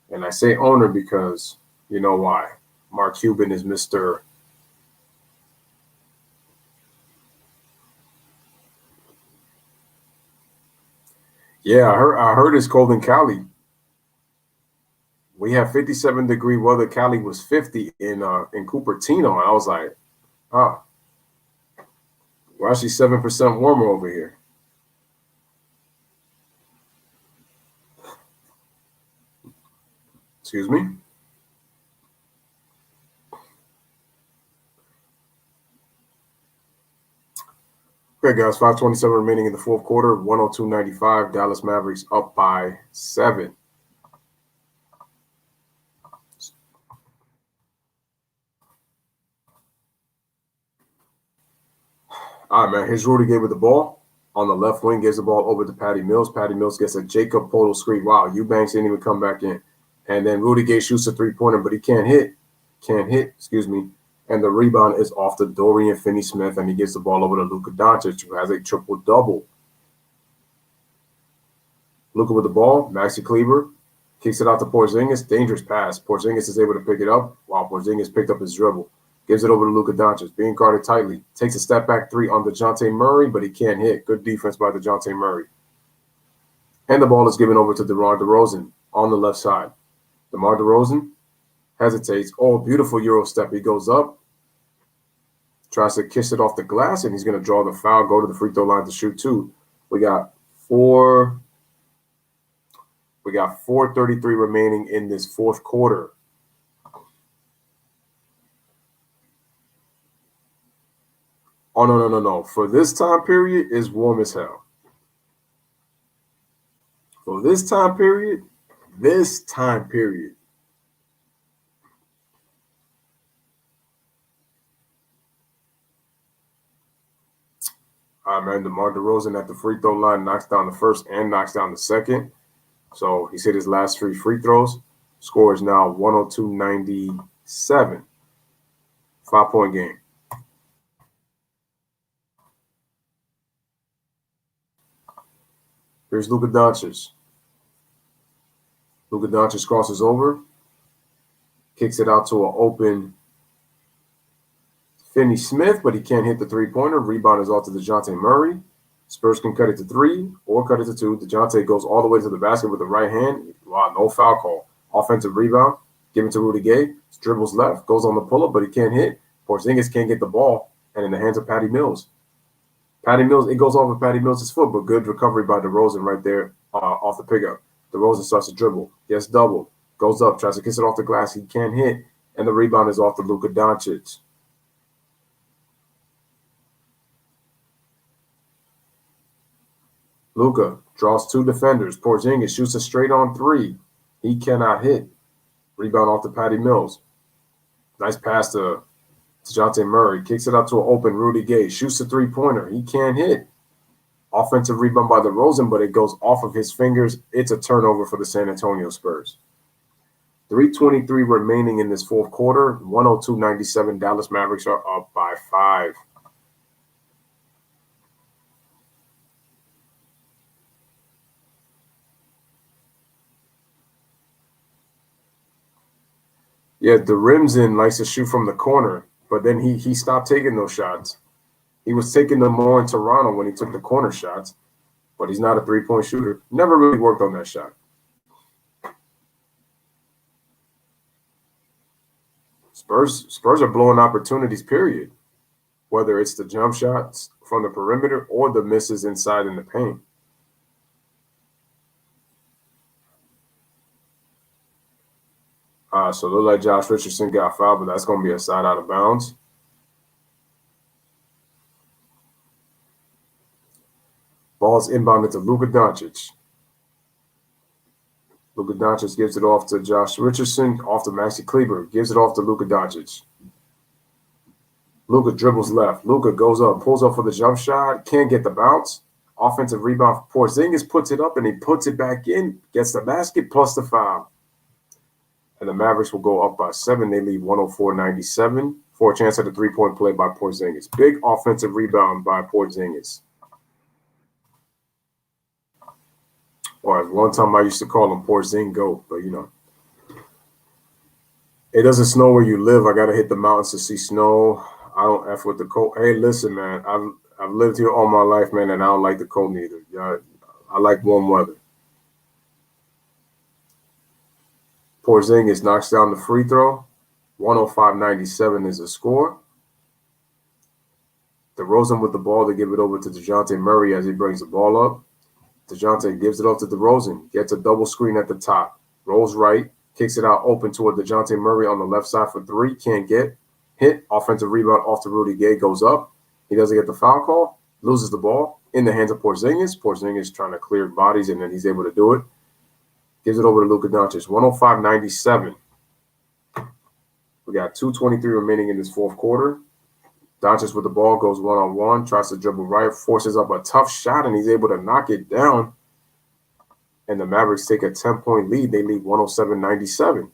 And I say owner because you know why. Mark Cuban is Mr. Yeah, I heard it's cold in Cali. We have 57-degree weather. Cali was 50 in Cupertino. And I was like, oh. We're actually 7% warmer over here. Excuse me. Okay, guys, 5:27 remaining in the fourth quarter, 102-95. Dallas Mavericks up by 7. All right, man. Here's Rudy Gay with the ball. On the left wing, gives the ball over to Patty Mills. Patty Mills gets a Jacob Polo screen. Wow, Eubanks didn't even come back in. And then Rudy Gay shoots a three-pointer, but he can't hit. And the rebound is off to Dorian Finney-Smith, and he gives the ball over to Luka Doncic, who has a triple-double. Luka with the ball. Maxi Kleber kicks it out to Porzingis. Dangerous pass. Porzingis is able to pick it up while Porzingis picked up his dribble. Gives it over to Luka Doncic, being guarded tightly. Takes a step back three on DeJounte Murray, but he can't hit. Good defense by DeJounte Murray. And the ball is given over to DeMar DeRozan on the left side. DeMar DeRozan hesitates. Oh, beautiful Euro step. He goes up, tries to kiss it off the glass, and he's going to draw the foul, go to the free throw line to shoot two. We got 4:33 remaining in this fourth quarter. Oh, no. For this time period, it's warm as hell. For this time period. Man, DeMar DeRozan at the free throw line knocks down the first and knocks down the second. So he's hit his last 3 free throws. Score is now 102-97. 5-point game. Here's Luka Doncic. Luka Doncic crosses over, kicks it out to an open Finney Smith, but he can't hit the three-pointer. Rebound is off to DeJounte Murray. Spurs can cut it to 3 or cut it to 2. DeJounte goes all the way to the basket with the right hand. Wow, no foul call. Offensive rebound. Give it to Rudy Gay. Dribbles left, goes on the pull-up, but he can't hit. Porzingis can't get the ball, and in the hands of Patty Mills. Patty Mills, it goes off of Patty Mills' foot, but good recovery by DeRozan right there off the pickup. DeRozan starts to dribble, gets doubled, goes up, tries to kiss it off the glass. He can't hit, and the rebound is off to Luka Doncic. Luka draws 2 defenders. Porzingis shoots a straight-on 3. He cannot hit. Rebound off to Patty Mills. Nice pass to DeJounte Murray. Kicks it out to an open Rudy Gay. Shoots a three-pointer. He can't hit. Offensive rebound by DeRozan, but it goes off of his fingers. It's a turnover for the San Antonio Spurs. 3:23 remaining in this fourth quarter. 102-97. Dallas Mavericks are up by 5. Yeah, DeRozan likes to shoot from the corner, but then he stopped taking those shots. He was taking them more in Toronto when he took the corner shots, but he's not a three-point shooter. Never really worked on that shot. Spurs are blowing opportunities, period, whether it's the jump shots from the perimeter or the misses inside in the paint. So it looked like Josh Richardson got fouled, but that's going to be a side out of bounds. Ball's inbounded to Luka Doncic. Luka Doncic gives it off to Josh Richardson, off to Maxi Kleber, gives it off to Luka Doncic. Luka dribbles left. Luka goes up, pulls up for the jump shot, can't get the bounce. Offensive rebound. Porzingis puts it up and he puts it back in, gets the basket plus the foul. And the Mavericks will go up by 7. They lead 104-97 for a chance at a three-point play by Porzingis. Big offensive rebound by Porzingis. Or at one time I used to call him Porzingo, but you know. It doesn't snow where you live. I got to hit the mountains to see snow. I don't F with the cold. Hey, listen, man. I've lived here all my life, man, and I don't like the cold neither. Yeah, I like warm weather. Porzingis knocks down the free throw. 105-97 is the score. DeRozan with the ball to give it over to DeJounte Murray as he brings the ball up. DeJounte gives it off to DeRozan. Gets a double screen at the top. Rolls right. Kicks it out open toward DeJounte Murray on the left side for 3. Can't get. Hit. Offensive rebound off to Rudy Gay. Goes up. He doesn't get the foul call. Loses the ball. In the hands of Porzingis. Porzingis trying to clear bodies, and then he's able to do it. Gives it over to Luka Doncic. 105-97. We got 2:23 remaining in this fourth quarter. Doncic with the ball goes one-on-one, tries to dribble right, forces up a tough shot, and he's able to knock it down. And the Mavericks take a 10-point lead. They lead 107-97.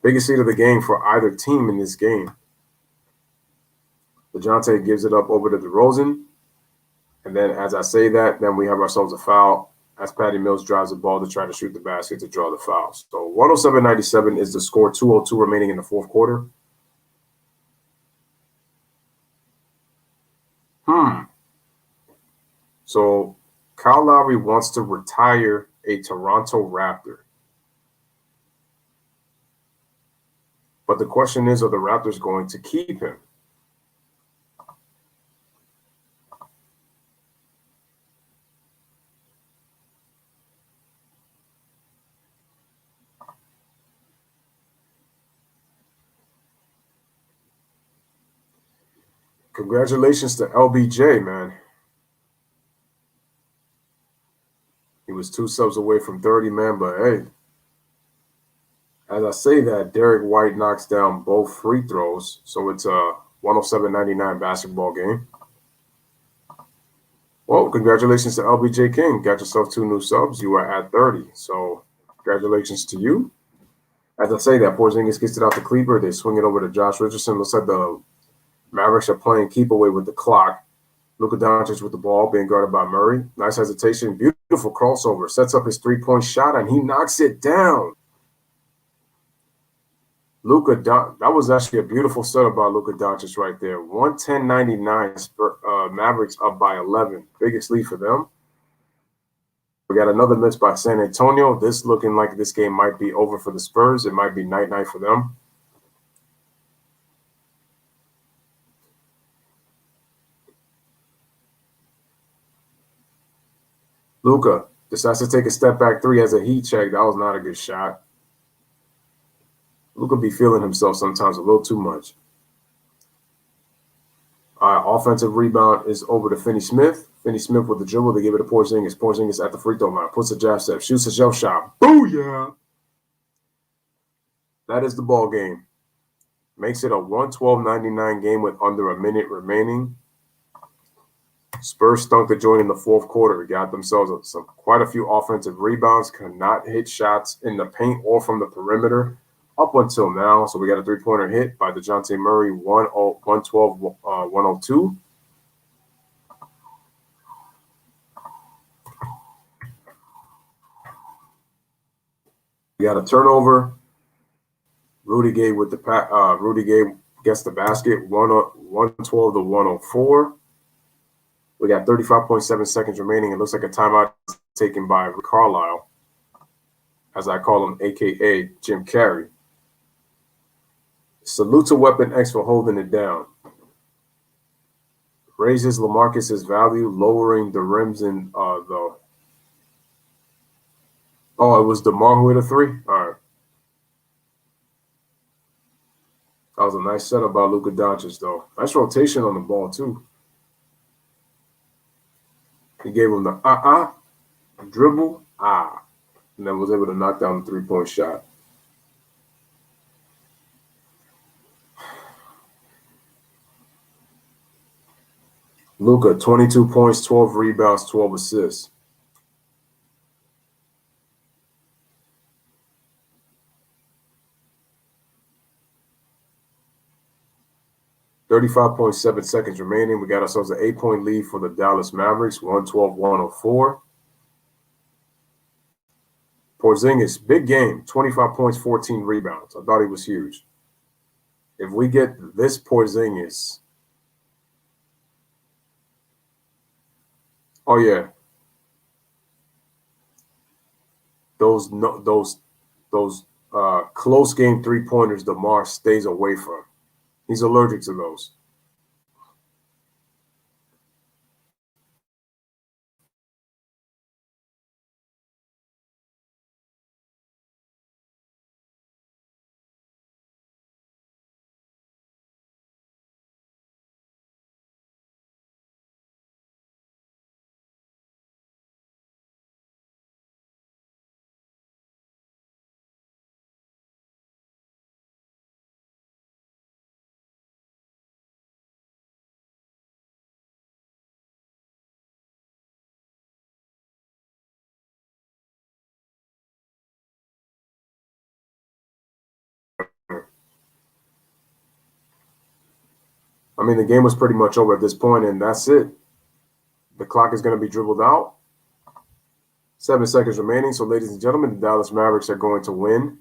Biggest lead of the game for either team in this game. DeJounte gives it up over to DeRozan. And then as I say that, then we have ourselves a foul as Patty Mills drives the ball to try to shoot the basket to draw the foul. So 107-97 is the score, 2:02 remaining in the fourth quarter. So Kyle Lowry wants to retire a Toronto Raptor. But the question is, are the Raptors going to keep him? Congratulations to LBJ, man. He was 2 subs away from 30, man, but hey, as I say that, Derek White knocks down both free throws, so it's a 107-99 basketball game. Well, congratulations to LBJ King. Got yourself 2 new subs. You are at 30, so congratulations to you. As I say that, Porzingis gets it out to Kleber. They swing it over to Josh Richardson. Looks like the Mavericks are playing keep away with the clock. Luka Doncic with the ball, being guarded by Murray. Nice hesitation. Beautiful crossover. Sets up his 3-point shot, and he knocks it down. That was actually a beautiful setup by Luka Doncic right there. 110-99. Mavericks up by 11. Biggest lead for them. We got another miss by San Antonio. This looking like this game might be over for the Spurs. It might be night-night for them. Luka decides to take a step back 3 as a heat check. That was not a good shot. Luka be feeling himself sometimes a little too much. Offensive rebound is over to Finney Smith. Finney Smith with the dribble. They give it to Porzingis. Porzingis at the free throw line. Puts a jab step. Shoots a jump shot. Booyah! That is the ball game. Makes it a 112-99 game with under a minute remaining. Spurs stunk the joint in the fourth quarter. Got themselves quite a few offensive rebounds. Could not hit shots in the paint or from the perimeter up until now. So we got a 3-pointer hit by DeJounte Murray, 112-102. We got a turnover. Rudy Gay with the Rudy Gay gets the basket, 112-104. We got 35.7 seconds remaining. It looks like a timeout taken by Carlisle, as I call him, a.k.a. Jim Carrey. Salute to Weapon X for holding it down. Raises LaMarcus's value, lowering the rims in the... Oh, it was DeMar who hit a 3? All right. That was a nice setup by Luka Doncic, though. Nice rotation on the ball, too. He gave him the dribble, and then was able to knock down the 3-point shot. Luka, 22 points, 12 rebounds, 12 assists. .7 seconds remaining. We got ourselves an 8-point lead for the Dallas Mavericks, 112-104. Porzingis, big game, 25 points, 14 rebounds. I thought he was huge. If we get this Porzingis, oh yeah, those close game 3-pointers, DeMar stays away from. He's allergic to those. I mean, the game was pretty much over at this point, and that's it. The clock is going to be dribbled out. 7 seconds remaining. So, ladies and gentlemen, the Dallas Mavericks are going to win.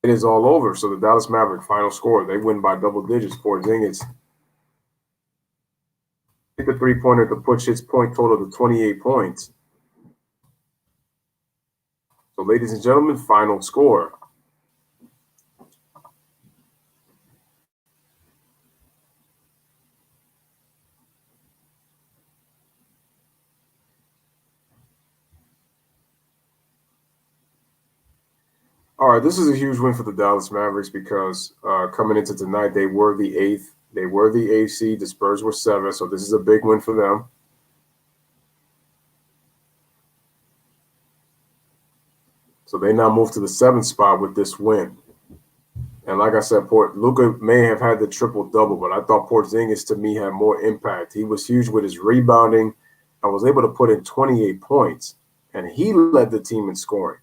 It is all over. So, the Dallas Mavericks final score, they win by double digits. Porzingis hit the 3-pointer to push his point total to 28 points. So, ladies and gentlemen, final score. All right, this is a huge win for the Dallas Mavericks because coming into tonight, they were the eighth. They were the eighth seed. The Spurs were 7, so this is a big win for them. So they now move to the 7th spot with this win. And like I said, Luka may have had the triple-double, but I thought Porzingis, to me, had more impact. He was huge with his rebounding and was able to put in 28 points, and he led the team in scoring.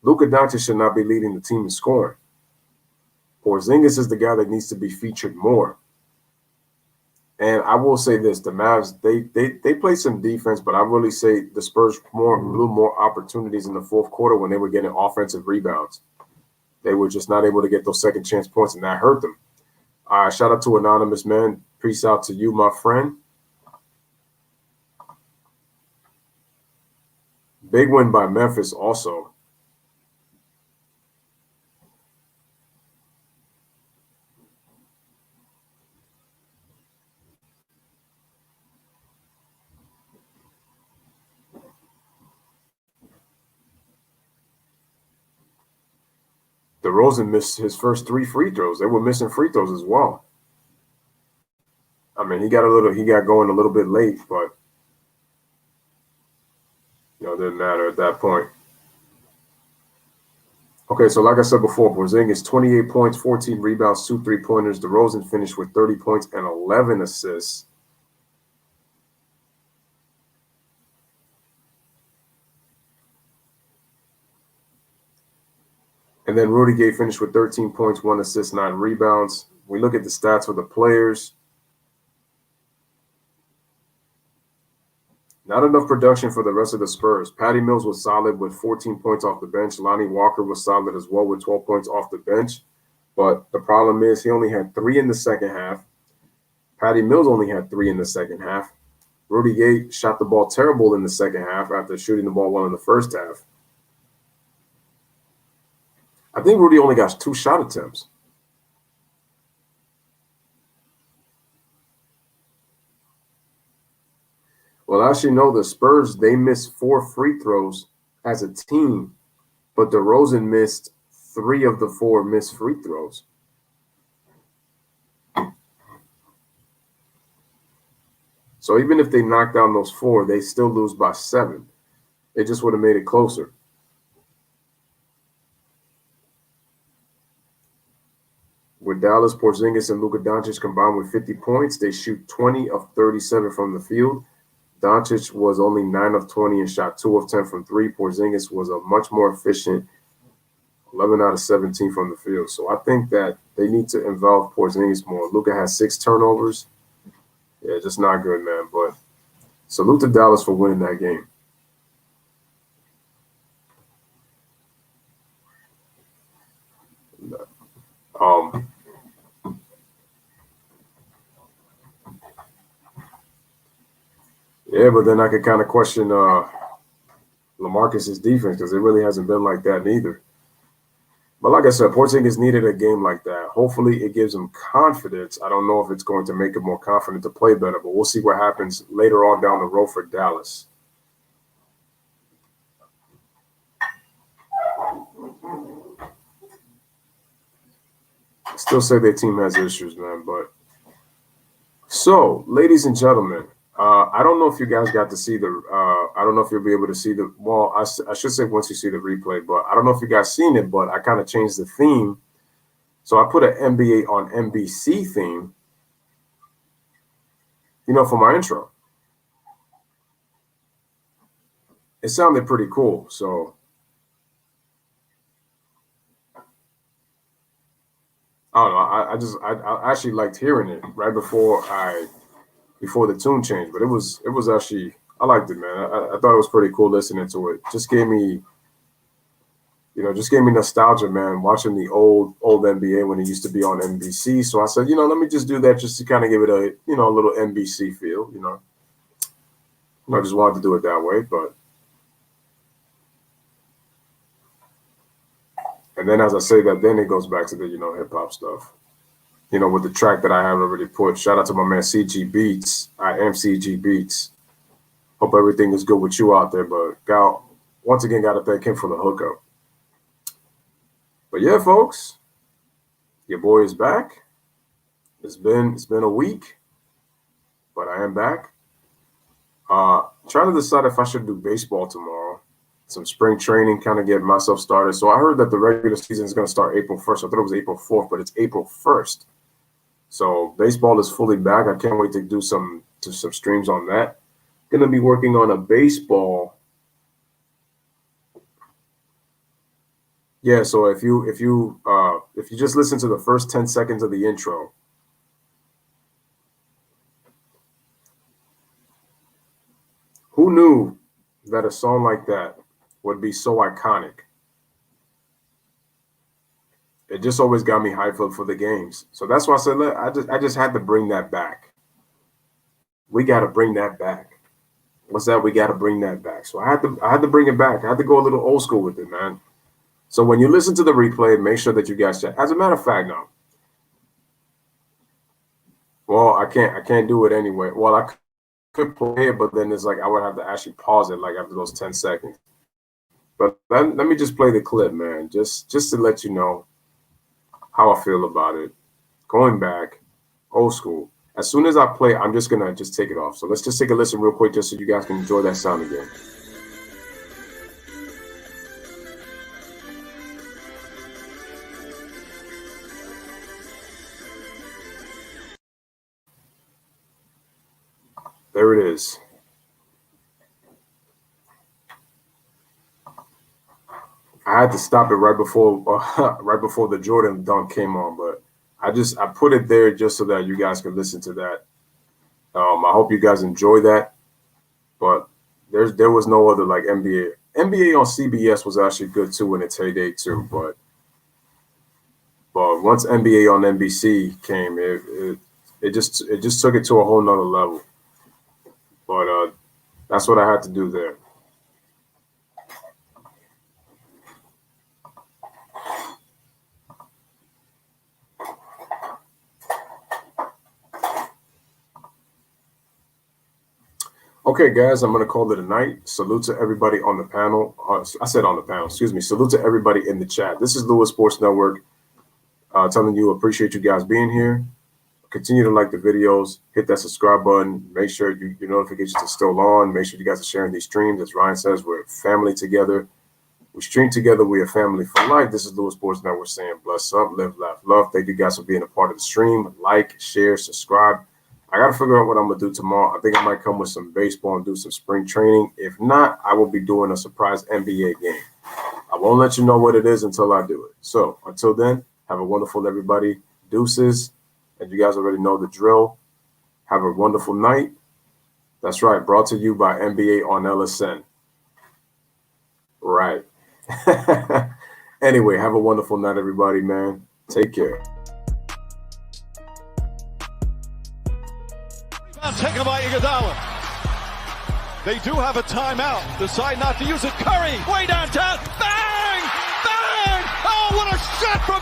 Luka Doncic should not be leading the team in scoring. Porzingis is the guy that needs to be featured more. And I will say this, the Mavs, they played some defense, but I really say the Spurs blew more opportunities in the fourth quarter when they were getting offensive rebounds. They were just not able to get those second chance points, and that hurt them. Shout out to Anonymous, man. Peace out to you, my friend. Big win by Memphis also. DeRozan missed his first 3 free throws. They were missing free throws as well. I mean, he got going a little bit late, but it didn't matter at that point. Okay, so like I said before, Porzingis 28 points, 14 rebounds, 2 3-pointers. DeRozan finished with 30 points and 11 assists. And then Rudy Gay finished with 13 points, 1 assist, 9 rebounds. We look at the stats for the players. Not enough production for the rest of the Spurs. Patty Mills was solid with 14 points off the bench. Lonnie Walker was solid as well with 12 points off the bench. But the problem is he only had 3 in the second half. Patty Mills only had 3 in the second half. Rudy Gay shot the ball terrible in the second half after shooting the ball well in the first half. I think Rudy only got 2 shot attempts. Well, actually, no, the Spurs, they missed 4 free throws as a team, but DeRozan missed 3 of the 4 missed free throws. So even if they knocked down those 4, they still lose by 7. It just would have made it closer. With Dallas, Porzingis and Luka Doncic combined with 50 points, they shoot 20 of 37 from the field. Doncic was only 9 of 20 and shot 2 of 10 from 3. Porzingis was a much more efficient 11 out of 17 from the field. So I think that they need to involve Porzingis more. Luka has 6 turnovers. Yeah, just not good, man. But salute to Dallas for winning that game. Yeah, but then I could kind of question LaMarcus's defense because it really hasn't been like that neither. But like I said, Porzingis needed a game like that. Hopefully it gives him confidence. I don't know if it's going to make him more confident to play better, but we'll see what happens later on down the road for Dallas. Still say their team has issues, man. But so, ladies and gentlemen, I don't know if you guys got to see the. I don't know if you'll be able to see the. Well, I should say once you see the replay, but I don't know if you guys seen it. But I kind of changed the theme, so I put an NBA on NBC theme. For my intro. It sounded pretty cool, so. I don't know. I actually liked hearing it right before the tune changed, but it was actually, I liked it, man. I thought it was pretty cool listening to it. Just gave me nostalgia, man, watching the old NBA when it used to be on NBC. So I said, let me just do that just to kind of give it a, a little NBC feel, I just wanted to do it that way, but. And then as I say that, then it goes back to the, hip hop stuff. With the track that I have already put. Shout out to my man CG Beats. I am CG Beats. Hope everything is good with you out there. But once again, got to thank him for the hookup. But yeah, folks, your boy is back. It's been a week, but I am back. Trying to decide if I should do baseball tomorrow. Some spring training, kind of get myself started. So I heard that the regular season is going to start April 1st. I thought it was April 4th, but it's April 1st. So baseball is fully back. I can't wait to do some streams on that. Going to be working on a baseball. Yeah, so if you just listen to the first 10 seconds of the intro, who knew that a song like that would be so iconic? It just always got me hyped for the games. So that's why I said, look, I just had to bring that back. We got to bring that back. What's that? We got to bring that back. So I had to bring it back. I had to go a little old school with it, man. So when you listen to the replay, make sure that you guys check. As a matter of fact, no. Well, I can't do it anyway. Well, I could play it, but then it's like I would have to actually pause it like after those 10 seconds. But let me just play the clip, man, just to let you know how I feel about it. Going back, old school. As soon as I play, I'm just gonna take it off. So let's just take a listen real quick, just so you guys can enjoy that sound again. There it is. I had to stop it right before the Jordan dunk came on, but I put it there just so that you guys can listen to that. I hope you guys enjoy that. But there was no other like NBA. NBA on CBS was actually good too in its heyday too, but once NBA on NBC came, it just took it to a whole nother level. But that's what I had to do there. Okay, guys, I'm going to call it a night. Salute to everybody on the panel. I said on the panel, excuse me. Salute to everybody in the chat. This is Lewis Sports Network telling you appreciate you guys being here. Continue to like the videos, hit that subscribe button. Make sure your notifications are still on. Make sure you guys are sharing these streams. As Ryan says, we're family together. We stream together. We are family for life. This is Lewis Sports Network saying bless up, live, laugh, love. Thank you guys for being a part of the stream. Like, share, subscribe. I got to figure out what I'm going to do tomorrow. I think I might come with some baseball and do some spring training. If not, I will be doing a surprise NBA game. I won't let you know what it is until I do it. So until then, have a wonderful everybody. Deuces. And you guys already know the drill. Have a wonderful night. That's right. Brought to you by NBA on LSN. Right. Anyway, have a wonderful night, everybody, man. Take care. Taken by Iguodala. They do have a timeout. Decide not to use it. Curry, way downtown. Bang! Bang! Oh, what a shot from